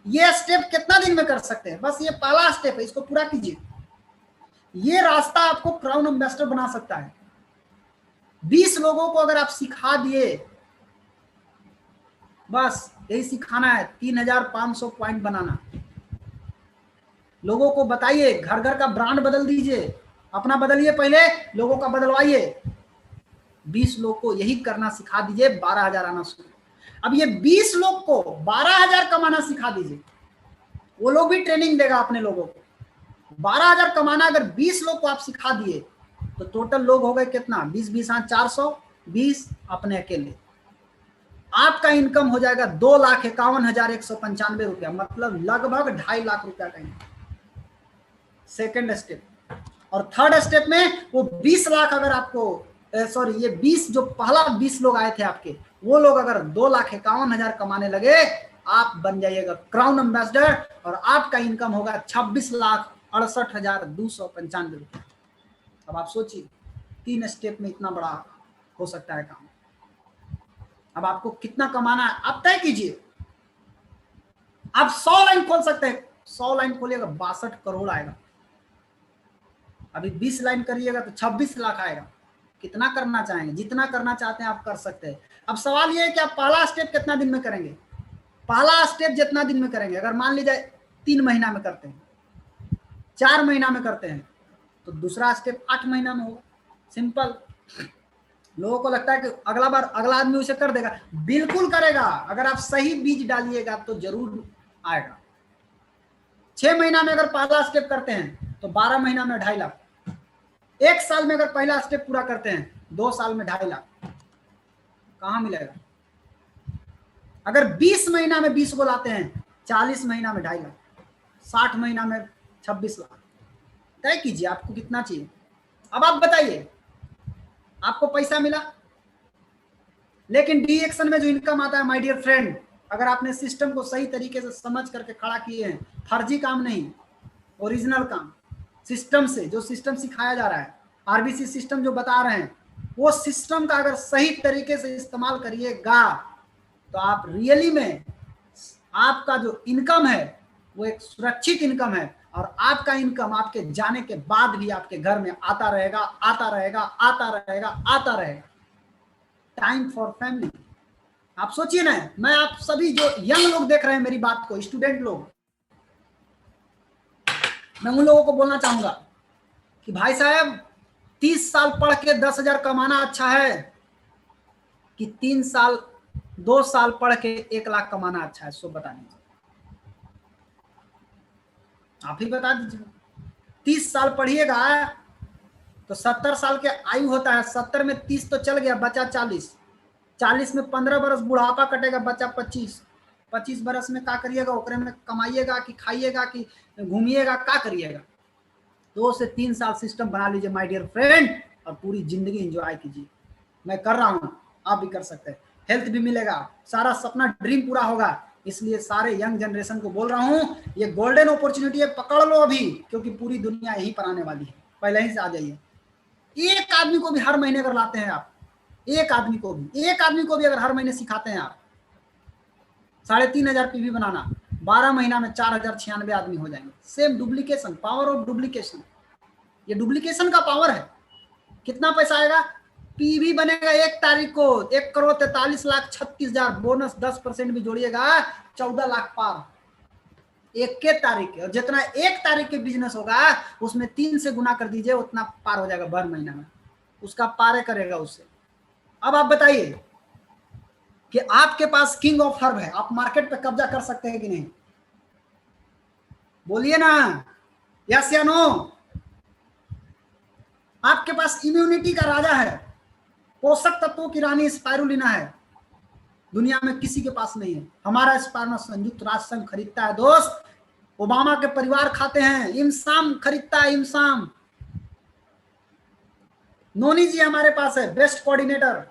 [SPEAKER 2] ये स्टेप कितना दिन में कर सकते हैं? बस ये पहला स्टेप है, इसको पूरा कीजिए। ये रास्ता आपको क्राउन एम्बेसडर बना सकता है। 20 लोगों को अगर आप सिखा दिए, बस यही सिखाना है, 3,500 पॉइंट बनाना। लोगों को बताइए, घर घर का ब्रांड बदल दीजिए, अपना बदलिए, पहले लोगों का बदलवाइए। 20 लोग को यही करना सिखा दीजिए, 12,000 आना शुरू। अब ये 20 लोग को 12,000 कमाना सिखा दीजिए, वो लोग भी ट्रेनिंग देगा अपने लोगों को। 12,000 कमाना अगर 20 लोग को आप सिखा दिए तो टोटल लोग हो गए कितना? 20 हाँ 420 अपने अकेले। आपका इनकम हो जाएगा 2,51,195 रुपया, मतलब लगभग 2.5 लाख रुपया का इनकम। Second step. और थर्ड स्टेप में वो 20 लाख अगर आपको सॉरी ये 20 जो पहला 20 लोग आए थे आपके, वो लोग अगर 2,51,000 कमाने लगे, आप बन जाइएगा क्राउन एम्बेसडर और आपका इनकम होगा 26,68,295 रुपये। अब आप सोचिए 3 स्टेप में इतना बड़ा हो सकता है काम। अब आपको कितना कमाना है आप तय कीजिए। आप 100 लाइन खोल सकते हैं, 100 लाइन खोलिएगा 62 करोड़ आएगा। अभी 20 लाइन करिएगा तो 26 लाख आएगा। कितना करना चाहेंगे? जितना करना चाहते हैं आप कर सकते हैं। अब सवाल ये है कि आप पहला स्टेप कितना दिन में करेंगे? पहला स्टेप जितना दिन में करेंगे, अगर मान लीजिए 3 महीना में करते हैं, 4 महीना में करते हैं, तो दूसरा स्टेप 8 महीना में होगा। सिंपल। लोगों को लगता है कि अगला बार अगला आदमी उसे कर देगा, बिल्कुल करेगा। अगर आप सही बीज डालिएगा तो जरूर आएगा। 6 महीना में अगर पहला स्टेप करते हैं तो 12 महीना में 2.5 लाख। 1 साल में अगर पहला स्टेप पूरा करते हैं 2 साल में 2.5 लाख। कहां मिलेगा? अगर 20 महीना में 20 को लाते हैं, 40 महीना में 2.5 लाख, 60 महीना में 26 लाख। तय कीजिए आपको कितना चाहिए। अब आप बताइए, आपको पैसा मिला, लेकिन डी एक्शन में जो इनकम आता है माय डियर फ्रेंड, अगर आपने सिस्टम को सही तरीके से समझ करके खड़ा किए हैं, फर्जी काम नहीं, ओरिजिनल काम, सिस्टम से, जो सिस्टम सिखाया जा रहा है, आरबीसी सिस्टम जो बता रहे हैं, वो सिस्टम का अगर सही तरीके से इस्तेमाल करिएगा तो आप रियली में आपका जो इनकम है वो एक सुरक्षित इनकम है। और आपका इनकम आपके जाने के बाद भी आपके घर में आता रहेगा, आता रहेगा, आता रहेगा, आता रहेगा। Time for family. आप सोचिए ना, मैं आप सभी जो यंग लोग देख रहे हैं मेरी बात को, स्टूडेंट लोग, मैं उन लोगों को बोलना चाहूंगा कि भाई साहब 30 साल पढ़ के 10,000 कमाना अच्छा है कि 2 साल पढ़ के 1 लाख कमाना अच्छा है? सो बता दीजिए, आप ही बता दीजिए। 30 साल पढ़िएगा तो 70 साल के आयु होता है, 70 में 30 तो चल गया, बचा 40, 40 में 15 बरस बुढ़ापा कटेगा, बचा 25, 25 बरस में क्या करिएगा? ओकरे में कमाइएगा कि खाइएगा कि घूमिएगा, क्या करिएगा? 2 से 3 साल सिस्टम बना लीजिए माय डियर फ्रेंड और पूरी जिंदगी एंजॉय कीजिए। मैं कर रहा हूँ, आप भी कर सकते हैं। हेल्थ भी मिलेगा, सारा सपना ड्रीम पूरा होगा। इसलिए सारे यंग जनरेशन को बोल रहा हूँ, ये गोल्डन अपॉर्चुनिटी है, पकड़ लो अभी, क्योंकि पूरी दुनिया यहीं पर आने वाली है। पहले ही से आ जाइए। एक आदमी को भी हर महीने अगर लाते हैं आप, एक आदमी को भी अगर हर महीने सिखाते हैं आप, 3,500 पीवी बनाना, 12 महीना में 4,096 आदमी हो जाएंगे। Same duplication, power of duplication, ये डुप्लीकेशन का पावर है। कितना पैसा आएगा? पीवी बनेगा 1 तारीख को 1,43,36,000, बोनस 10% भी जोड़िएगा 14 लाख पार 1 के तारीख के। और जितना 1 तारीख के बिजनेस होगा उसमें 3 से गुना कर दीजिए, उतना पार हो जाएगा भर महीना में, उसका पारे करेगा उससे। अब आप बताइए कि आपके पास किंग ऑफ हर्ब है, आप मार्केट पे कब्जा कर सकते हैं कि नहीं? बोलिए ना, यस या नो? आपके पास इम्यूनिटी का राजा है, पोषक तत्वों की रानी स्पाइरुलिना है, दुनिया में किसी के पास नहीं है। हमारा स्पाइरुलिना संयुक्त राष्ट्र संघ खरीदता है दोस्त, ओबामा के परिवार खाते हैं, इमसाम खरीदता है, इमसाम। नोनी जी हमारे पास है, बेस्ट कोऑर्डिनेटर,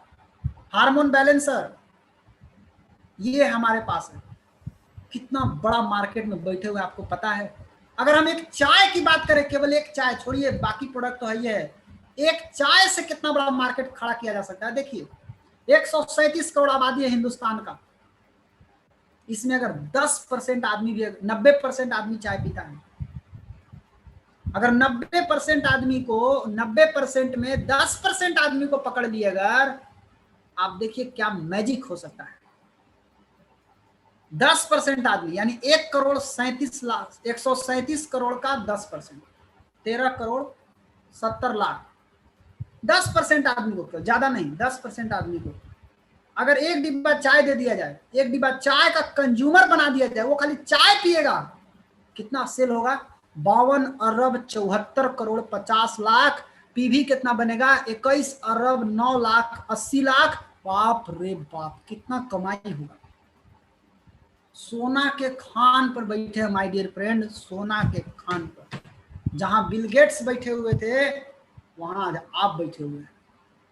[SPEAKER 2] हार्मोन बैलेंसर, ये हमारे पास है। कितना बड़ा मार्केट में बैठे हुए आपको पता है। अगर हम एक चाय की बात करें, केवल एक चाय छोड़िए, बाकी प्रोडक्ट तो है ही है, एक चाय से कितना बड़ा मार्केट खड़ा किया जा सकता है। देखिए 137 करोड़ आबादी है हिंदुस्तान का, इसमें अगर 10% आदमी भी, 90% आदमी चाय पीता है, अगर 90% आदमी को, 90% में 10% आदमी को पकड़ लिए, अगर आप देखिए क्या मैजिक हो सकता है। 10% आदमी यानी 1,37,00,000, 137 करोड़ का 10%, 13,70,00,000, 10% आदमी को, ज्यादा नहीं, 10% आदमी को अगर एक डिब्बा चाय दे दिया जाए, एक डिब्बा चाय का कंज्यूमर बना दिया जाए, वो खाली चाय पिएगा, कितना सेल होगा? 52 अरब 74 करोड़ 50 लाख। पीवी कितना बनेगा? 21 अरब 9 लाख 80 लाख। बाप रे बाप, कितना कमाई होगा। सोना के खान पर बैठे हैं माय डियर फ्रेंड, सोना के खान पर। जहां बिल गेट्स बैठे हुए थे, वहां आज आप बैठे हुए हैं।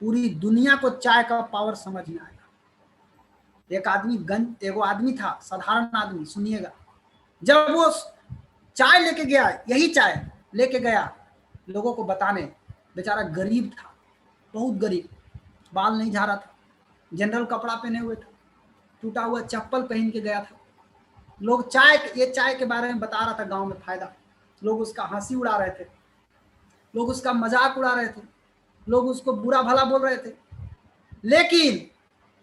[SPEAKER 2] पूरी दुनिया को चाय का पावर समझ में आएगा। एगो आदमी था, साधारण आदमी, सुनिएगा, जब वो चाय लेके गया, यही चाय लेके गया लोगों को बताने, बेचारा गरीब था, बहुत गरीब, बाल नहीं झाड़ा था, जनरल कपड़ा पहने हुए था, टूटा हुआ चप्पल पहन के गया था। लोग ये चाय के बारे में बता रहा था गांव में फायदा, लोग उसका हंसी उड़ा रहे थे, लोग उसका मजाक उड़ा रहे थे, लोग उसको बुरा भला बोल रहे थे, लेकिन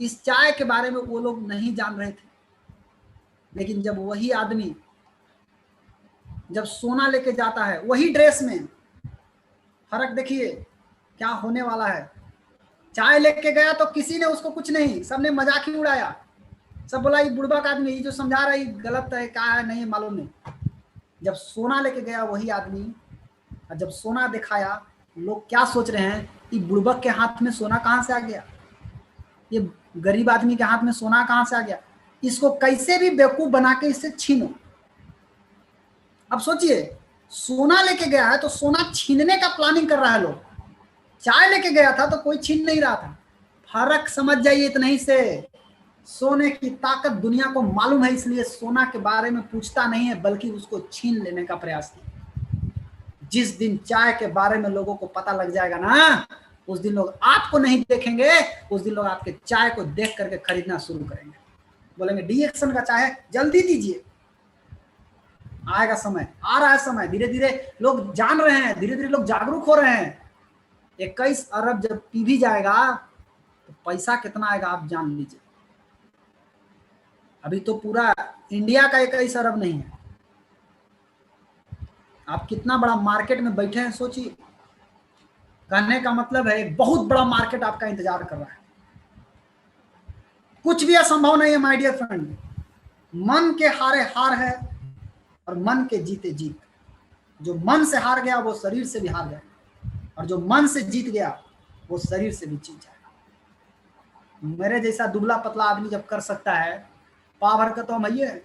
[SPEAKER 2] इस चाय के बारे में वो लोग नहीं जान रहे थे। लेकिन जब वही आदमी जब सोना लेके जाता है, वही ड्रेस में, फर्क देखिए क्या होने वाला है। चाय लेके गया तो किसी ने उसको कुछ नहीं, सबने मजाक ही उड़ाया, सब बोला ये बुड़बक आदमी, ये जो समझा रहा है गलत है, क्या है नहीं मालूम नहीं। जब सोना लेके गया वही आदमी, और जब सोना दिखाया, लोग क्या सोच रहे हैं, ये बुड़बक के हाथ में सोना कहां से आ गया, ये गरीब आदमी के हाथ में सोना कहां से आ गया, इसको कैसे भी बेवकूफ बना के इससे छीनो। अब सोचिए, सोना लेके गया है तो सोना छीनने का प्लानिंग कर रहा है लोग, चाय लेके गया था तो कोई छीन नहीं रहा था। फर्क समझ जाइए इतना ही से। सोने की ताकत दुनिया को मालूम है, इसलिए सोना के बारे में पूछता नहीं है, बल्कि उसको छीन लेने का प्रयास किया। जिस दिन चाय के बारे में लोगों को पता लग जाएगा ना, उस दिन लोग आपको नहीं देखेंगे, उस दिन लोग आपके चाय को देख करके खरीदना शुरू करेंगे, बोलेंगे डी एक्शन का चाय है, जल्दी दीजिए, आएगा समय, आ रहा है समय। धीरे धीरे लोग जान रहे हैं, धीरे धीरे लोग जागरूक हो रहे हैं। 21 अरब जब पीवी जाएगा तो पैसा कितना आएगा आप जान लीजिए। अभी तो पूरा इंडिया का 21 अरब नहीं है, आप कितना बड़ा मार्केट में बैठे हैं सोचिए। कहने का मतलब है एक बहुत बड़ा मार्केट आपका इंतजार कर रहा है। कुछ भी असंभव नहीं है माय डियर फ्रेंड। मन के हारे हार है और मन के जीते जीत। जो मन से हार गया वो शरीर से भी हार गया, और जो मन से जीत गया वो शरीर से भी जीत जाएगा। मेरे जैसा दुबला पतला आदमी जब कर सकता है, पावर का तो हम है,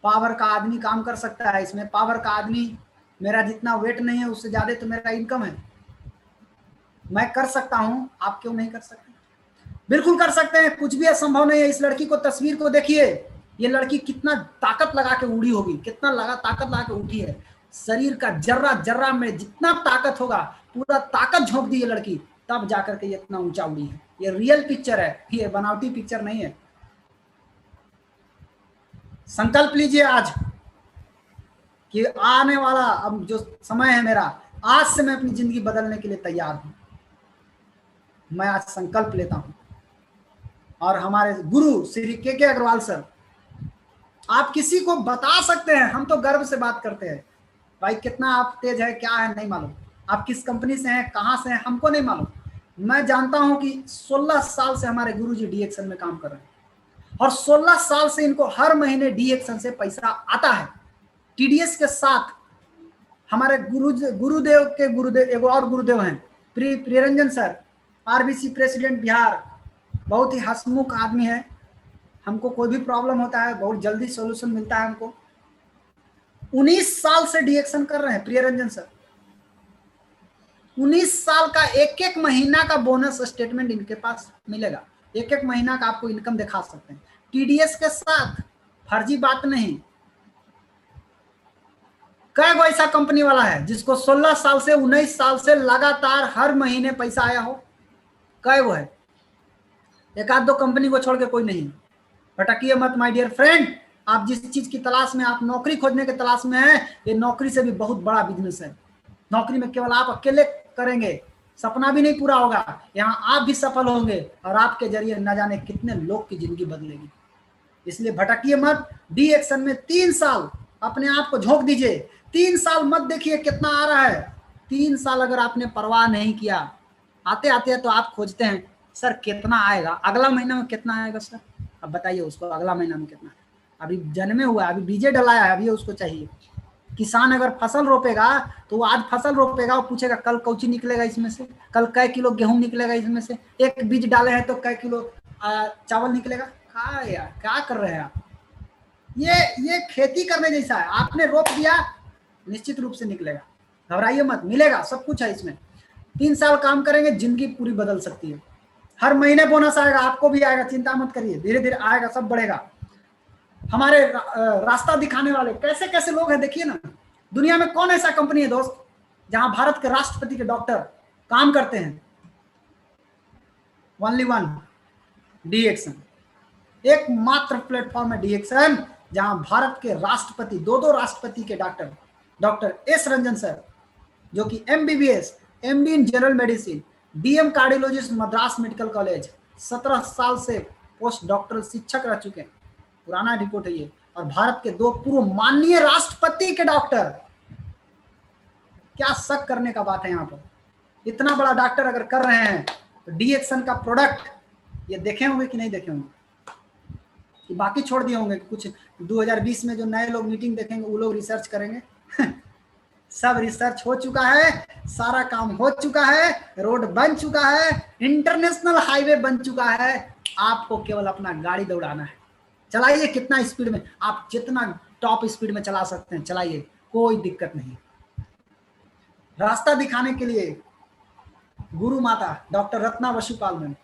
[SPEAKER 2] पावर का आदमी काम कर सकता है। इसमें पावर का आदमी, मेरा जितना वेट नहीं है उससे ज्यादा तो मेरा इनकम है, मैं कर सकता हूं, आप क्यों नहीं कर सकते? बिल्कुल कर सकते हैं, कुछ भी असंभव नहीं है। इस लड़की को, तस्वीर को देखिए, ये लड़की कितना ताकत लगा के उड़ी होगी, कितना ताकत लगा के उठी है। शरीर का जर्रा जर्रा में जितना ताकत होगा, पूरा ताकत झोंक दी ये लड़की, तब जाकर के ये इतना ऊंचा उड़ी है। ये रियल पिक्चर है, ये बनावटी पिक्चर नहीं है। संकल्प लीजिए आज कि आने वाला अब जो समय है मेरा, आज से मैं अपनी जिंदगी बदलने के लिए तैयार हूं। मैं आज संकल्प लेता हूं। और हमारे गुरु श्री के अग्रवाल सर, आप किसी को बता सकते हैं, हम तो गर्व से बात करते हैं, भाई कितना आप तेज है, क्या है नहीं मालूम, आप किस कंपनी से हैं, कहां से हैं, हमको नहीं मालूम। मैं जानता हूं कि 16 साल से हमारे गुरुजी डी एक्शन में काम कर रहे हैं, और 16 साल से इनको हर महीने डी एक्शन से पैसा आता है। टीडीएस के साथ हमारे गुरुदेव के गुरुदेव, एगो और गुरुदेव हैं Priyaranjan sir, RBC president Bihar, बहुत ही हंसमुख आदमी है। हमको कोई भी प्रॉब्लम होता है बहुत जल्दी सॉल्यूशन मिलता है हमको। 19 साल से डी एक्शन कर रहे हैं प्रियरंजन सर। 19 साल का एक एक महीना का बोनस स्टेटमेंट इनके पास मिलेगा, एक एक महीना का आपको इनकम दिखा सकते हैं। टीडीएस के साथ, फर्जी बात नहीं। कई गो ऐसा कंपनी वाला है जिसको 16 साल से 19 साल से लगातार हर महीने पैसा आया हो? कई वो है? एक आध दो कंपनी को छोड़ के कोई नहीं। भटकिए मत माय डियर फ्रेंड। आप जिस चीज की तलाश में, आप नौकरी खोजने के तलाश में हैं, ये नौकरी से भी बहुत बड़ा बिजनेस है। नौकरी में केवल आप अकेले करेंगे, सपना भी नहीं पूरा होगा, यहाँ आप भी सफल होंगे और आपके जरिए न जाने कितने लोग की जिंदगी बदलेगी। इसलिए भटकिए मत। डी एक्शन में 3 साल अपने आप को झोंक दीजिए। 3 साल मत देखिए कितना आ रहा है। 3 साल अगर आपने परवाह नहीं किया, आते आते तो आप खोजते हैं सर कितना आएगा, अगला महीना में कितना आएगा सर, अब बताइए उसको अगला महीना में कितना। अभी जन्मे हुआ है, अभी बीजे डलाया है, अभी उसको चाहिए। किसान अगर फसल रोपेगा तो वो आज फसल रोपेगा, वो पूछेगा कल कौची निकलेगा इसमें से, कल कै किलो गेहूं निकलेगा इसमें से, एक बीज डाले हैं तो कै किलो चावल निकलेगा। क्या यार, क्या कर रहे हैं आप? ये खेती करने जैसा है। आपने रोप दिया, निश्चित रूप से निकलेगा, घबराइए मत, मिलेगा, सब कुछ है इसमें। 3 साल काम करेंगे, जिंदगी पूरी बदल सकती है। हर महीने बोनस आएगा, आपको भी आएगा, चिंता मत करिए, धीरे धीरे आएगा, सब बढ़ेगा। हमारे रास्ता दिखाने वाले कैसे कैसे लोग हैं देखिए ना। दुनिया में कौन ऐसा कंपनी है दोस्त जहां भारत के राष्ट्रपति के डॉक्टर काम करते हैं? Only one, D action. एकमात्र प्लेटफॉर्म है डी एक्शन जहां भारत के राष्ट्रपति, दो राष्ट्रपति के डॉक्टर एस रंजन सर, जो कि MBBS, MD in general medicine, DM cardiologist Madras medical college, 17 साल से पोस्ट डॉक्टरल शिक्षक रह चुके हैं, पुराना रिपोर्ट है ये। और भारत के 2 पूर्व माननीय राष्ट्रपति के डॉक्टर। क्या शक करने का बात है यहाँ पर? इतना बड़ा डॉक्टर अगर कर रहे हैं तो डी एक्शन का प्रोडक्ट ये देखे होंगे कि नहीं देखे होंगे, कि बाकी छोड़ दिए होंगे कि कुछ 2020 में जो नए लोग मीटिंग देखेंगे वो लोग रिसर्च करेंगे। सब रिसर्च हो चुका है, सारा काम हो चुका है, रोड बन चुका है, इंटरनेशनल हाईवे बन चुका है। आपको केवल अपना गाड़ी दौड़ाना है। चलाइए कितना स्पीड में, आप जितना टॉप स्पीड में चला सकते हैं चलाइए, कोई दिक्कत नहीं। रास्ता दिखाने के लिए गुरु माता doctor Ratna Vasupal ma'am,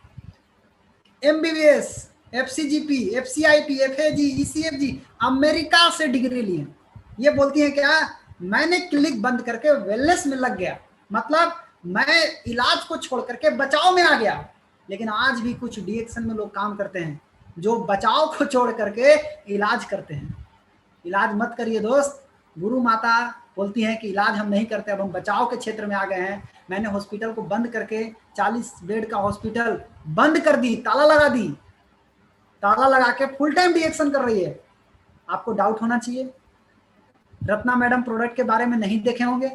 [SPEAKER 2] MBBS, FCGP, FCIP, FAG, ECFG, America से डिग्री ली है। ये बोलती है क्या, मैंने क्लिनिक बंद करके वेलनेस में लग गया, मतलब मैं इलाज को छोड़ करके बचाव में आ गया। लेकिन आज भी कुछ डी एक्शन में लोग काम करते हैं जो बचाव को छोड़ करके इलाज करते हैं। इलाज मत करिए दोस्त। गुरु माता बोलती हैं कि इलाज हम नहीं करते, अब हम बचाव के क्षेत्र में आ गए हैं। मैंने हॉस्पिटल को बंद करके 40 बेड का हॉस्पिटल बंद कर दी, ताला लगा दी, ताला लगा के फुल टाइम डी एक्शन कर रही है। आपको डाउट होना चाहिए। रत्ना मैडम प्रोडक्ट के बारे में नहीं देखे होंगे,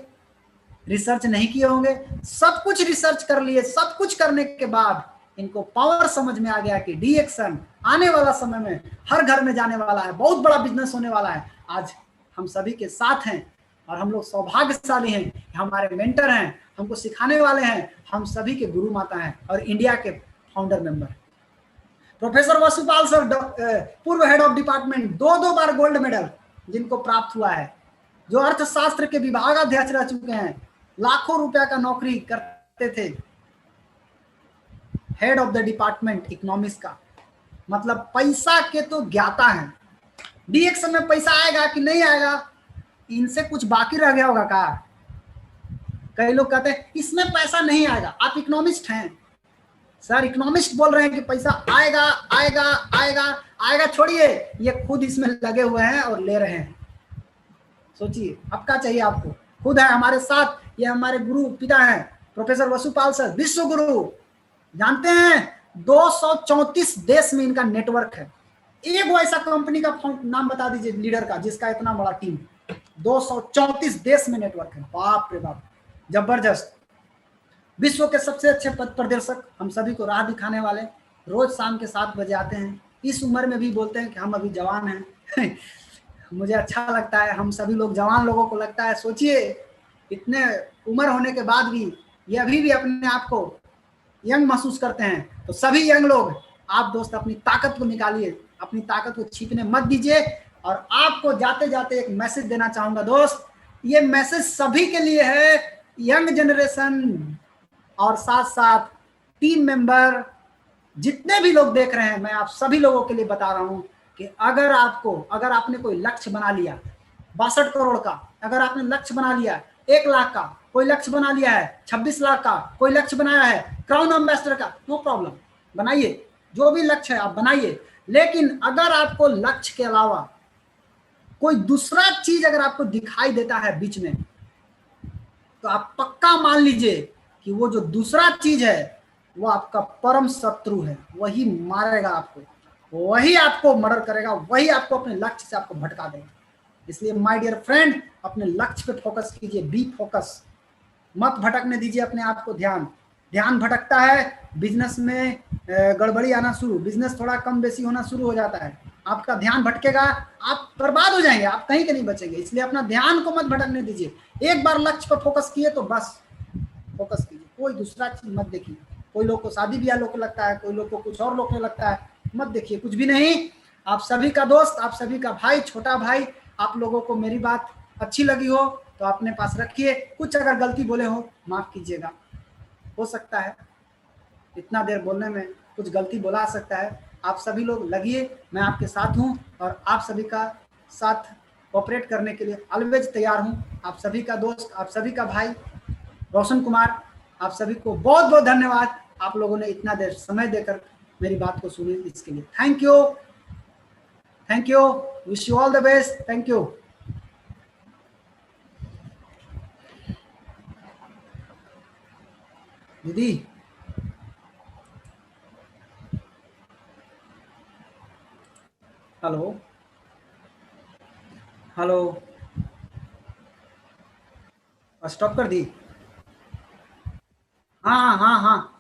[SPEAKER 2] रिसर्च नहीं किए होंगे, सब कुछ रिसर्च कर लिए। सब कुछ करने के बाद इनको पावर समझ में आ गया कि डी एक्शन आने वाला समय में हर घर में जाने वाला है, बहुत बड़ा बिजनेस होने वाला है। आज हम सभी के साथ हैं और हम लोग सौभाग्यशाली हैं, हमारे मेंटर हैं, हमको सिखाने वाले हैं, हम सभी के गुरु माता हैं और इंडिया के founder member. Professor Vasupal sir, पूर्व हेड ऑफ डिपार्टमेंट, 2 बार गोल्ड मेडल जिनको प्राप्त हुआ है, जो अर्थशास्त्र के विभागाध्यक्ष रह चुके हैं, लाखों रुपया का नौकरी करते थे, head of the department economics का, मतलब पैसा के तो ज्ञाता हैं। डी एक्शन में पैसा आएगा कि नहीं आएगा, इनसे कुछ बाकी रह गया होगा का? कई लोग कहते हैं इसमें पैसा नहीं आएगा। आप इकोनॉमिस्ट हैं सर, इकोनॉमिस्ट बोल रहे हैं कि पैसा आएगा आएगा आएगा आएगा, छोड़िए, ये खुद इसमें लगे हुए हैं और ले रहे हैं। सोचिए अब क्या चाहिए आपको, खुद है हमारे साथ। ये हमारे गुरु पिता हैं प्रोफेसर वसुपाल सर, विश्व गुरु। जानते हैं 234 देश में इनका नेटवर्क है। एक वो ऐसा कंपनी का नाम बता दीजिए लीडर का जिसका इतना बड़ा टीम, 234 देश में नेटवर्क है। बाप रे बाप, जबरदस्त। विश्व के सबसे अच्छे पथ प्रदर्शक, हम सभी को राह दिखाने वाले, रोज शाम के 7 बजे आते हैं। इस उम्र में भी बोलते हैं कि हम अभी जवान हैं। मुझे अच्छा लगता है, हम सभी लोग जवान लोगों को लगता है। सोचिए इतने उम्र होने के बाद भी ये अभी भी अपने आप को यंग महसूस करते हैं। तो सभी यंग लोग, आप दोस्त अपनी ताकत को निकालिए, अपनी ताकत को छिपने मत दीजिए। और आपको जाते जाते एक मैसेज देना चाहूंगा दोस्त, ये मैसेज सभी के लिए है, यंग जनरेशन और साथ साथ टीम मेंबर, जितने भी लोग देख रहे हैं, मैं आप सभी लोगों के लिए बता रहा हूं कि अगर आपने कोई लक्ष्य बना लिया 62 करोड़ का, अगर आपने लक्ष्य बना लिया 1 लाख का, कोई लक्ष्य बना लिया है 26 लाख का, कोई लक्ष्य बनाया है क्राउन एम्बेसडर का, नो प्रॉब्लम, बनाइए, जो भी लक्ष्य है आप बनाइए। लेकिन अगर आपको लक्ष्य के अलावा कोई दूसरा चीज अगर आपको दिखाई देता है बीच में, तो आप पक्का मान लीजिए कि वो जो दूसरा चीज है वो आपका परम शत्रु है, वही मारेगा आपको, वही आपको मर्डर करेगा, वही आपको अपने लक्ष्य से आपको भटका देगा। इसलिए माय डियर फ्रेंड, अपने लक्ष्य पे फोकस कीजिए, बी फोकस, मत भटकने दीजिए अपने आप को। ध्यान भटकता है, बिजनेस में गड़बड़ी आना शुरू, बिजनेस थोड़ा कम बेसी होना शुरू हो जाता है, आपका ध्यान भटकेगा, आप बर्बाद हो जाएंगे, आप कहीं के नहीं बचेंगे। इसलिए अपना ध्यान को मत भटकने दीजिए, एक बार लक्ष्य पर फोकस किए तो बस फोकस कीजिए, कोई दूसरा चीज मत देखिए। कोई लोग को शादी ब्याह लोग को लगता है, कोई लोग को कुछ और लोग को लगता है, मत देखिए, कुछ भी नहीं। आप सभी का दोस्त, आप सभी का भाई, छोटा भाई, आप लोगों को मेरी बात अच्छी लगी हो तो अपने पास रखिए, कुछ अगर गलती बोले हो माफ कीजिएगा, हो सकता है इतना देर बोलने में कुछ गलती बोला सकता है। आप सभी लोग लगिए, मैं आपके साथ हूं और आप सभी का साथ ऑपरेट करने के लिए ऑलवेज तैयार हूं। आप सभी का दोस्त, आप सभी का भाई रोशन कुमार, आप सभी को बहुत बहुत धन्यवाद, आप लोगों ने इतना देर समय देकर मेरी बात को सुनी, इसके लिए thank you, thank you, wish you all the best, thank you. दीदी हेलो हेलो, स्टॉप कर दी? हाँ हाँ हाँ हाँ,